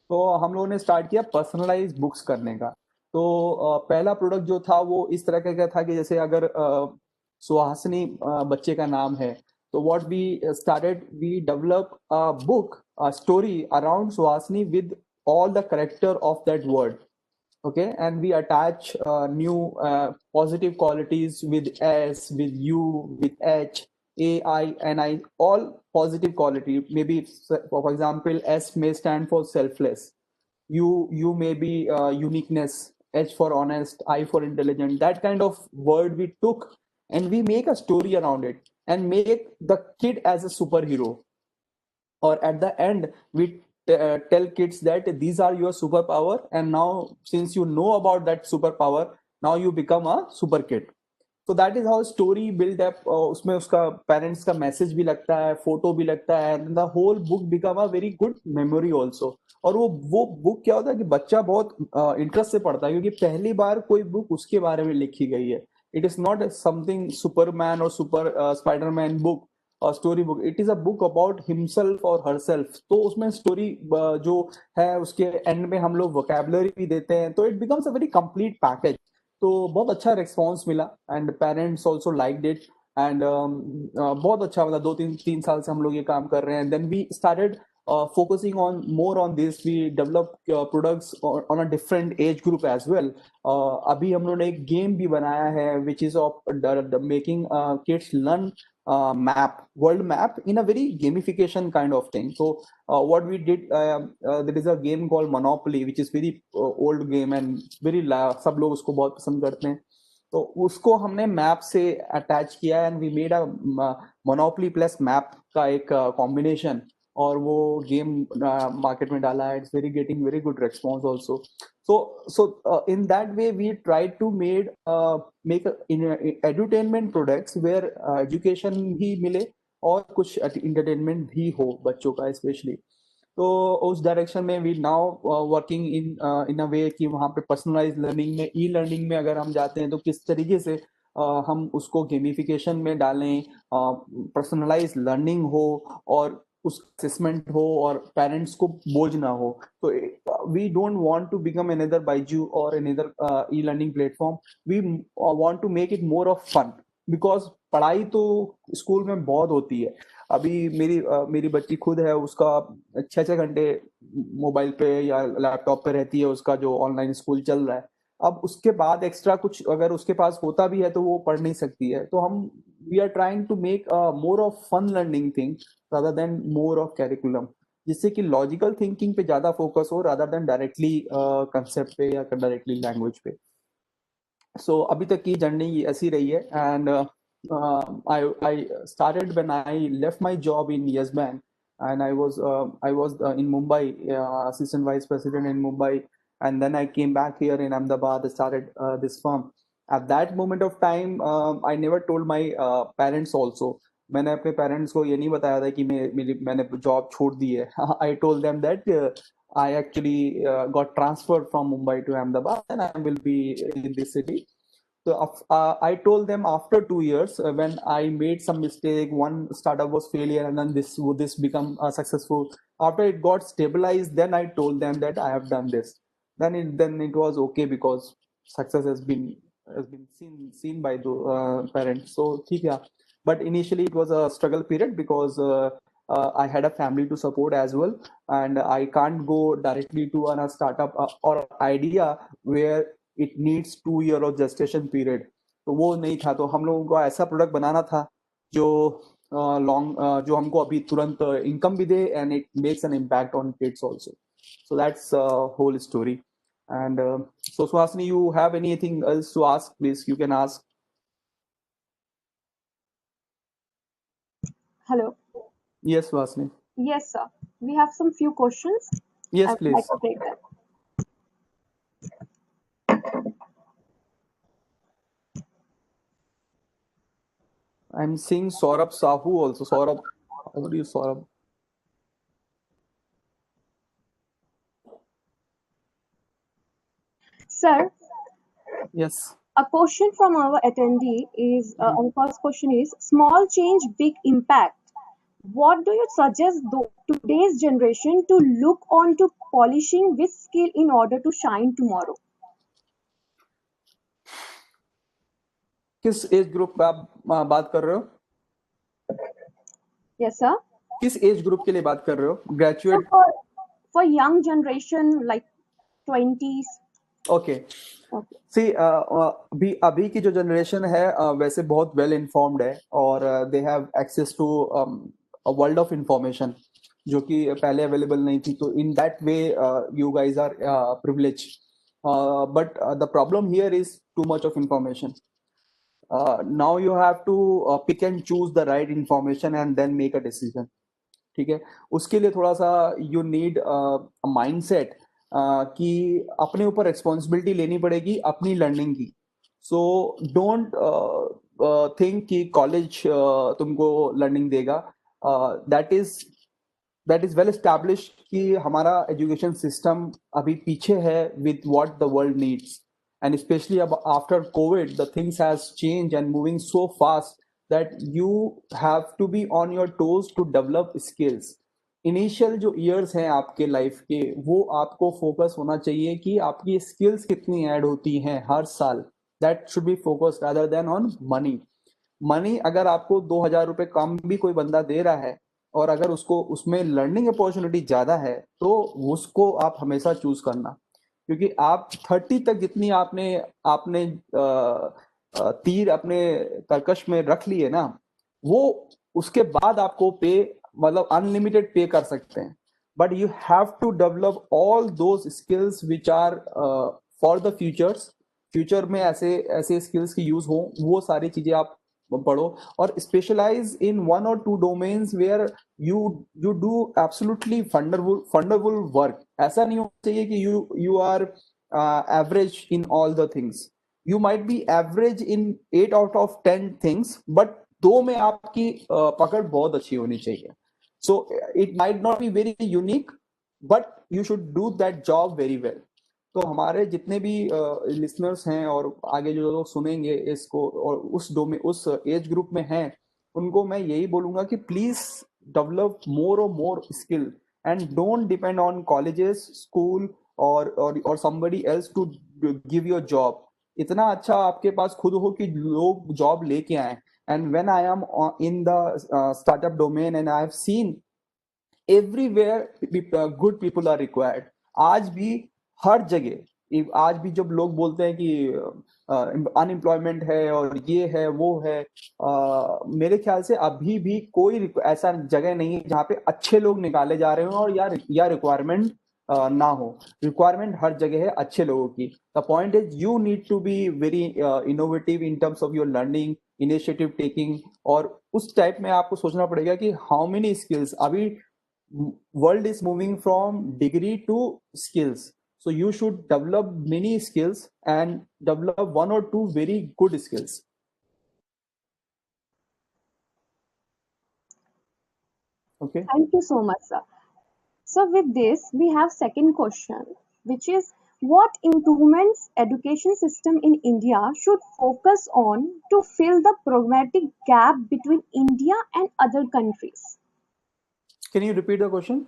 तो हम लोगों ने स्टार्ट किया पर्सनलाइज बुक्स करने का. तो पहला प्रोडक्ट जो था वो इस तरह का था कि जैसे अगर सुहासिनी बच्चे का नाम है, तो what we started, we develop a book, a story around Suhasini with all the character of that word. Okay, and we attach new positive qualities with S, with U, with H, A, I, and I, all positive quality. Maybe for example, S may stand for selfless, you may be uniqueness, H for honest, I for intelligent. That kind of word we took and we make a story around it and make the kid as a superhero. Or at the end we tell kids that these are your superpower, and now since you know about that superpower, now you become a super kid. तो that is how story build up. उसमें उसका parents का message भी लगता है, photo भी लगता है, and the whole book become a very good memory also. और वो बुक क्या होता है कि बच्चा बहुत इंटरेस्ट से पढ़ता है, क्योंकि पहली बार कोई बुक उसके बारे में लिखी गई है. It is not something Superman और सुपर स्पाइडरमैन बुक और story book. It is a book about himself और हरसेल्फ. तो उसमें स्टोरी जो है उसके एंड में हम लोग वोकैबुलरी भी देते हैं, तो it becomes a very complete package. तो बहुत अच्छा रिस्पॉन्स मिला and parents also like it. And बहुत अच्छा, मतलब 2-3 साल से हम लोग ये काम कर रहे हैं. Then we started focusing on more on this. We developed products on a different age group as well. अभी हम लोगों ने एक गेम भी बनाया है which is of making kids learn map, world map in a very gamification kind of thing. So what we did, there is a game called Monopoly which is very old game and very सब लोग उसको बहुत पसंद करते हैं. तो उसको हमने मैप से अटैच किया and we made a Monopoly plus map का एक कॉम्बिनेशन, और वो गेम मार्केट में डाला है. It's very getting very good response also. So in that way we try to make edutainment products where education भी मिले और कुछ एंटरटेनमेंट भी हो बच्चों का स्पेशली. तो उस डायरेक्शन में वी नाउ वर्किंग इन अ वे कि वहाँ पे पर्सनलाइज लर्निंग में, ई लर्निंग में अगर हम जाते हैं तो किस तरीके से हम उसको गेमिफिकेशन में डालें, पर्सनलाइज लर्निंग हो और उस असेसमेंट हो और पेरेंट्स को बोझ ना हो. तो we don't want to become another Byju और another e learning platform. We want to make it more of fun, because पढ़ाई तो स्कूल में बहुत होती है. अभी मेरी बच्ची खुद है, उसका 6-6 घंटे मोबाइल पे या लैपटॉप पे रहती है, उसका जो ऑनलाइन स्कूल चल रहा है. अब उसके बाद एक्स्ट्रा कुछ अगर उसके पास होता भी है तो वो पढ़ नहीं सकती है. तो हम we are trying to make more of fun learning thing rather than more of curriculum, जिससे कि लॉजिकल थिंकिंग पे ज्यादा फोकस हो rather than डायरेक्टली कंसेप्ट पे या डायरेक्टली लैंग्वेज पे. सो अभी तक की जर्नी ऐसी रही है. And I started when I left my job in Yes Bank, and I was in Mumbai, assistant vice president in Mumbai, and then I came back here in Ahmedabad, started this firm. At that moment of time, I never told my parents also. मैंने अपने parents को ये नहीं बताया था कि मैंने job छोड़ दी है. I told them that I actually got transferred from Mumbai to Ahmedabad and I will be in this city. So I told them after 2 years, when I made some mistake, one startup was failure, and then this become successful. After it got stabilized, then I told them that I have done this. Then it was okay, because success has been seen by the parents. So yeah, but initially it was a struggle period, because I had a family to support as well, and I can't go directly to a startup or idea where it needs 2 year of gestation period. तो वो नहीं था, तो हम लोगों को ऐसा product बनाना था जो लॉन्ग जो हमको अभी तुरंत इनकम भी दे, and it makes an impact on kids also. So that's whole story. And so Suhasini, you have anything else to ask? Please, you can ask. Hello. Yes, Suhasini. Yes, sir. We have some few questions. Yes, I would please. like to take them. I'm seeing Saurabh Sahu also. Saurabh, how do you Saurabh? Sir, Yes. a question from our attendee is, our first question is, small change, big impact. What do you suggest today's generation to look on to polishing this skill in order to shine tomorrow? किस age group पे आप बात कर रहे हो? Yes, sir. किस age group के लिए बात कर रहे हो? So graduate? for young generation like 20s. Okay. See अभी की जो जनरेशन है वैसे बहुत वेल इन्फॉर्म्ड है, और they have access to a world of information जो कि पहले अवेलेबल नहीं थी. तो in that way you guys are privilege, but the problem here is too much of information. Now you have to pick and choose the right information and then make a decision. ठीक है, उसके लिए थोड़ा सा you need mindset कि अपने ऊपर responsibility लेनी पड़ेगी अपनी लर्निंग की. सो डोंट थिंक कि कॉलेज तुमको लर्निंग देगा. दैट इज वेल एस्टैब्लिश्ड कि हमारा एजुकेशन सिस्टम अभी पीछे है with what the world needs, and especially after COVID, the things has changed and moving so fast that you have to be on your toes to develop skills. Initial जो years हैं आपके life के, वो आपको focus होना चाहिए कि आपकी स्किल्स कितनी ऐड होती हैं हर साल. That should be focus rather than on money. अगर आपको 2,000 रुपए कम भी कोई बंदा दे रहा है, और अगर उसको उसमें लर्निंग अपॉर्चुनिटी ज्यादा है, तो उसको आप हमेशा चूज करना. क्योंकि आप 30 तक जितनी आपने आपने तीर अपने तरकश में रख लिए ना, वो उसके बाद आपको पे मतलब अनलिमिटेड पे कर सकते हैं. But you have to develop all those skills which are for the future में ऐसे ऐसे स्किल्स की यूज हो, वो सारी चीजें आप पढ़ो, और specialise in 1 or 2 domains where you do absolutely wonderful work. ऐसा नहीं होना चाहिए कि you are average in all the things. You might be average in 8 out of 10 things, but 2 में आपकी पकड़ बहुत अच्छी होनी चाहिए. So it might not be very unique, but you should do that job very well. तो हमारे जितने भी लिसनर्स हैं और आगे जो लोग सुनेंगे इसको और उस एज ग्रुप में हैं, उनको मैं यही बोलूंगा कि प्लीज डेवलप मोर और more skill, and don't depend on colleges, school और somebody else to give you a job. इतना अच्छा आपके पास खुद हो कि लोग जॉब लेके आए. And when I am in the startup domain and I have seen everywhere good people are required. आज भी हर जगह, आज भी जब लोग बोलते हैं कि अनएम्प्लॉयमेंट है और ये है वो है, मेरे ख्याल से अभी भी कोई ऐसा जगह नहीं है जहाँ पे अच्छे लोग निकाले जा रहे हो और या रिक्वायरमेंट ना हो. रिक्वायरमेंट हर जगह है अच्छे लोगों की. The point is you need to be very innovative in terms of your learning, initiative taking, और उस टाइप में आपको सोचना पड़ेगा कि हाउ मेनी स्किल्स. अभी world is moving from degree to skills, so you should develop many skills and develop 1 or 2 very good skills. Okay, Thank you so much, sir. So with this, we have second question, which is, What improvements education system in India should focus on to fill the pragmatic gap between India and other countries? Can you repeat the question?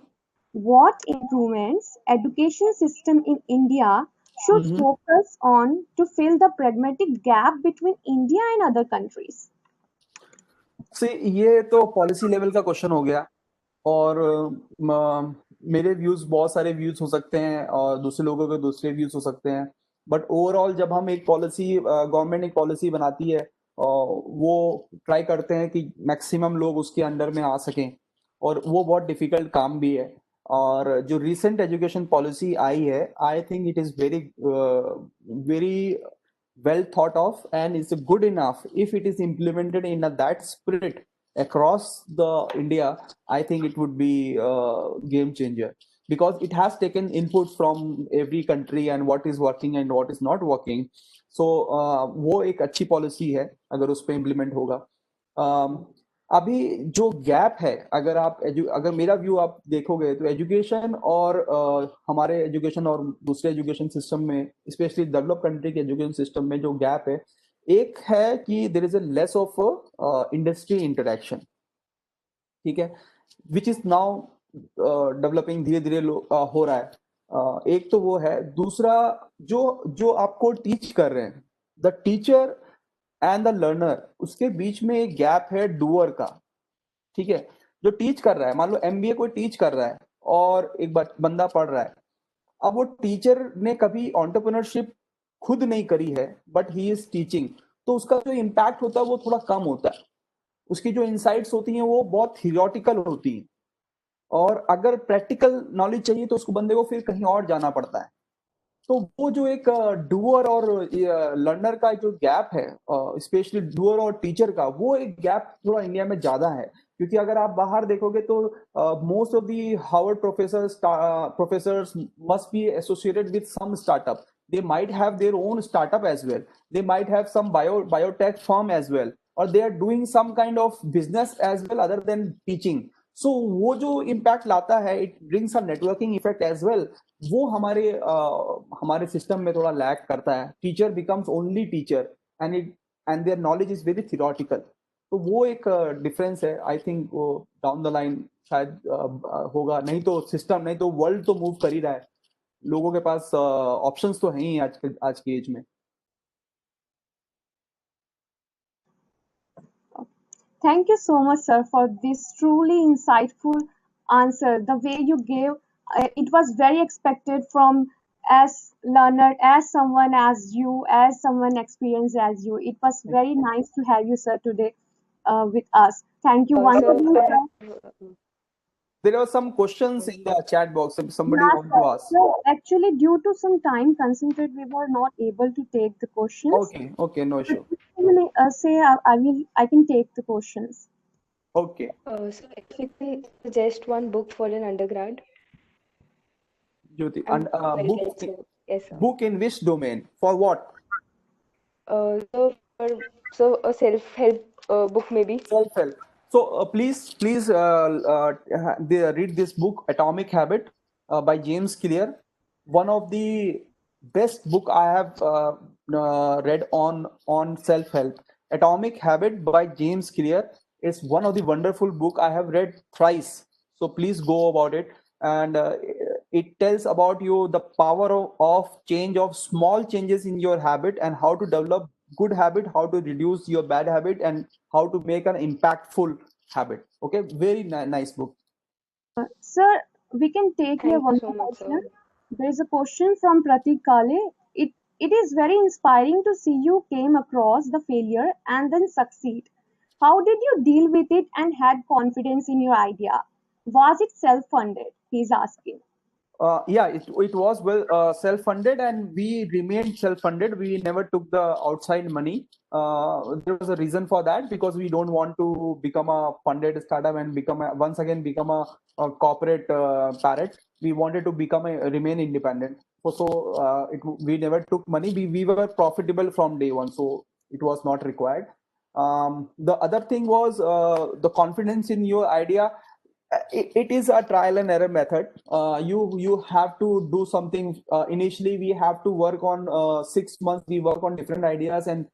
What improvements education system in India should focus on to fill the pragmatic gap between India and other countries? से ये तो policy level का question हो गया और मेरे views बहुत सारे व्यूज हो सकते हैं और दूसरे लोगों के दूसरे व्यूज हो सकते हैं बट ओवरऑल जब हम एक पॉलिसी गवर्नमेंट एक पॉलिसी बनाती है वो ट्राई करते हैं कि मैक्सिमम लोग उसके अंडर में आ सकें और वो बहुत डिफिकल्ट काम भी है और जो रिसेंट एजुकेशन पॉलिसी आई है I think it is very very well thought of and is good enough if it is implemented in that spirit across the India. I think it would be a game changer because it has taken inputs from every country and what is working and what is not working. So वो एक अच्छी policy है अगर उस पर implement होगा. अभी जो गैप है अगर मेरा व्यू आप देखोगे तो एजुकेशन और हमारे एजुकेशन और दूसरे एजुकेशन सिस्टम में स्पेशली डेवलप कंट्री के एजुकेशन सिस्टम में जो गैप है एक है कि there is a less of industry interaction. ठीक है, विच इज नाउ डेवलपिंग धीरे धीरे हो रहा है. एक तो वो है. दूसरा जो जो आपको टीच कर रहे हैं the teacher and the learner उसके बीच में एक गैप है डूअर का. ठीक है, जो टीच कर रहा है मान लो एमबीए कोई टीच कर रहा है और एक बंदा पढ़ रहा है. अब वो टीचर ने कभी एंटरप्रेन्योरशिप खुद नहीं करी है बट ही इज टीचिंग तो उसका जो इम्पैक्ट होता है वो थोड़ा कम होता है. उसकी जो इंसाइट्स होती हैं वो बहुत थियोरटिकल होती हैं और अगर प्रैक्टिकल नॉलेज चाहिए तो उसको बंदे को फिर कहीं और जाना पड़ता है. तो वो जो एक डूअर और लर्नर का जो गैप है स्पेशली डूअर और टीचर का वो एक गैप थोड़ा इंडिया में ज्यादा है क्योंकि अगर आप बाहर देखोगे तो most of the Harvard professors must be associated with some startup. They might have their own startup as well. They might have some biotech firm as well, or they are doing some kind of business as well other than teaching. So वो जो impact लाता है it brings a networking effect as well. वो हमारे system में थोड़ा lag करता है. Teacher becomes only teacher and their knowledge is very theoretical. तो वो एक डिफरेंस है. आई थिंक वो डाउन द लाइन शायद होगा. नहीं तो सिस्टम नहीं तो वर्ल्ड तो मूव कर ही रहा है. लोगों के पास ऑप्शंस तो हैं ही आज की एज में. Thank you so much, sir, for this truly insightful answer. The way you gave, it was very expected from as learner, as someone as you, as someone experienced as you. It was very nice to have you, sir, today with us. Thank you once So, again, sir. There are some questions in the chat box if somebody Yes, wants to sir. ask. So actually, due to some time constraint, we were not able to take the questions. Okay, no issue. I can take the questions. Okay. so if you can suggest one book for an undergrad. Jyoti, I'm and very book, good, yes, sir. book in which domain? For what? So a self-help book maybe. Self-help. So please read this book, Atomic Habit, by James Clear. One of the best book I have read on self-help. Atomic Habit by James Clear is one of the wonderful book I have read thrice. So please go about it. And it tells about you the power of change of small changes in your habit and how to develop good habit, how to reduce your bad habit, and how to make an impactful habit. Okay, very nice book. Sir, we can take here Thank one you so more much, question. sir. There is a question from Pratik Kale. It is very inspiring to see you came across the failure and then succeed. How did you deal with it and had confidence in your idea? Was it self-funded? He's asking. Yeah, it was well self-funded and we remained self-funded. We never took the outside money. There was a reason for that because we don't want to become a funded startup and once again become a corporate parrot. We wanted to remain independent. We never took money. We were profitable from day one, so it was not required. The other thing was the confidence in your idea. it is a trial and error method. You have to do something. Initially, we have to work on 6 months. We work on different ideas, and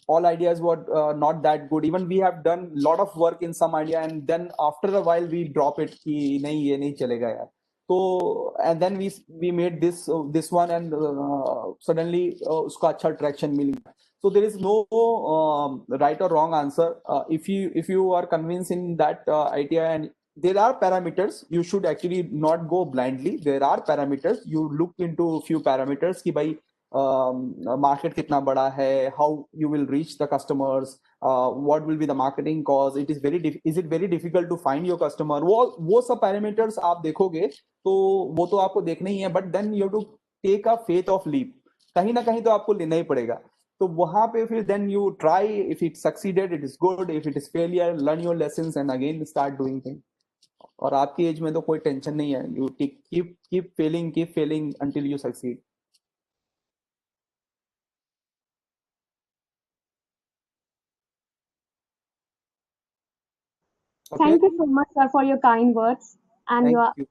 all ideas were not that good. Even we have done a lot of work in some idea, and then after a while we drop it. कि नहीं ये नहीं चलेगा यार. So and then we made this one, and suddenly उसका अच्छा traction मिल गया. So there is no right or wrong answer. If you are convinced in that idea, and there are parameters, you should actually not go blindly. There are parameters. You look into few parameters कि भाई market कितना बड़ा है, how you will reach the customers, what will be the marketing cost, is it very difficult to find your customer. वो सब parameters आप देखोगे तो वो तो आपको देखना ही है, but then you have to take a faith of leap. कहीं ना कहीं तो आपको लेना ही पड़ेगा. तो वहां पे फिर then you try. If it succeeded, it is good. If it is failure, learn your lessons and again start doing things. और आपकी एज में तो कोई टेंशन नहीं है. You keep failing until you succeed. Okay. Thank you so much, sir, for your kind words and Thank your. you.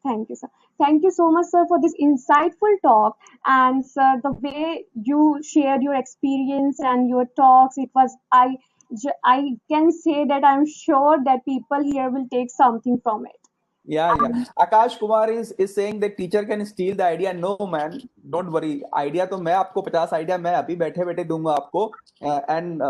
Thank you, sir. Thank you so much, sir, for this insightful talk. And sir, the way you shared your experience and your talks, it was I can say that I'm sure that people here will take something from it. Yeah. Akash Kumar is saying that teacher can steal the idea. No man, don't worry. Idea तो मैं आपको 50 idea मैं अभी बैठे बैठे दूंगा आपको. And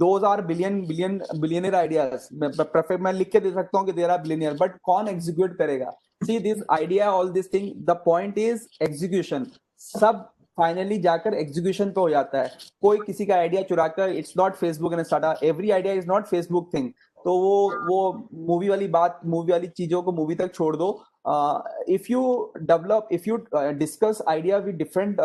those are billionaire ideas. मैं लिख के दे सकता हूँ कि there are billionaire, but कौन execute करेगा? See this idea, all this thing. The point is execution. सब फाइनली जाकर एग्जीक्यूशन पे हो जाता है. कोई किसी का आइडिया चुराकर, it's not Facebook and start. Every idea is not Facebook thing. तो वो मूवी वाली चीजों को मूवी तक छोड़ दो. If you discuss idea with different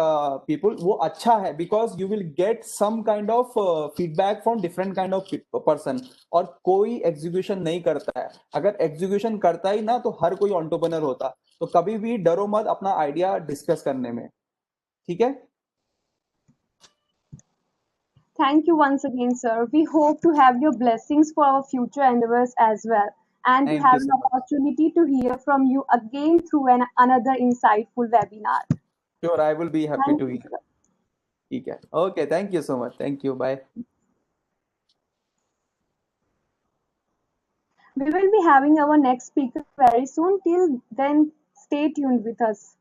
people, वो अच्छा है, because you will get some kind of feedback from different kind of person. और कोई एग्जीक्यूशन नहीं करता है. अगर एग्जीक्यूशन करता ही ना तो हर कोई एंटरप्रेन्योर होता. तो कभी भी डरो मत अपना आइडिया डिस्कस करने में. ठीक है. Thank you once again, sir. We hope to have your blessings for our future endeavors as well, and to Thank have you an so much. opportunity to hear from you again through another insightful webinar. Sure, I will be happy Thank to you, hear. sir. ठीक है. Okay, thank you so much. Thank you. Bye. We will be having our next speaker very soon. Till then, stay tuned with us.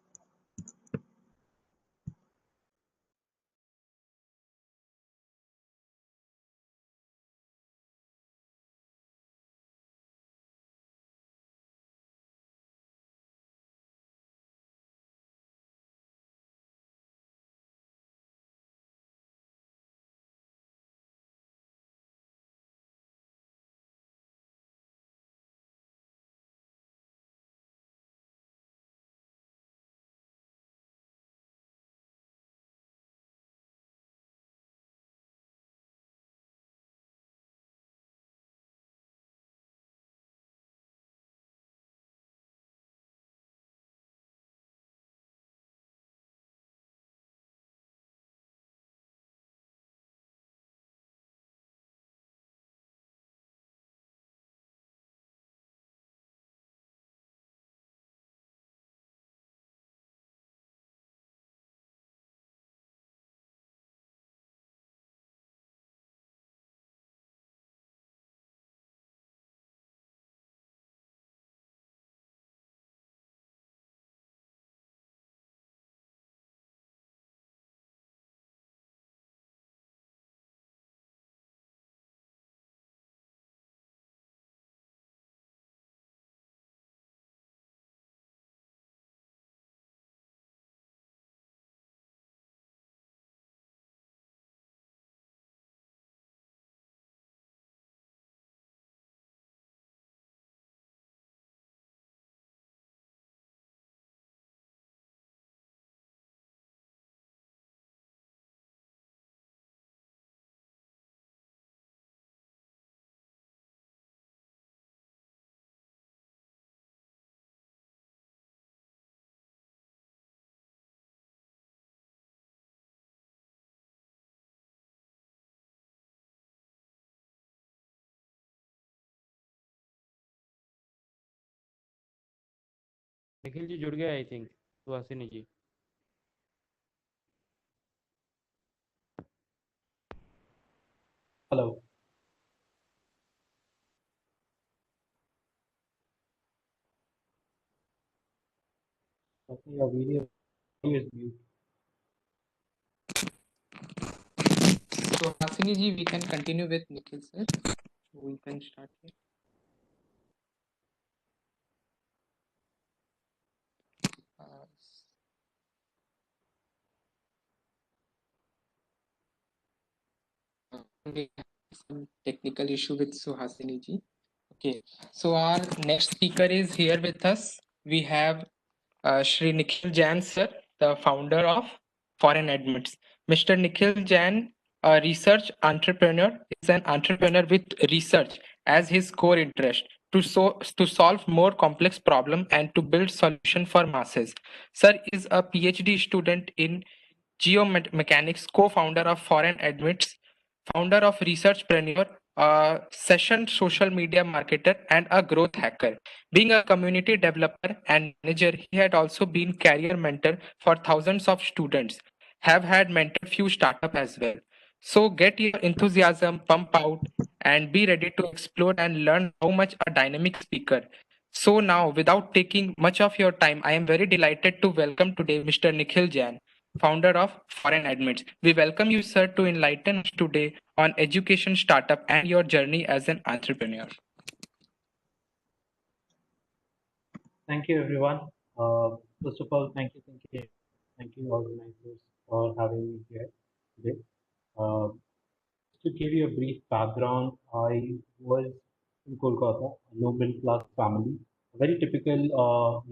Nikhil ji जुड़ गए I think, Suhasini ji. Hello. Okay, your video is mute. So Hasini ji, we can continue with Nikhil sir. We can start here. Uh, we have some technical issue with Suhasini ji. Okay, so our next speaker is here with us. We have Shri Nikhil Jain sir, the founder of Foreign Admits. Mr. Nikhil Jain, a research entrepreneur, is an entrepreneur with research as his core interest to solve more complex problem and to build solution for masses. Sir is a PhD student in geomechanics, co-founder of Foreign Admits, founder of Researchpreneur, a session social media marketer, and a growth hacker. Being a community developer and manager, he had also been career mentor for thousands of students, have had mentored few startups as well. So get your enthusiasm pump out and be ready to explore and learn how much a dynamic speaker. So now, without taking much of your time, I am very delighted to welcome today Mr. Nikhil Jain, founder of Foreign Admits. We welcome you, sir, to enlighten us today on education startup and your journey as an entrepreneur. Thank you, everyone. First of all, thank you, organizers, for having me here today. Uh, to give you a brief background, I was in Kolkata, a low middle class family, a very typical,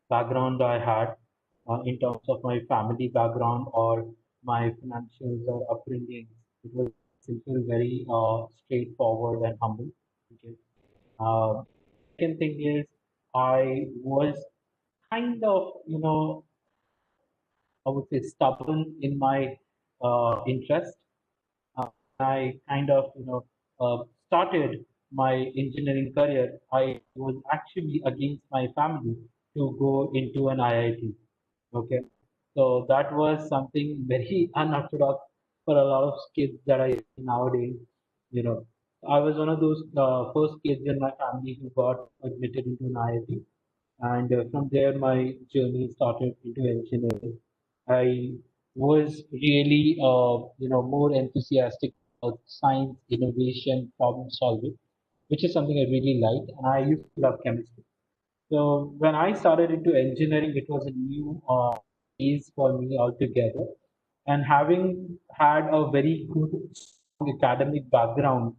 background I had in terms of my family background or my financials or upbringing. It was simple, very straightforward and humble. Okay. Second thing is I was kind of, I would say stubborn in my interest. I kind of, started my engineering career. I was actually against my family to go into an IIT. Okay. So that was something very unorthodox for a lot of kids that I see nowadays. You know, I was one of those first kids in my family who got admitted into an IIT, and from there my journey started into engineering. I was really, more enthusiastic about science, innovation, problem solving, which is something I really liked, and I used to love chemistry. So when I started into engineering, it was a new phase for me altogether. And having had a very good strong academic background,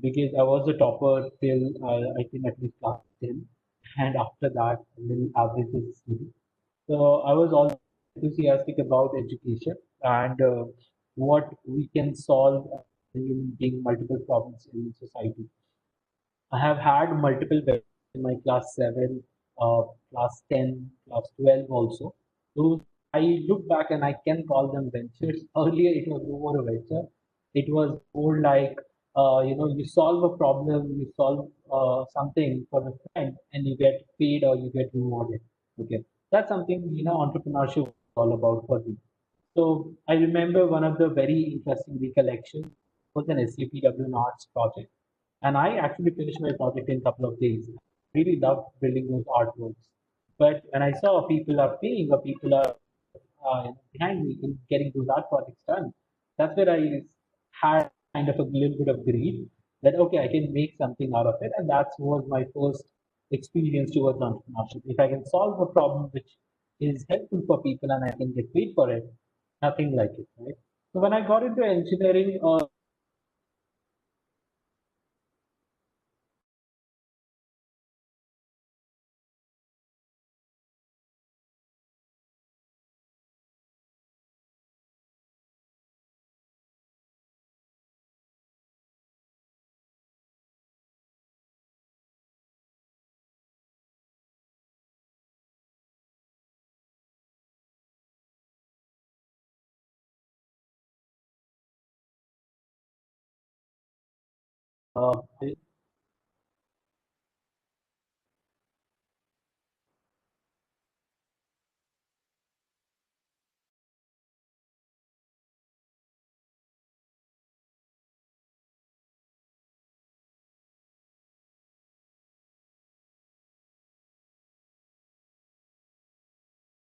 because I was a topper till I think at least class 10, and after that, a little average is student. So I was also enthusiastic about education and what we can solve in being multiple problems in society. I have had multiple ventures in my class 7, class 10, class 12 also. Those I look back and I can call them ventures. Earlier, it was no more a venture. It was more like, you solve a problem, you solve something for a friend, and you get paid or you get rewarded. Okay, that's something entrepreneurship is all about for me. So I remember one of the very interesting recollections was an SAPW Arts project. And I actually finished my project in a couple of days. Really loved building those artworks. But when I saw people are paying or people are behind me in getting those art projects done, that's where I had kind of a little bit of greed that, okay, I can make something out of it. And that was my first experience towards entrepreneurship. If I can solve a problem which is helpful for people and I can get paid for it, nothing like it, right? So when I got into engineering, uh,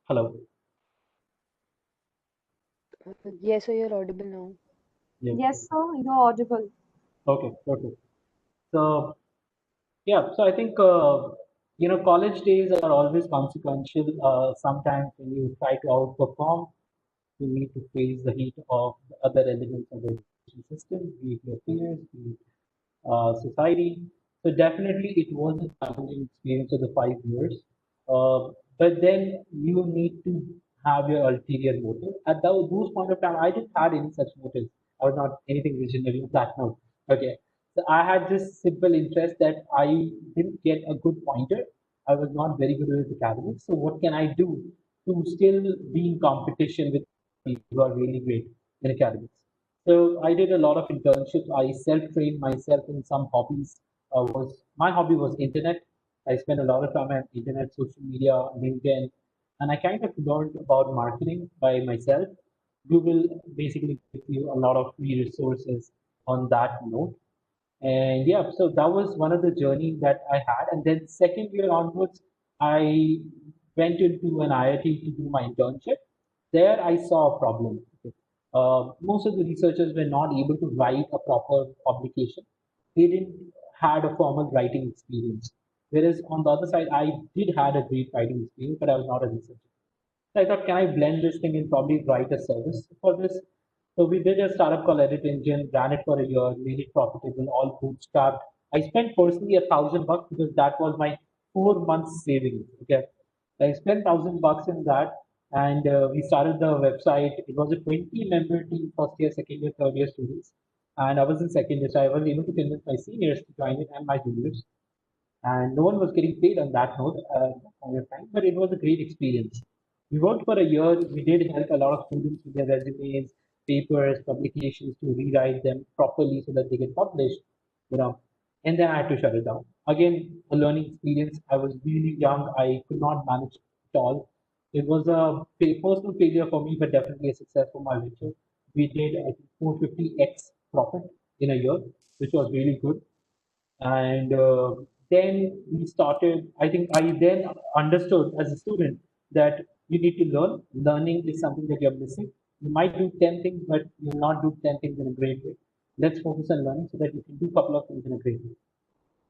Hello. Yes, so you're audible now. Yeah. Yes, sir, you're audible. Okay. Okay. So yeah. So I think college days are always consequential. Sometimes when you try to outperform, you need to face the heat of the other elements of the education system, be it your peers, be it society. So definitely it was a challenging experience of the 5 years. But then you need to have your ulterior motive. At those point of time, I didn't have any such motives. I was not anything visionary on that note. Okay. So I had this simple interest that I didn't get a good pointer. I was not very good with academics. So what can I do to still be in competition with people who are really great in academics? So I did a lot of internships. I self-trained myself in some hobbies. Was my hobby was internet. I spent a lot of time on internet, social media, LinkedIn, and I kind of learned about marketing by myself. Google basically gives you a lot of free resources on that note. And yeah, so that was one of the journey that I had. And then second year onwards, I went into an IIT to do my internship. There I saw a problem. Okay. Most of the researchers were not able to write a proper publication. They didn't had a formal writing experience. Whereas on the other side, I did had a great writing experience, but I was not a researcher. So I thought, can I blend this thing and probably write a service for this? So we did a startup called Edit Engine, ran it for a year, made it profitable, all bootstrapped. I spent personally $1,000 because that was my 4 months savings. Okay, I spent $1,000 in that, and we started the website. It was a 20-member team, first year, second year, third year students, and I was in second year, so I was able to convince my seniors to join it and my juniors, and no one was getting paid on that note at that point of time, but it was a great experience. We worked for a year. We did help a lot of students with their resumes, papers, publications to rewrite them properly so that they get published, you know. And then I had to shut it down. Again, a learning experience. I was really young. I could not manage it all. It was a personal failure for me, but definitely a success for my venture. We did, I think, 450x profit in a year, which was really good. And then we started, I think I then understood as a student that you need to learning is something that you're missing. You might do 10 things, but you'll not do 10 things in a great way. Let's focus on learning so that you can do a couple of things in a great way.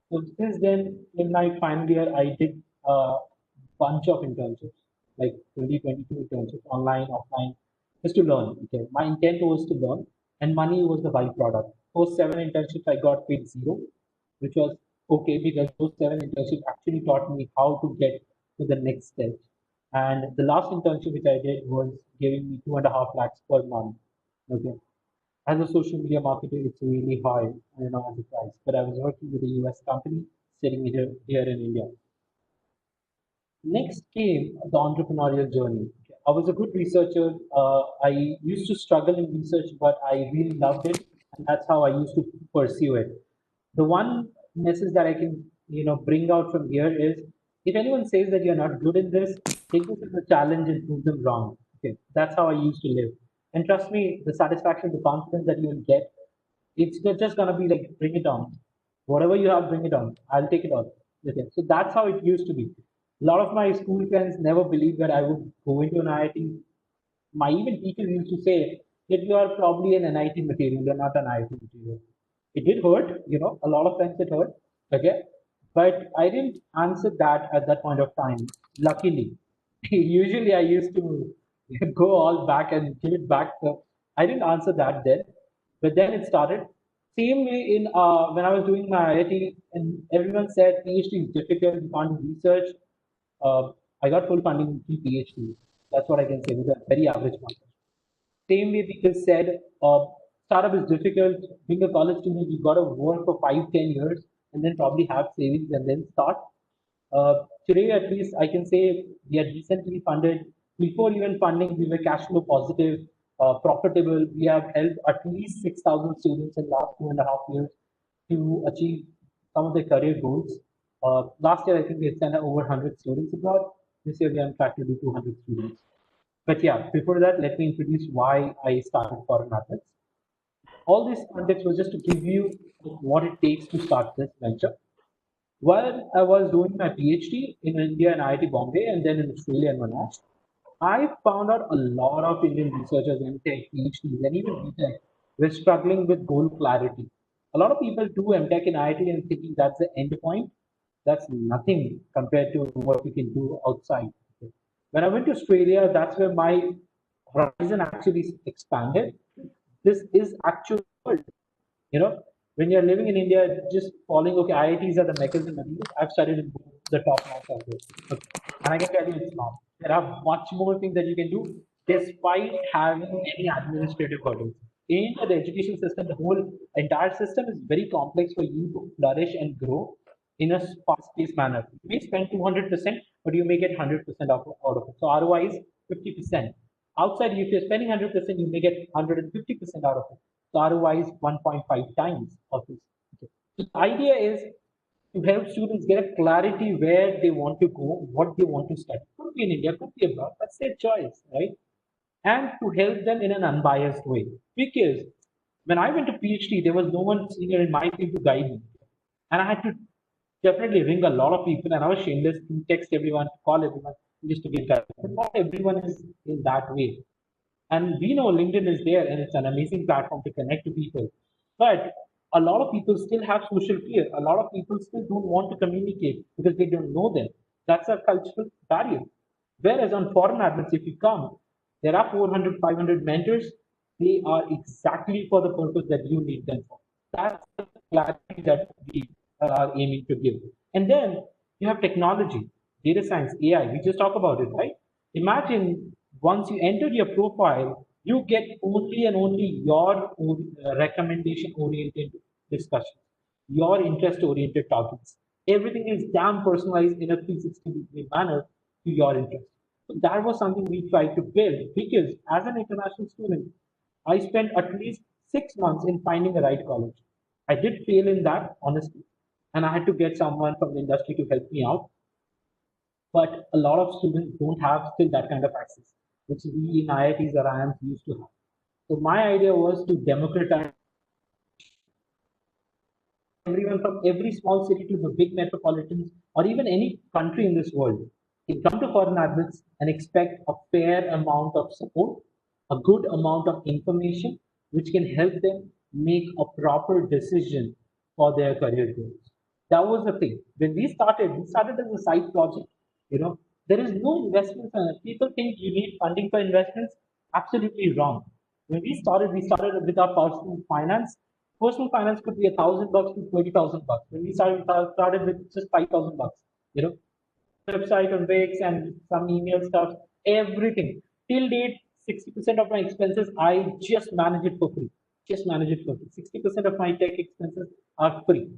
So since then, in my final year, I did a bunch of internships, like 2022 internships, online, offline, just to learn. Okay, my intent was to learn, and money was the byproduct. Those 7 internships, I got paid zero, which was okay because those 7 internships actually taught me how to get to the next step. And the last internship which I did was giving me 2.5 lakhs per month. Okay, as a social media marketer, it's really high, as a price. But I was working with a US company sitting here in India. Next came the entrepreneurial journey. I was a good researcher. I used to struggle in research, but I really loved it, and that's how I used to pursue it. The one message that I can, bring out from here is, if anyone says that you're not good in this, take this as a challenge and prove them wrong. Okay, that's how I used to live. And trust me, the satisfaction, the confidence that you will get, it's just gonna be like, bring it on. Whatever you have, bring it on. I'll take it on. Okay. So that's how it used to be. A lot of my school friends never believed that I would go into an IIT. My even teachers used to say that you are probably an NIT material, you're not an IIT material. It did hurt, a lot of times it hurt. Okay. But I didn't answer that at that point of time. Luckily, usually I used to go all back and give it back. So I didn't answer that then, but then it started. Same way in when I was doing my IIT, and everyone said PhD is difficult, you can't do research. I got full funding to PhD. That's what I can say with a very average mark. Same way people said, startup is difficult. Being a college student, you got to work for 5, 10 years and then probably have savings and then start. Today, at least, I can say we are decently funded. Before even funding, we were cash flow positive, profitable. We have helped at least 6,000 students in the last 2.5 years to achieve some of their career goals. Last year, I think we sent over 100 students abroad. This year, we are on track to do 200 students. But yeah, before that, let me introduce why I started Foreign Methods. All this context was just to give you what it takes to start this venture. While I was doing my PhD in India and IIT Bombay and then in Australia and Monash, I found out a lot of Indian researchers, MTech, PhDs, and even BTech were struggling with goal clarity. A lot of people do MTech in IIT and thinking that's the end point. That's nothing compared to what we can do outside. When I went to Australia, that's where my horizon actually expanded. This is actual world. You know, when you're living in India, just following, okay, IITs are the meccas and Medinas. I've studied in both the top notch of it. Okay. And I can tell you it's not. There are much more things that you can do despite having any administrative hurdles. In the education system, the whole entire system is very complex for you to flourish and grow in a fast-paced manner. You may spend 200%, but you may get 100% out of it. So ROI is 50%. Outside, if you're spending 100%, you may get 150% out of it. So ROI is 1.5 times of this. Okay. So the idea is to help students get a clarity where they want to go, what they want to study. Could be in India, could be abroad. That's their choice, right? And to help them in an unbiased way. Because when I went to PhD, there was no one senior in my field to guide me. And I had to definitely ring a lot of people, and I was shameless to text everyone, to call everyone, just to get guidance. But not everyone is in that way. And we know LinkedIn is there and it's an amazing platform to connect to people. But a lot of people still have social fear. A lot of people still don't want to communicate because they don't know them. That's a cultural barrier. Whereas on foreign admits, if you come, there are 400, 500 mentors. They are exactly for the purpose that you need them for. That's the clarity that we are aiming to give. And then you have technology, data science, AI. We just talk about it, right? Imagine once you enter your profile, you get only and only your recommendation oriented discussions, your interest oriented topics. Everything is damn personalized in a 360-degree manner to your interest. So that was something we tried to build because as an international student, I spent at least 6 months in finding the right college. I did fail in that, honestly, and I had to get someone from the industry to help me out. But a lot of students don't have still that kind of access, which we in IITs or IIMs used to have. So my idea was to democratize everyone from every small city to the big metropolitans or even any country in this world can come to foreign admits and expect a fair amount of support, a good amount of information, which can help them make a proper decision for their career goals. That was the thing. When we started as a side project. You know, there is no investment. People think you need funding for investments. Absolutely wrong. When we started with our personal finance. Personal finance could be $1,000 to $20,000. When we started with just $5,000. You know, website on Wix and some email stuff, everything. Till date, 60% of my expenses, I just manage it for free. Just manage it for free. 60% of my tech expenses are free.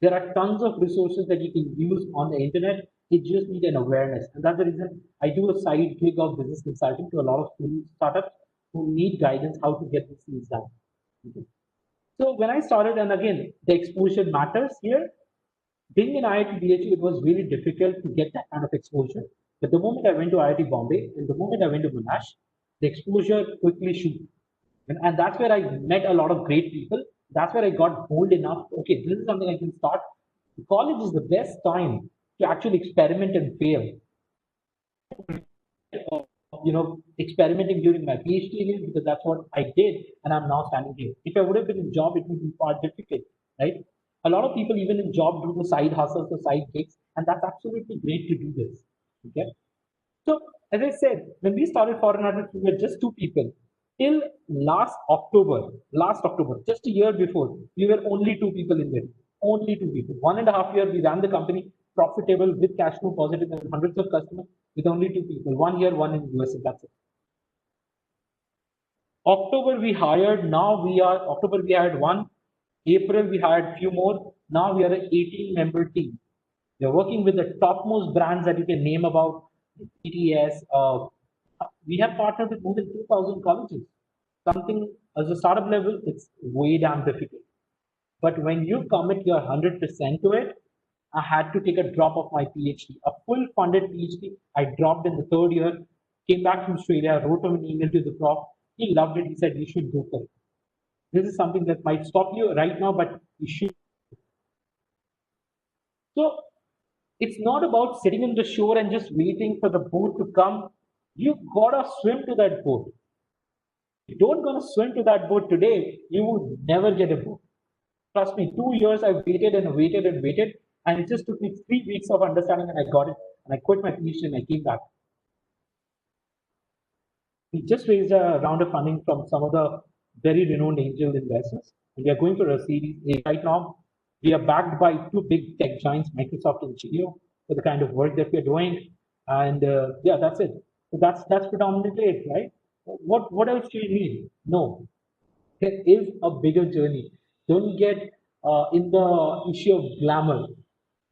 There are tons of resources that you can use on the internet. You just need an awareness. And that's the reason I do a side gig of business consulting to a lot of startups who need guidance how to get these things done. Okay. So when I started, and again, the exposure matters here. Being in IIT BHU, it was really difficult to get that kind of exposure. But the moment I went to IIT Bombay and the moment I went to Monash, the exposure quickly shoot. And that's where I met a lot of great people. That's where I got bold enough. Okay, this is something I can start. College is the best time to actually experiment and fail. Experimenting during my PhD years because that's what I did, and I'm now standing here. If I would have been in job, it would be far difficult, right? A lot of people, even in job, do the side hustles, the side gigs, and that's absolutely great to do this. Okay. So, as I said, when we started Foreign Admits, we were just two people. Till last October, just a year before, we were only two people in there. Only two people. 1.5 years, we ran the company profitable with cash flow positive and hundreds of customers with only two people. 1 year, one in USA. That's it. October we hired. Now we are October we hired one. April we hired few more. Now we are an 18-member team. We are working with the topmost brands that you can name about ETS. We have partnered with more than 2,000 colleges. Something as a startup level, it's way damn difficult. But when you commit your 100% to it, I had to take a drop of my PhD, a full funded PhD. I dropped in the third year, came back from Australia, wrote him an email to the prof. He loved it. He said, you should go for it. This is something that might stop you right now, but you should. So it's not about sitting on the shore and just waiting for the boat to come. You gotta swim to that boat. If you don't gonna swim to that boat today, you would never get a boat. Trust me, 2 years I waited and waited and waited, and it just took me 3 weeks of understanding, and I got it. And I quit my PhD and I came back. We just raised a round of funding from some of the very renowned angel investors. And we are going for a Series A right now. We are backed by two big tech giants, Microsoft and Geo, for the kind of work that we are doing. And yeah, that's it. So that's predominantly it, right? What else do you need? No, there is a bigger journey. Don't get in the issue of glamour.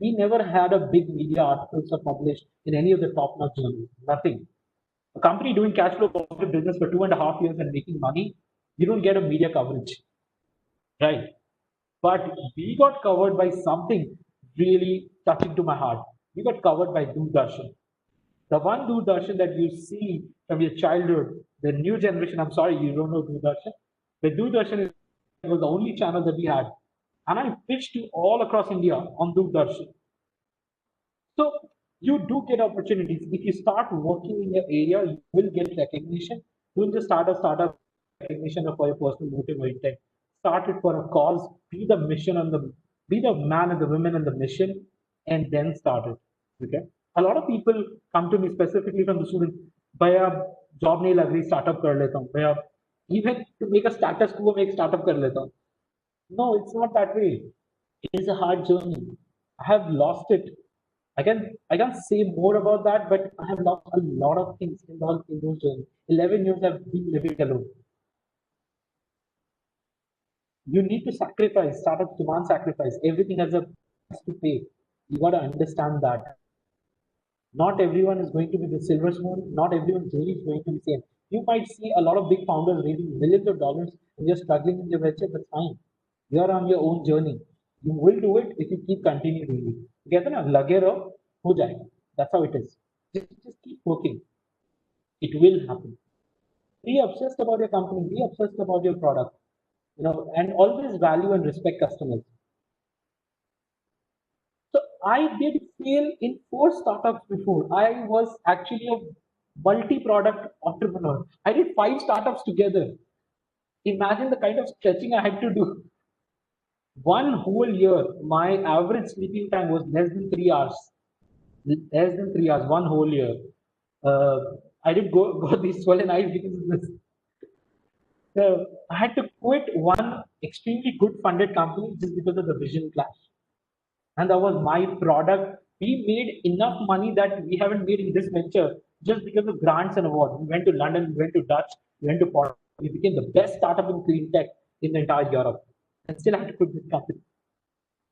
We never had a big media articles or published in any of the top-notch journals. Nothing. A company doing cash flow positive business for 2.5 years and making money, you don't get a media coverage, right? But we got covered by something really touching to my heart. We got covered by Doordarshan. The one Doordarshan that you see from your childhood, the new generation, I'm sorry, you don't know Doordarshan. The Doordarshan was the only channel that we had. And I pitched to all across India on Doordarshan. So you do get opportunities. If you start working in your area, you will get recognition. Don't just start a startup recognition for your personal motive or intent. Start it for a cause. Be the mission and be the man and the women and the mission, and then start it. Okay. A lot of people come to me specifically from the students. भैया job नहीं लग रही startup कर लेता हूँ भैया even to make a status quo make startup कर लेता हूँ. No, it's not that way. It is a hard journey. I have lost it. I can't say more about that, but I have lost a lot of things in those journeys. 11 years I've been living alone. You need to sacrifice. Startups demand sacrifice. Everything has a price to pay. You got to understand that. Not everyone is going to be the silver spoon. Not everyone's journey is going to be same. You might see a lot of big founders raising millions of dollars and you're struggling in your venture. That's fine. You're on your own journey. You will do it if you keep continuing doing it. कहते हैं ना लगे रहो हो जाएगा. That's how it is. Just keep working. It will happen. Be obsessed about your company. Be obsessed about your product. And always value and respect customers. So I did fail in 4 startups before. I was actually a multi-product entrepreneur. I did 5 startups together. Imagine the kind of stretching I had to do. One whole year, my average sleeping time was less than 3 hours. Less than 3 hours, one whole year. I did go these swollen eyes because of this. So I had to quit one extremely good funded company just because of the vision clash. And that was my product. We made enough money that we haven't made in this venture just because of grants and awards. We went to London, we went to Dutch, we went to Portugal. We became the best startup in clean tech in the entire Europe. And still I had to quit this company.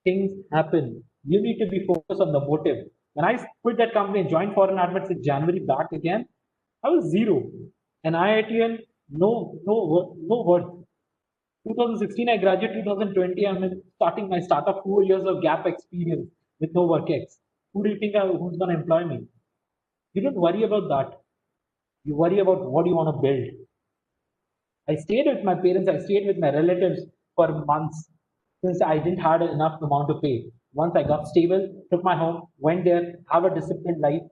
Things happen. You need to be focused on the motive. When I quit that company and joined Foreign Admits in January back again, I was zero. And IITN, no worth. 2016, I graduated 2020. I'm starting my startup, 4 years of gap experience with no work ex. Who do you think who's going to employ me? You don't worry about that. You worry about what you want to build. I stayed with my parents. I stayed with my relatives for months since I didn't have enough amount to pay. Once I got stable, took my home, went there, have a disciplined life.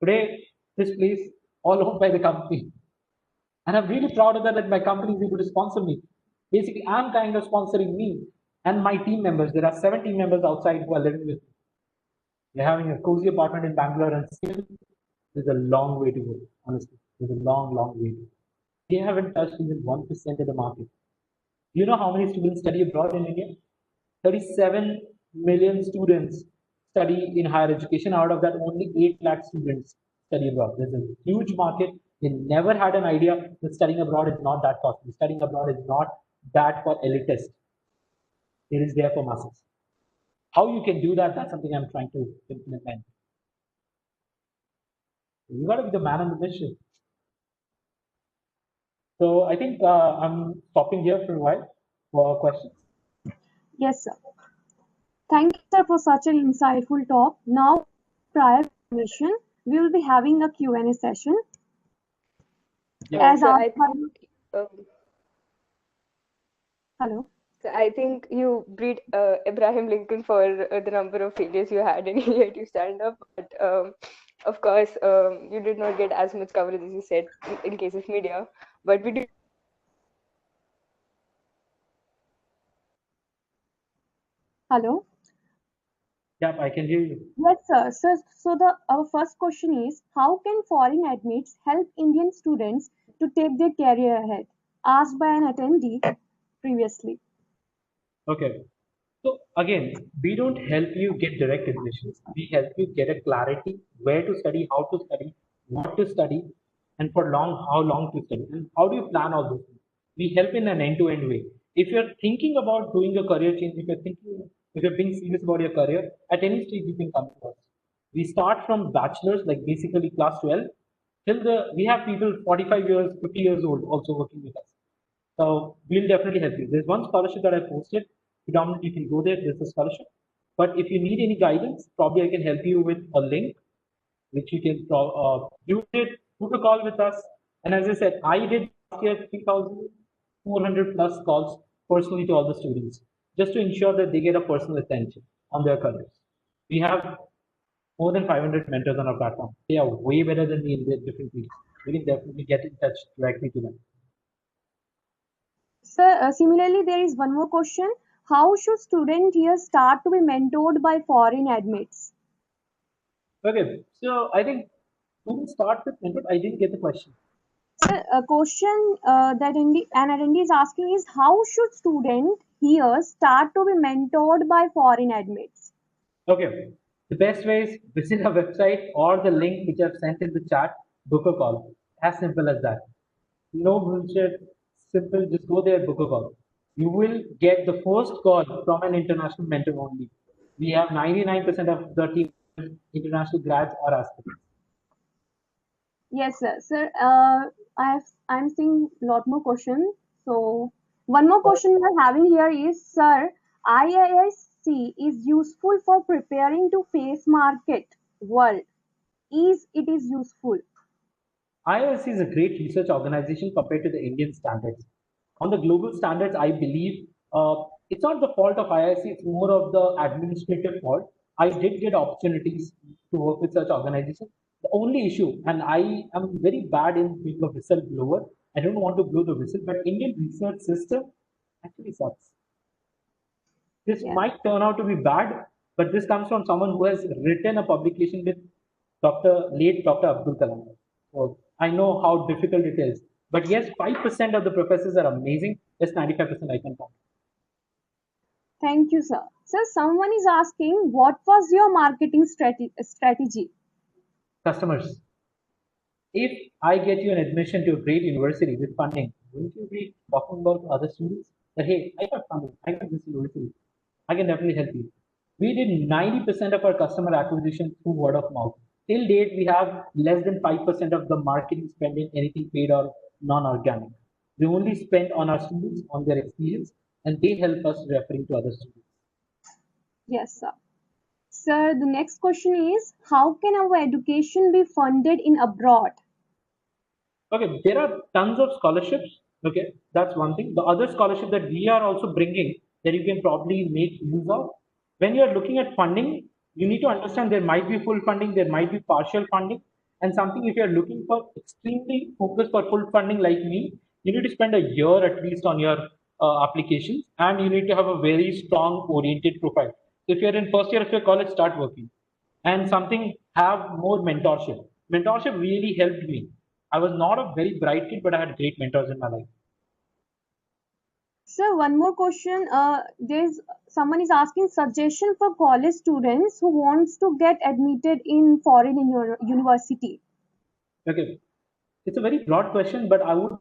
Today, this place all owned by the company. And I'm really proud of that my company is able to sponsor me. Basically, I'm kind of sponsoring me and my team members. There are 7 team members outside who are living with me. They're having a cozy apartment in Bangalore, and still there's a long way to go, honestly. There's a long, long way to go. They haven't touched even 1% of the market. Do you know how many students study abroad in India? 37 million students study in higher education. Out of that, only 8 lakh students study abroad. There's a huge market. They never had an idea that studying abroad is not that costly. Studying abroad is not that for elitist. It is there for masses. How you can do that, that's something I'm trying to implement. You got to be the man on the mission. So I think I'm stopping here for a while for questions. Yes, sir. Thank you, sir, for such an insightful talk. Now, prior permission, we will be having a Q&A session. As So asked by... Hello. So I think you beat Abraham Lincoln for the number of failures you had, and yet you stand up. But Of course, you did not get as much coverage as you said in case of media, but we do. Hello. Yeah, I can hear you. Yes, sir. So our first question is, how can foreign admits help Indian students to take their career ahead? Asked by an attendee previously. Okay. So again, we don't help you get direct admissions. We help you get a clarity where to study, how to study, what to study, and for long, how long to study, and how do you plan all this. We help in an end-to-end way. If you're thinking about doing a career change, if you're being serious about your career, at any stage you can come to us. We start from bachelor's, like basically class 12, till we have people 45 years, 50 years old also working with us. So we'll definitely help you. There's one scholarship that I posted. Predominantly, if you go there, there's a scholarship. But if you need any guidance, probably I can help you with a link, which you can you did book a call with us. And as I said, I did last year 3,400 plus calls personally to all the students, just to ensure that they get a personal attention on their careers. We have more than 500 mentors on our platform. They are way better than me in their different fields. We can definitely get in touch directly to them. Sir, similarly, there is one more question. How should student here start to be mentored by foreign admits? Okay, so I think we will start with mentor. I didn't get the question. Sir, a question that an attendee is asking is, how should student here start to be mentored by foreign admits? Okay, the best way is visit our website or the link which I've sent in the chat, book a call. As simple as that. No bullshit, simple, just go there, book a call. You will get the first call from an international mentor only. We have 99% of the team international grads or aspirants. Yes, sir. Sir, I'm seeing a lot more questions. So one more question we're having here is, sir, IISc is useful for preparing to face market world. Is it is useful? IISc is a great research organization compared to the Indian standards. On the global standards, I believe it's not the fault of IISc, it's more of the administrative fault. I did get opportunities to work with such organizations. The only issue, and I am very bad in being a whistleblower, I don't want to blow the whistle, but Indian research system actually sucks. This might turn out to be bad, but this comes from someone who has written a publication with late Dr. Abdul Kalam. So I know how difficult it is. But yes, 5% of the professors are amazing. Yes, 95% I can count. Thank you, sir. Sir, someone is asking, what was your marketing strategy? Customers. If I get you an admission to a great university with funding, wouldn't you be talking about other students? That, hey, I got funding, I got this university. I can definitely help you. We did 90% of our customer acquisition through word of mouth. Till date, we have less than 5% of the marketing spend in anything paid or non-organic. We only spend on our students, on their experience, and they help us referring to other students. Yes, sir. Sir, the next question is, how can our education be funded in abroad? Okay, there are tons of scholarships. Okay, that's one thing. The other scholarship that we are also bringing that you can probably make use of. When you are looking at funding, you need to understand there might be full funding, there might be partial funding, and something if you are looking for extremely focused for full funding like me, you need to spend a year at least on your applications, and you need to have a very strong oriented profile. So if you're in first year of your college, start working, and something have more mentorship. Mentorship really helped me. I was not a very bright kid, but I had great mentors in my life. Sir, one more question. There's someone is asking suggestion for college students who wants to get admitted in foreign university. Okay, it's a very broad question, but I would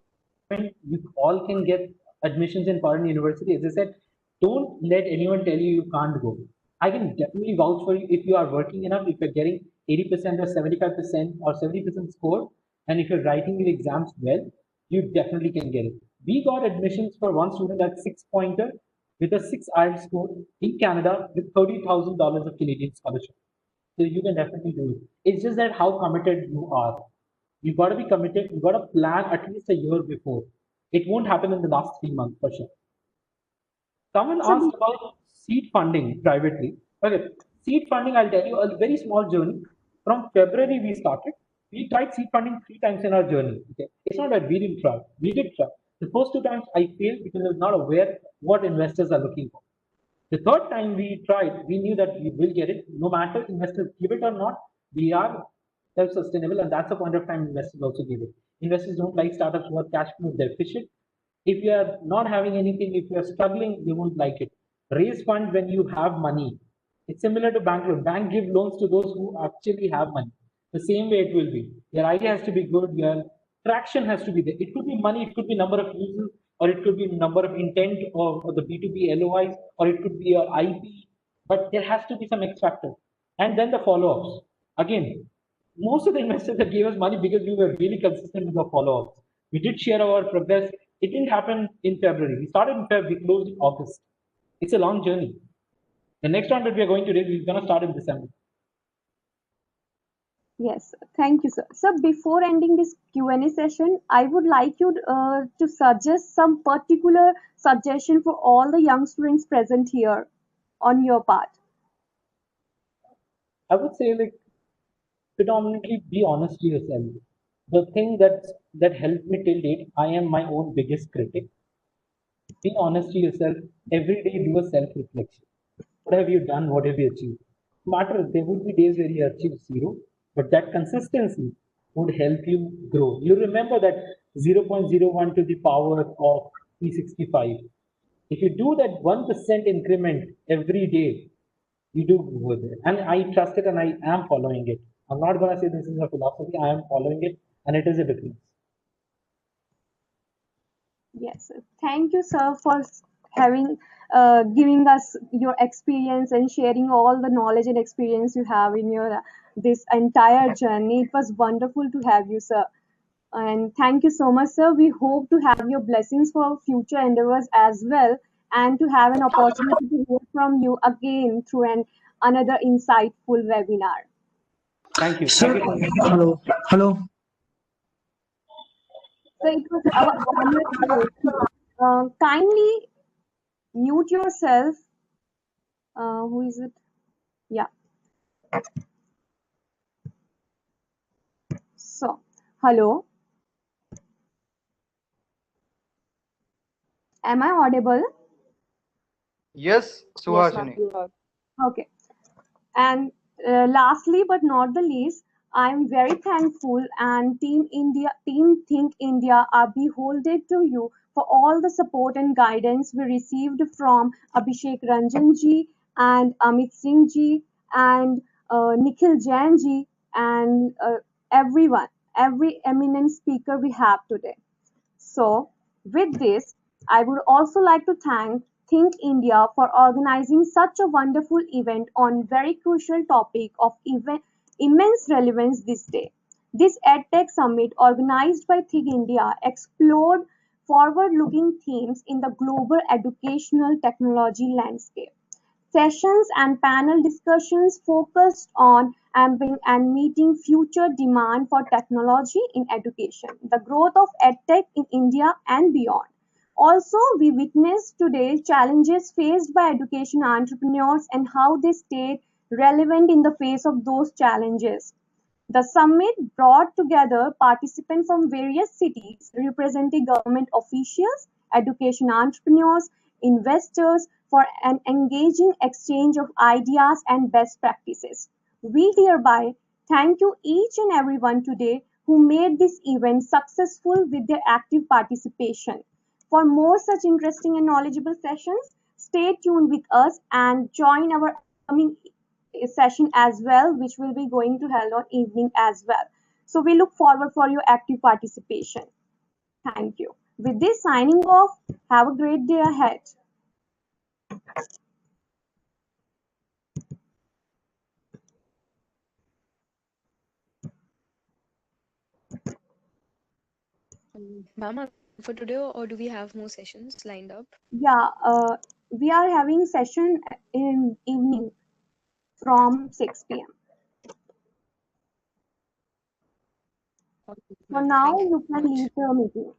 recommend you all can get admissions in foreign university. As I said, don't let anyone tell you you can't go. I can definitely vouch for you if you are working enough, if you're getting 80% or 75% or 70% score, and if you're writing your exams well, you definitely can get it. We got admissions for one student at 6 pointer with a 6 IELTS score in Canada with $30,000 of Canadian scholarship. So you can definitely do it. It's just that how committed you are. You got to be committed. You got to plan at least a year before. It won't happen in the last 3 months for sure. Someone asked about seed funding privately. Okay, seed funding, I'll tell you a very small journey. From February we started. We tried seed funding 3 times in our journey. Okay? It's not that we didn't try. We did try. The first 2 times I failed because I was not aware what investors are looking for. The third time we tried, we knew that we will get it. No matter investors give it or not, we are self-sustainable, and that's the point of time investors also give it. Investors don't like startups who are cash flow deficient. If you are not having anything, if you are struggling, they won't like it. Raise fund when you have money. It's similar to bank loan. Bank give loans to those who actually have money. The same way it will be. Your idea has to be good. Your traction has to be there. It could be money. It could be number of users, or it could be number of intent, or the B2B LOIs, or it could be your IP. But there has to be some X factor. And then the follow-ups. Again, most of the investors that gave us money because we were really consistent with the follow-ups. We did share our progress. It didn't happen in February. We started in February, we closed in August. It's a long journey. The next round that we are going to do, we're going to start in December. Yes, thank you, sir. So before ending this Q&A session, I would like you to suggest some particular suggestion for all the young students present here on your part. I would say, like, predominantly be honest to yourself. The thing that helped me till date, I am my own biggest critic. Be honest to yourself. Every day do a self-reflection. What have you done? What have you achieved? No matter, there would be days where you achieve zero, but that consistency would help you grow. You remember that 0.01 to the power of 365. If you do that 1% increment every day, you do go there. And I trust it and I am following it. I'm not going to say this is a philosophy. I am following it and it is a difference. Yes, thank you, sir, for having giving us your experience and sharing all the knowledge and experience you have in your this entire journey. It was wonderful to have you, sir. And thank you so much, sir. We hope to have your blessings for future endeavors as well, and to have an opportunity to hear from you again through another insightful webinar. Thank you. Sir, Thank you. hello. Hello. So it was our honor to kindly mute yourself. Who is it? Yeah. So, hello. Am I audible? Yes, Yes, ma'am, Suhasini. you are. Okay. And lastly, but not the least, I'm very thankful and Team Think India are beholden to you for all the support and guidance we received from Abhishek Ranjan ji and Amit Singh ji and Nikhil Jain ji and everyone, every eminent speaker we have today. So, with this, I would also like to thank Think India for organizing such a wonderful event on very crucial topic of immense relevance this day. This EdTech Summit organized by Think India explored forward-looking themes in the global educational technology landscape. Sessions and panel discussions focused on and meeting future demand for technology in education, the growth of edtech in India and beyond. Also, we witnessed today challenges faced by education entrepreneurs and how they stayed relevant in the face of those challenges. The summit brought together participants from various cities representing government officials, education entrepreneurs, investors for an engaging exchange of ideas and best practices. We hereby thank you each and everyone today who made this event successful with their active participation. For more such interesting and knowledgeable sessions, stay tuned with us and join our upcoming session as well, which will be going to held on evening as well. So we look forward for your active participation. Thank you. With this, signing off. Have a great day ahead. Ma'am, for today, or do we have more sessions lined up? Yeah, we are having session in evening from 6 p.m. Okay, For ma'am. now, Thank you you so can much. leave the meeting.